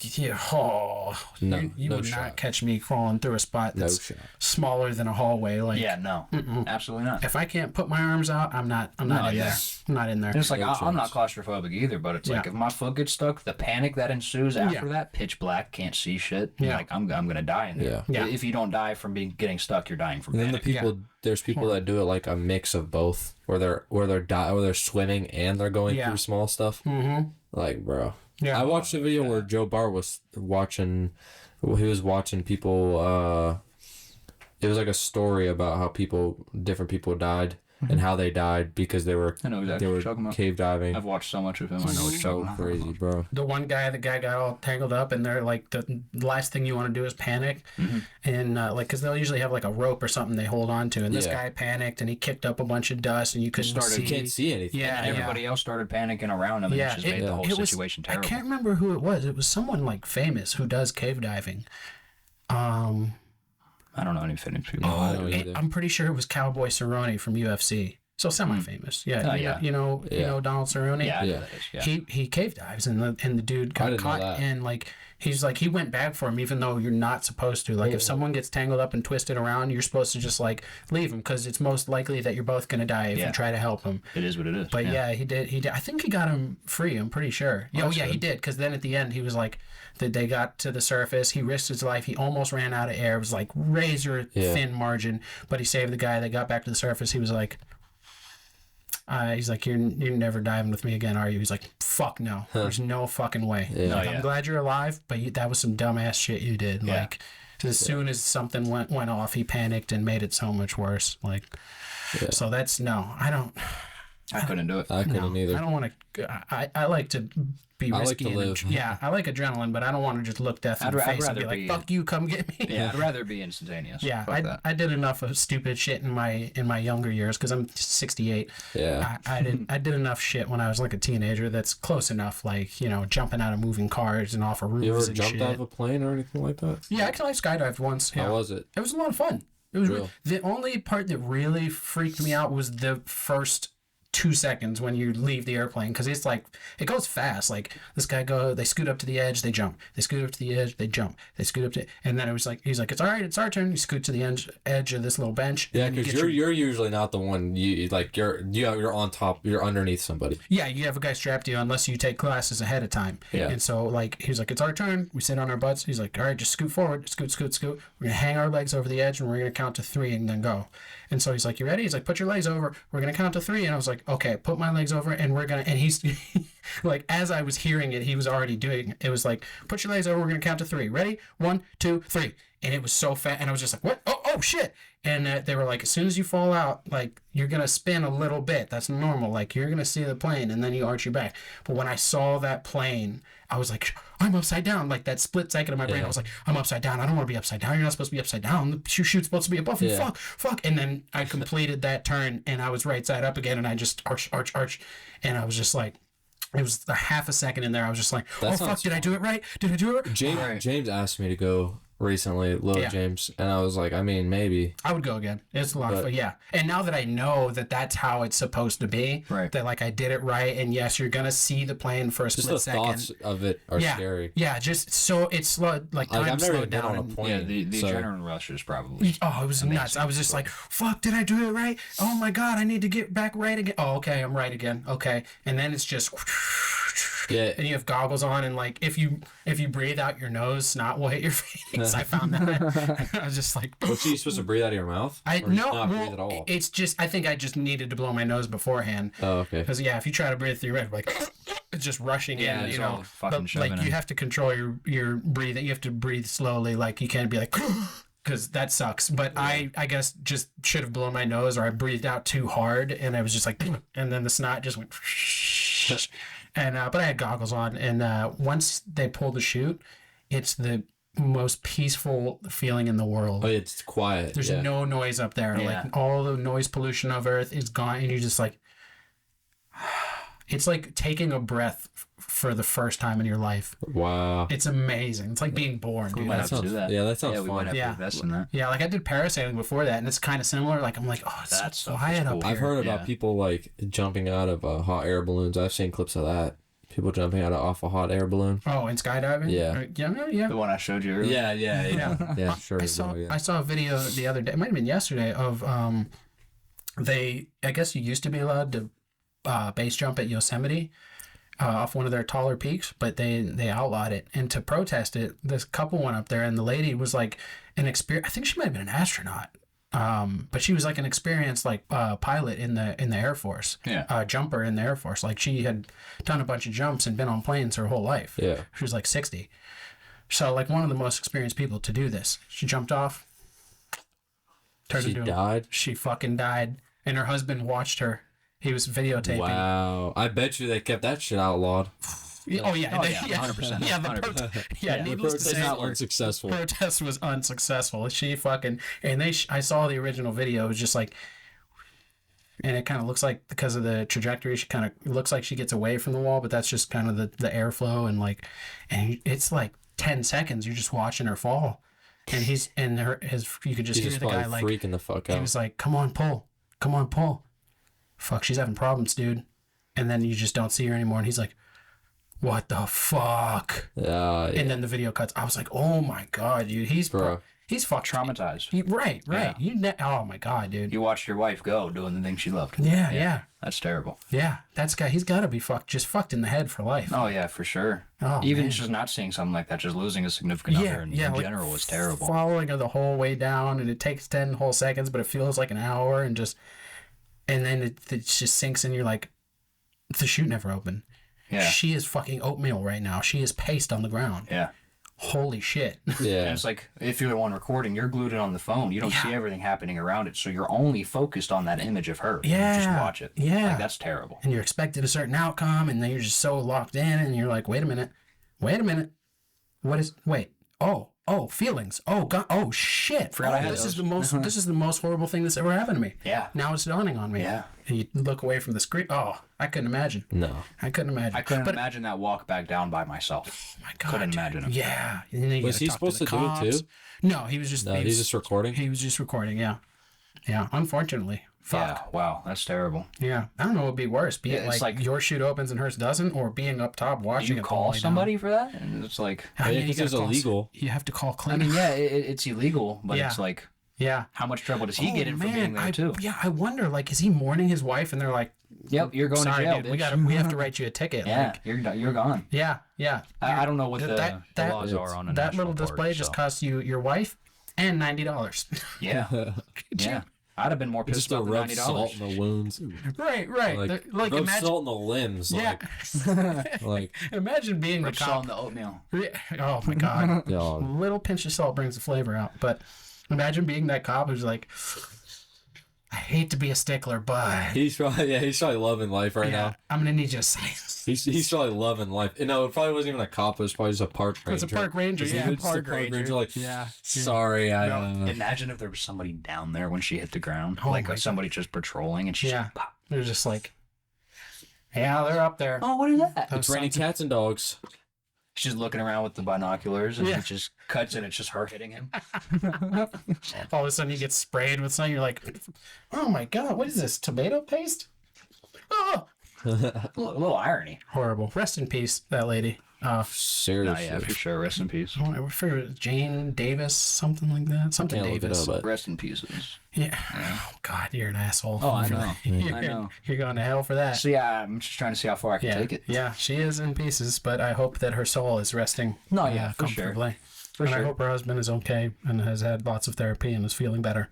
No, you no would shot. not catch me crawling through a spot No that's shot. smaller than a hallway. Like, Yeah, no, absolutely not. if I can't put my arms out, I'm not in there. I'm not in there. It's like No I'm not chance. claustrophobic either, but it's like Yeah. if my foot gets stuck, the panic that ensues after that, pitch black, can't see shit. Yeah. Like I'm gonna die in there. Yeah. If you don't die from getting stuck, you're dying from And then the panic. people, there's people that do it like a mix of both, where they're swimming and they're going Yeah. through small stuff. Mm-hmm. Like, bro. Yeah. I watched a video where Joe Barr was watching. He was watching people. It was like a story about how different people died and how they died because they were I know exactly they what were you're talking about. cave diving. I've watched so much of him. I know what you're So talking about. crazy, bro. The guy got all tangled up, and they're like, the last thing you want to do is panic, and like, because they'll usually have like a rope or something they hold on to, and this Yeah. guy panicked and he kicked up a bunch of dust, and you couldn't started- see. You can't see anything. Yeah, Everybody else started panicking around him, and it just made the whole it was- situation I terrible. can't remember who it was. It was someone like famous who does cave diving. I don't know any fitness people. No, I don't either. I'm pretty sure it was Cowboy Cerrone from UFC. So semi-famous, yeah. You know Donald Cerrone. Yeah, Yeah. that is, yeah. He cave dives and the dude I got didn't know caught that. and like he went back for him even though you're not supposed to. Like if someone gets tangled up and twisted around, you're supposed to just like leave him because it's most likely that you're both gonna die if you try to help him. It is what it is. But yeah, he did. I think he got him free. I'm pretty sure. He did. Because then at the end, he was like, that they got to the surface. He risked his life. He almost ran out of air. It was like razor thin margin, but he saved the guy. They got back to the surface. He was like, he's like, you're never diving with me again, are you? He's like, fuck no. There's no fucking way. Yeah. Like, I'm glad you're alive, but that was some dumbass shit you did. Yeah. Like, as soon as something went off, he panicked and made it so much worse. Like, so that's I couldn't do it. I couldn't either. I don't want to. I like to be risky. I like to live. Yeah, I like adrenaline, but I don't want to just look death in the face and be like, "Fuck you, come get me." Yeah, I'd rather be instantaneous. Yeah, Fuck that. I did enough of stupid shit in my younger years because I'm 68. Yeah. I did enough shit when I was like a teenager that's close enough, like jumping out of moving cars and off of roofs You ever and jumped shit. out of a plane or anything like that? Yeah, I skydived once. Yeah. How was it? It was a lot of fun. It was Real. the only part that really freaked me out was the first 2 seconds when you leave the airplane because it's like it goes fast. Like this guy they scoot up to the edge, they jump. They scoot up to the edge, they jump. They scoot up to, and then it was like he's like, it's all right, it's our turn. You scoot to the edge of this little bench. Yeah, and then because you're usually not the one. You're on top. You're underneath somebody. Yeah, you have a guy strapped to you unless you take classes ahead of time. Yeah. And so like he's like, it's our turn. We sit on our butts. He's like, all right, just scoot forward, scoot. We're gonna hang our legs over the edge and we're gonna count to 3 and then go. And so he's like, you ready? He's like, put your legs over. We're gonna count to 3. And I was like, okay, put my legs over and we're gonna. And he's like, as I was hearing it, he was already doing it. It was like, put your legs over. We're gonna count to 3. Ready? 1, 2, 3. And it was so fast. And I was just like, what? Oh shit. And they were like, as soon as you fall out, like, you're going to spin a little bit. That's normal. Like, you're going to see the plane, and then you arch your back. But when I saw that plane, I was like, I'm upside down. Like, that split second of my brain, I was like, I'm upside down. I don't want to be upside down. You're not supposed to be upside down. The chute's supposed to be above you. Yeah. Fuck. And then I completed that turn, and I was right side up again, and I just arch. And I was just like, it was a half a second in there. I was just like, fuck, did I do it right? Did I do it right? James asked me to go recently, James, and I was like, I mean, maybe. I would go again. It's a lot of fun, yeah. And now that I know that that's how it's supposed to be, right, that like I did it right, and yes, you're gonna see the plane for a split second. Just the thoughts of it are scary. Yeah, just so it's slow, like time I've never slowed even been down. on a plane. Yeah, the adrenaline rush is probably. Oh, it was nuts. I was just like, fuck, did I do it right? Oh my god, I need to get back right again. Oh, okay, I'm right again. Okay, and then it's just. Yeah. And you have goggles on, and like if you breathe out your nose, snot will hit your face. I found that. I was just like, Was you supposed to breathe out of your mouth? breathe at all? It's just I think I just needed to blow my nose beforehand. Oh, okay. Because if you try to breathe through your mouth, like it's just rushing in, it's you all know. fucking But like shoving you in. have to control your breathing. You have to breathe slowly. Like you can't be like. Because that sucks. But I guess just should have blown my nose, or I breathed out too hard, and I was just like, and then the snot just went. And but I had goggles on, and once they pull the chute, it's the most peaceful feeling in the world. Oh, it's quiet. There's no noise up there. Yeah. Like all the noise pollution of Earth is gone, and you're just like, it's like taking a breath for the first time in your life. Wow. It's amazing. It's like being born, dude. We might have to do that. Yeah, that sounds we fun. might have to invest in that. Yeah, like I did parasailing before that, and it's kind of similar. Like I'm like, oh, it's That so stuff quiet is up cool. here. I've heard about people like jumping out of hot air balloons. I've seen clips of that. People jumping off a hot air balloon. Oh, and skydiving? Yeah. Yeah. The one I showed you earlier. Yeah, sure. I saw a video the other day. It might have been yesterday of I guess you used to be allowed to base jump at Yosemite off one of their taller peaks, but they outlawed it. And to protest it, this couple went up there, and the lady was like an I think she might have been an astronaut. But she was like an experienced like pilot in the Air Force, jumper in the Air Force. Like she had done a bunch of jumps and been on planes her whole life. Yeah, she was like 60. So like one of the most experienced people to do this. She jumped off. She died? She fucking died, and her husband watched her. He was videotaping. Wow, I bet you they kept that shit outlawed. Oh yeah, 100%. Yeah, needless to It's say, not unsuccessful. protest was unsuccessful. She fucking I saw the original video. It was just like, and it kind of looks like because of the trajectory, she kind of looks like she gets away from the wall, but that's just kind of the airflow and it's like 10 seconds. You're just watching her fall, and you could just He's hear just the guy probably like, freaking the fuck he out. was like, come on, pull. Fuck, she's having problems, dude. And then you just don't see her anymore. And he's like, what the fuck? Yeah. And then the video cuts. I was like, oh my God, dude. He's fucked. Traumatized. Right. Yeah. Oh my God, dude. You watched your wife go doing the thing she loved. Yeah. That's terrible. Yeah. That's guy. He's got to be just fucked in the head for life. Oh yeah, for sure. Oh, Even man. just not seeing something like that, just losing a significant other in like general is terrible. Following her the whole way down, and it takes 10 whole seconds, but it feels like an hour, and then it just sinks in. You're like, the chute never opened. Yeah. She is fucking oatmeal right now. She is paste on the ground. Yeah. Holy shit. Yeah. And it's like, if you're the one recording, you're glued in on the phone. You don't see everything happening around it, so you're only focused on that image of her. Yeah. You just watch it. Yeah. Like, that's terrible. And you're expecting a certain outcome, and then you're just so locked in, and you're like, wait a minute. Feelings. Oh God. Oh shit. Forgot I had this those. is the most. This is the most horrible thing that's ever happened to me. Yeah. Now it's dawning on me. Yeah. And you look away from the screen. Oh, I couldn't imagine. No. I couldn't imagine. I couldn't imagine that walk back down by myself. Oh my God. couldn't dude. imagine it. Yeah. And then you Was gotta he talk supposed the to do it cops. too? No, he was just. No, he's just recording. He was just recording. Yeah. Yeah. Unfortunately. Fuck. Yeah. Wow. That's terrible. Yeah. I don't know what would be worse. Be it Yeah, it's like like- your chute opens and hers doesn't, or being up top watching You it call all the way down. somebody for that, and it's like, I mean, Yeah, you 'cause it's gotta call- illegal. You have to call I clean. mean, yeah, it's illegal, but Yeah. it's like, Yeah. how much trouble does he get in for being there too? Yeah, I wonder, like, is he mourning his wife and they're like, Yep, you're going sorry, to jail. dude, Bitch. we have to write you a ticket. Yeah, Like, you're gone. yeah. I don't know what the that- laws are on a That national little display park, just so. cost you your wife and $90. Yeah, yeah. I'd have been more pissed Just to about the rub $90. salt in the wounds. right. Like rub imagine, salt in the limbs. yeah. Like Imagine being the Rub salt in cop. the oatmeal. Oh my God. yeah. A little pinch of salt brings the flavor out. But imagine being that cop who's like, I hate to be a stickler, but He's probably loving life right now. I'm gonna need you to say He's probably loving life. You know, it probably wasn't even a cop. It was probably just a park ranger. it's a park ranger. Just Yeah, a park ranger. Like, yeah. sorry, I. Imagine if there was somebody down there when she hit the ground, Oh like my somebody just patrolling, and she's Yeah. like, pop. They're just like, yeah, they're up there. "Oh, what is that?" It's raining cats and dogs. She's looking around with the binoculars, and Yeah. it just cuts, and it's just her hitting him. All of a sudden, you get sprayed with something. You're like, oh my God, what is this? Tomato paste? Oh, A little irony. horrible. Rest in peace, that lady. Seriously. Yeah, for sure. Rest in peace. I forget it was Jane Davis, something like that. Something Can't look it Davis. up, but Rest in pieces. Yeah. Oh God, you're an asshole. Oh, I know. You're, I know. You're going to hell for that. So yeah, I'm just trying to see how far I can Yeah, take it. yeah, she is in pieces, but I hope that her soul is resting. No, yeah, for sure. comfortably. For and I sure. hope her husband is okay and has had lots of therapy and is feeling better.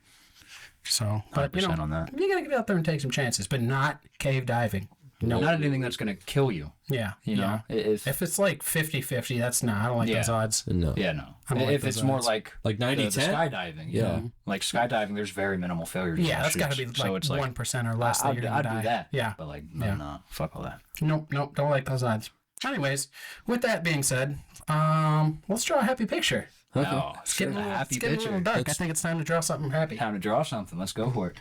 So, but you 100% know, on that. you gotta get out there and take some chances, but not cave diving. No, Not anything that's gonna kill you. yeah, You know, If it's like 50-50, that's not. I don't like Yeah. those odds. no. yeah, no. I don't like If those it's more odds. like Like the 90-10? skydiving, you Yeah. know? Like skydiving, there's very minimal failures. Yeah, on that's got to shoots. be like 1% or less that I'd, you're gonna I'd die. do that. Yeah. But like, Yeah. no, fuck all that. Nope, don't like those odds. Anyways, with that being said, let's draw a happy picture. Okay. No, It's getting, a happy it's getting a little picture. dark. I think it's time to draw something happy. Time to draw something. Let's go for it.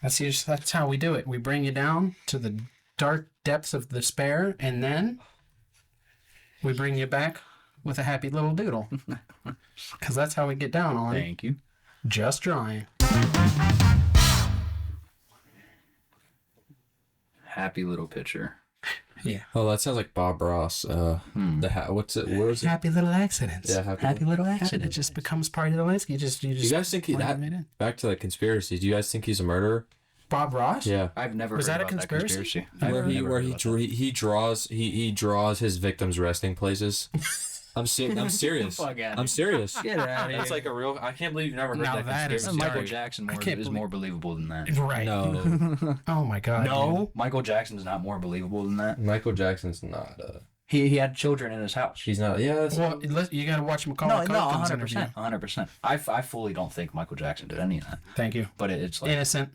That's how we do it. We bring you down to the dark depths of despair, and then we bring you back with a happy little doodle. Because that's how we get down on Thank you. just drawing. Happy little picture. Yeah. Oh, that sounds like Bob Ross. What's it? Where is it? Happy little accidents. Yeah, happy. little It just becomes part of the landscape. You just Do you guys think plug it in. back to the conspiracy? Do you guys think he's a murderer? Bob Ross? Yeah. I've never Was heard that a about conspiracy? I've Where he never where heard he about that. he draws his victims' resting places. I'm serious. Fuck outta I'm here. serious. Get out of That's here. like a real. I can't believe you've never heard Now that that is conspiracy. Michael Sorry. Jackson I can't is believe- more believable than that. Right. No, Oh my God. dude. No, Michael Jackson's not more believable than that. Michael Jackson's not. He had children in his house. He's not. Yeah. Well, you got to watch Macaulay Culkin's interview. 100%. I fully don't think Michael Jackson did any of that. Thank you. But it's like, Innocent.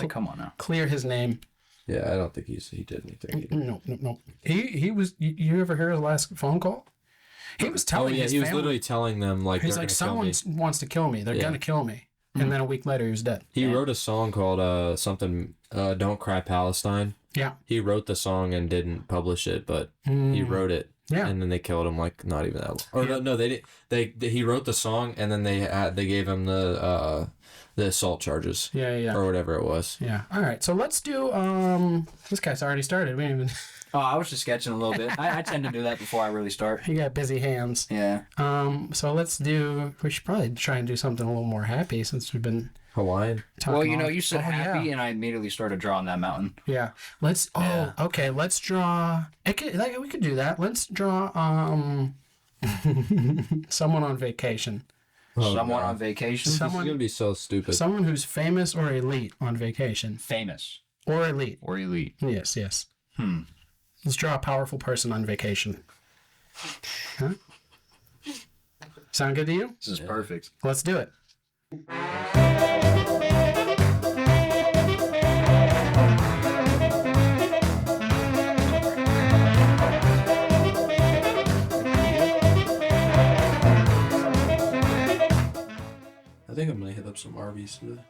come on now. Clear his name. Yeah, I don't think he did anything. Either. No. He was. You ever hear his last phone call? He was Oh telling yeah, his he was family. literally telling them like He's they're like, gonna kill someone me. wants to kill me. They're Yeah. gonna kill me. and then a week later he was dead. He wrote a song called something "Don't Cry Palestine." Yeah. He wrote the song and didn't publish it, but he wrote it. Yeah. And then they killed him like not even that long. Or no, they did. He wrote the song and then they gave him the assault charges. Yeah. Or whatever it was. Yeah. All right. So let's do this guy's already started. We didn't even Oh, I was just sketching a little bit. I tend to do that before I really start. you got busy hands. Yeah. So we should probably try and do something a little more happy since we've been Hawaiian. talking. Well, you know, you said Oh, happy, yeah. and I immediately started drawing that mountain. Yeah. Let's okay, let's draw we could do that. Let's draw someone on vacation. Someone on vacation. This is gonna be so stupid. Someone who's famous or elite on vacation. Famous. Or elite. Or elite. Yes. Let's draw a powerful person on vacation. Huh? Sound good to you? This is perfect. Let's do it. I think I'm gonna hit up some Arby's today.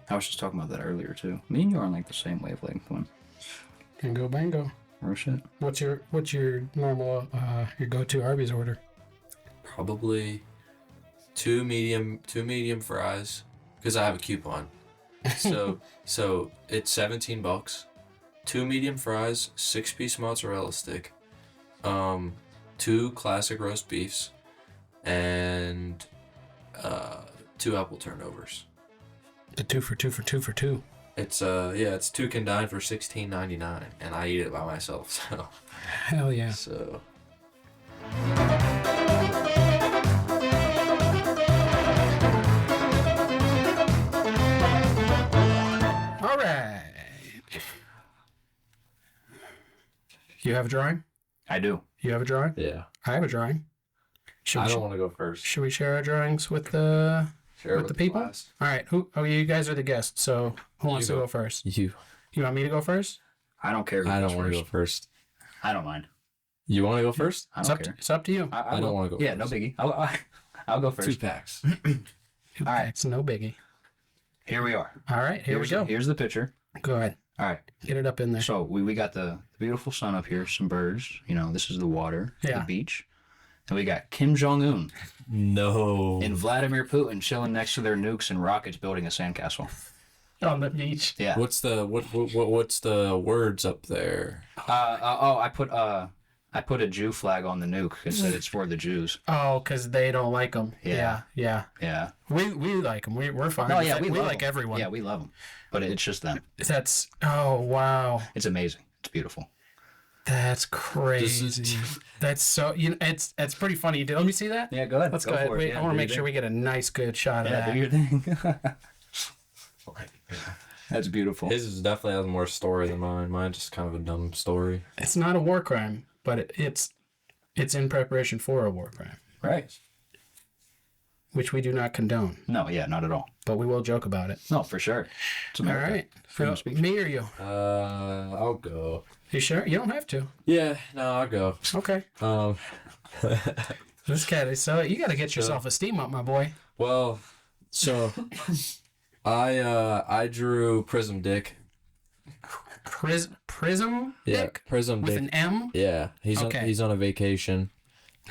I was just talking about that earlier too. Me and you are on like the same wavelength one. Bingo bango. Or shit. What's your normal your go-to Arby's order? Probably two medium fries because I have a coupon. So it's $17. 2 medium fries, 6-piece mozzarella stick, 2 classic roast beefs, and 2 apple turnovers. The 2 for 2 for 2 for 2. It's 2 can dine for $16.99, and I eat it by myself. So Hell yeah. so. All right. You have a drawing? I do. You have a drawing? Yeah. I have a drawing. I don't want to go first. Should we share our drawings with the Share with the people? class. All right. You guys are the guests, so who wants to go first? You. You want me to go first? I don't care. Who I goes don't want to go first. first. I don't mind. You want to go first? I It's don't up, care. it's up to you. I don't want to go Yeah, first. no biggie. I'll go first. 2 packs. All right. It's no biggie. Here we are. All right. Here we go. Here's the picture. Go ahead. All right. Get it up in there. So we got the beautiful sun up here, some birds. You know, this is the water, Yeah. the beach. And we got Kim Jong-un No. and Vladimir Putin chilling next to their nukes and rockets building a sandcastle. On the beach. Yeah. What's the what's the words up there? I put a Jew flag on the nuke. It said it's for the Jews. Oh, because they don't like them. Yeah. Yeah. Yeah. We like them. We're fine. No, with yeah, it. we love like 'em. everyone. Yeah, we love them. But it's just them. Oh, wow. It's amazing. It's beautiful. That's crazy. That's so, it's pretty funny. Let me see that. Yeah, go ahead. Let's go ahead. for it. Wait, Yeah, I want to do make your sure we get a nice, good shot of thing. that. Yeah, do your thing. That's beautiful. His is definitely has more story than mine. Mine's just kind of a dumb story. It's not a war crime, but it's in preparation for a war crime, Right. which we do not condone, No, yeah, not at all. but we will joke about it. No, for sure. It's All America. right. Freedom So, of speech. me or you? I'll go. You sure? You don't have to. Yeah, no, I'll go. Okay. This cat is so. You got to get your self-esteem up, my boy. Well, so I drew Prism Dick. Prism Yeah, Dick Prism with Dick. an M. Yeah, he's Okay. he's on a vacation.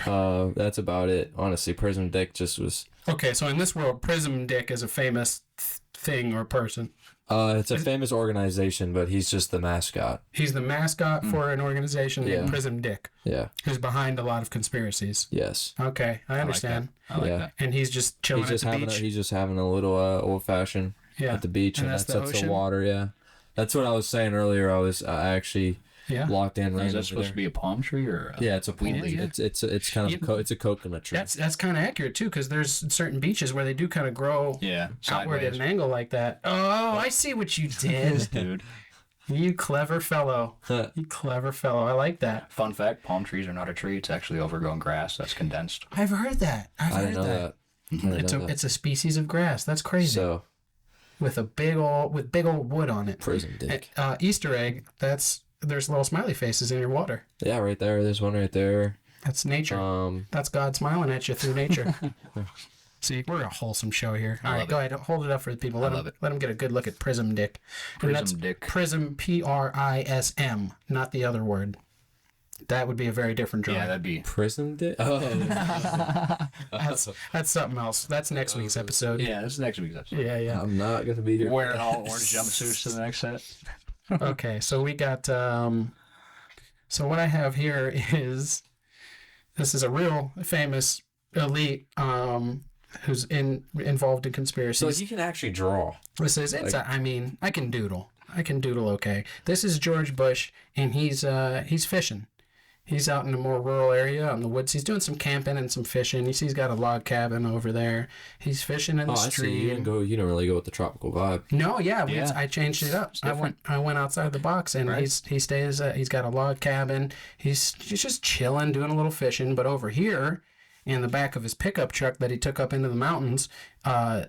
That's about it. Honestly, Prism Dick just was. Okay, so in this world, Prism Dick is a famous thing or person. It's a famous organization, but he's just the mascot. He's the mascot for an organization named Yeah. Prism Dick, Yeah. who's behind a lot of conspiracies. Yes. Okay, I understand. I like Yeah. that. And he's just chilling He's just at the having beach. he's just having a little old fashioned Yeah. at the beach, And and that's that's the the ocean? water. Yeah. That's what I was saying earlier. I actually Yeah. locked in right Is that over supposed there. to be a palm tree or? Yeah, it's a weed palm. leaf? It's kind of it's a coconut tree. That's kind of accurate too, because there's certain beaches where they do kind of grow Yeah. outward at Sideways. an angle like that. Oh, I see what you did. Dude. You clever fellow. You clever fellow. I like that. Fun fact: palm trees are not a tree. It's actually overgrown grass that's condensed. I've heard that. I've I heard didn't know that. I didn't know that. It's a species of grass. That's crazy. So With big old wood on it. Prism Dick. Easter egg. There's little smiley faces in your water. Yeah, right there. There's one right there. That's nature. That's God smiling at you through nature. See, we're a wholesome show here. All love right, it. go ahead. Hold it up for the people. Let love them, it. let them get a good look at Prism Dick. And that's Prism Dick. Prism, Prism, not the other word. That would be a very different drawing. Yeah, that'd be. Prism Dick? Oh. That's something else. That's next week's episode. Yeah, this is next week's episode. Yeah. I'm not going to be here. Wearing all orange jumpsuits to the next set. Okay, so we got. So what I have here is, this is a real famous elite who's involved in conspiracies. So like, you can actually draw. This is I mean, I can doodle. Okay. This is George Bush, and he's fishing. He's out in a more rural area out in the woods. He's doing some camping and some fishing. You see, he's got a log cabin over there. He's fishing in the I see. stream. You don't really go with the tropical vibe. No, yeah, Yeah. I changed it up. I went outside the box, and Right. he stays. He's got a log cabin. He's just chilling, doing a little fishing. But over here, in the back of his pickup truck that he took up into the mountains,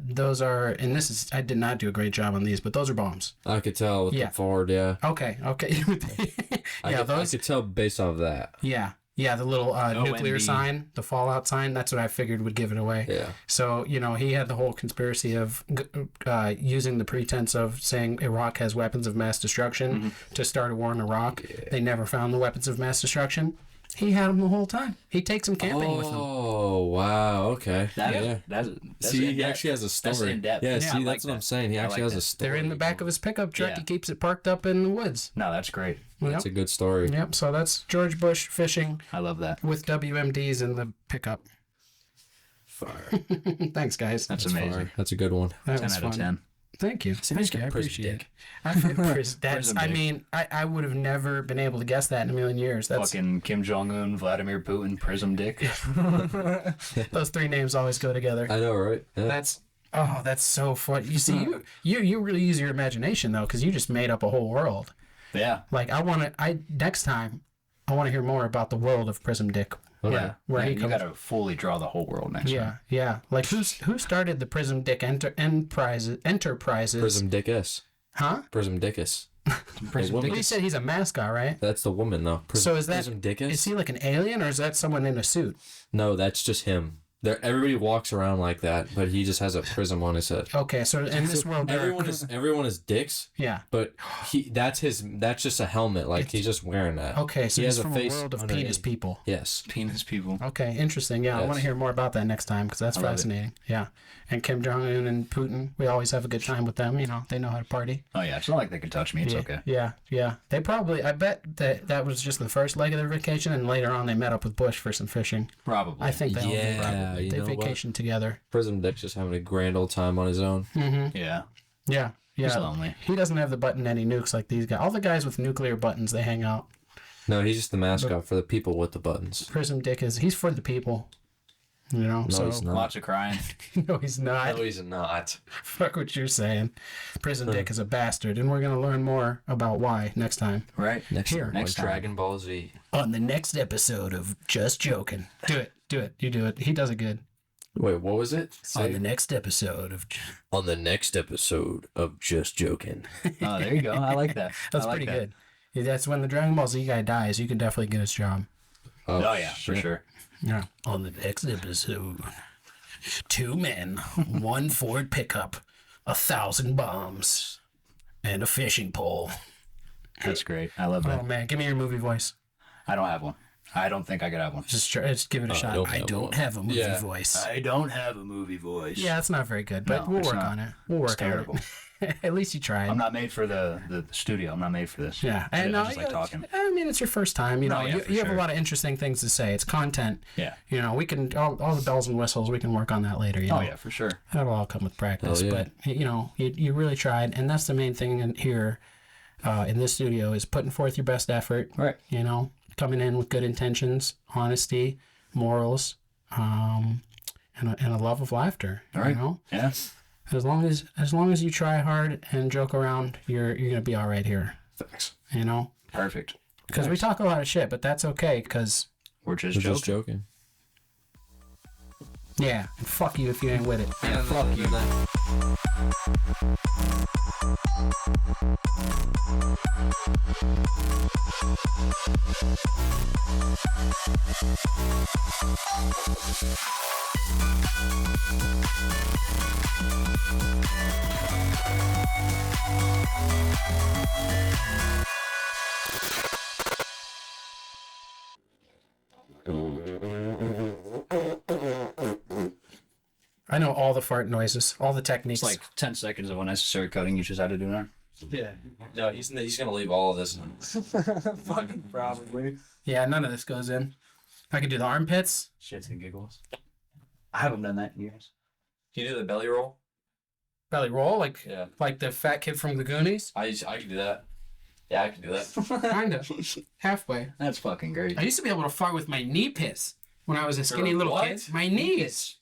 those are. And this is. I did not do a great job on these, but those are bombs. I could tell with Yeah. the Ford, yeah. Okay. Yeah, I could tell based off that. Yeah, the little nuclear ONB. sign, the fallout sign. That's what I figured would give it away. Yeah. So, he had the whole conspiracy of using the pretense of saying Iraq has weapons of mass destruction to start a war in Iraq. Yeah. They never found the weapons of mass destruction. He had them the whole time. He takes them camping with him. Oh, wow. Okay. That's See, he actually has a story. That's in-depth. Yeah, Yeah, see, I like that's what I'm that. saying. He I actually like has a that. story. They're in the back of his pickup truck. Yeah. He keeps it parked up in the woods. No, that's great. That's a good story. Yep, so that's George Bush fishing I love that. with WMDs in the pickup. Fire. Thanks, guys. That's amazing. Fire. That's a good one. That 10 was out fun. of 10. Thank you. Thank you. I Prism appreciate Dick. it. That's, Prism I Dick. mean, I would have never been able to guess that in a million years. That's Fucking Kim Jong-un, Vladimir Putin, Prism Dick. those three names always go together. I know, right? Yeah. That's so fun. You see, you really use your imagination though, because you just made up a whole world. Yeah. Like next time I want to hear more about the world of Prism Dick. Yeah. Where he you comes. gotta fully draw the whole world next time. Yeah. Like who started the Prism Dick Enterprises? Prism Dickus. Huh? Prism Dickus. Prism woman- Dick You is- said he's a mascot, right? That's the woman, though. So is that Prism Dickus? is he like an alien or is that someone in a suit? No, that's just him. Everybody walks around like that, but he just has a prism on his head. Okay, so in this world, there are- Everyone is dicks, yeah. but that's just a helmet. Like he's just wearing that. Okay, so He he's has a from a face world of underneath. penis people. Yes. penis people. Okay, interesting. Yeah, I Yes. want to hear more about that next time because that's I love it. fascinating. Yeah, and Kim Jong Un and Putin, we always have a good time with them. They know how to party. Oh yeah, it's not like they can touch me. It's yeah, okay. Yeah. They probably, I bet that was just the first leg of their vacation, and later on they met up with Bush for some fishing. Probably. I think they Yeah, you they know what? vacationed together. Prism Dick's just having a grand old time on his own. Yeah. Yeah. He's lonely. He doesn't have the button any nukes like these guys. All the guys with nuclear buttons, they hang out. No, he's just the mascot for the people with the buttons. Prism Dick he's for the people. No, so he's not. Lots of crying. no, he's not. No, he's not. Fuck what you're saying. Prism Dick is a bastard, and we're gonna learn more about why next time Right. Next Here. time, Next on time. Dragon Ball Z. on the next episode of Just Joking. Do it. You do it. He does it good. Wait, what was it? On the next episode of. On the next episode of Just Joking. Oh, there you go. I like that. That's I like pretty that. good. Yeah, that's when the Dragon Ball Z guy dies. You can definitely get his job. Oh yeah, for sure. Yeah. On the next episode, 2 men, 1 Ford pickup, 1,000 bombs, and a fishing pole. That's great. I love that. Oh man, give me your movie voice. I don't have one. I don't think I could have one. Just give it a shot. don't I have don't one. have a movie Yeah. voice. I don't have a movie voice. Yeah, it's not very good, but No, we'll it's work not. on it. We'll work It's on terrible. it. At least you tried. I'm not made for the studio. I'm not made for this. Yeah, I and just like talking. I mean, it's your first time. You know, yeah, you for have a sure. lot of interesting things to say. It's content. Yeah. You know, we can all the bells and whistles. We can work on that later. You know? Oh yeah, for sure. That'll all come with practice. Hell yeah. But you really tried, and that's the main thing in here, in this studio, is putting forth your best effort. Right. You know, coming in with good intentions, honesty, morals, and a love of laughter. All right. You know, Yeah. as long as you try hard and joke around, you're gonna be all right here. Thanks. You know, Perfect. because we talk a lot of shit, but that's okay. Because We're just We're joking. just joking. yeah, and fuck you if you ain't with it. Yeah, fuck you. I know all the fart noises, all the techniques. It's like 10 seconds of unnecessary cutting you just had to do now. Yeah. No, he's gonna leave all of this. Fucking probably. yeah, none of this goes in. I could do the armpits. Shits and giggles. I haven't done that in years. Can you do the belly roll? Belly roll, like Yeah. like the fat kid from the Goonies. I can do that. Yeah, I can do that. Kinda. Halfway. That's fucking great. I used to be able to fart with my knee pits when I was a skinny little what? kid. My knees.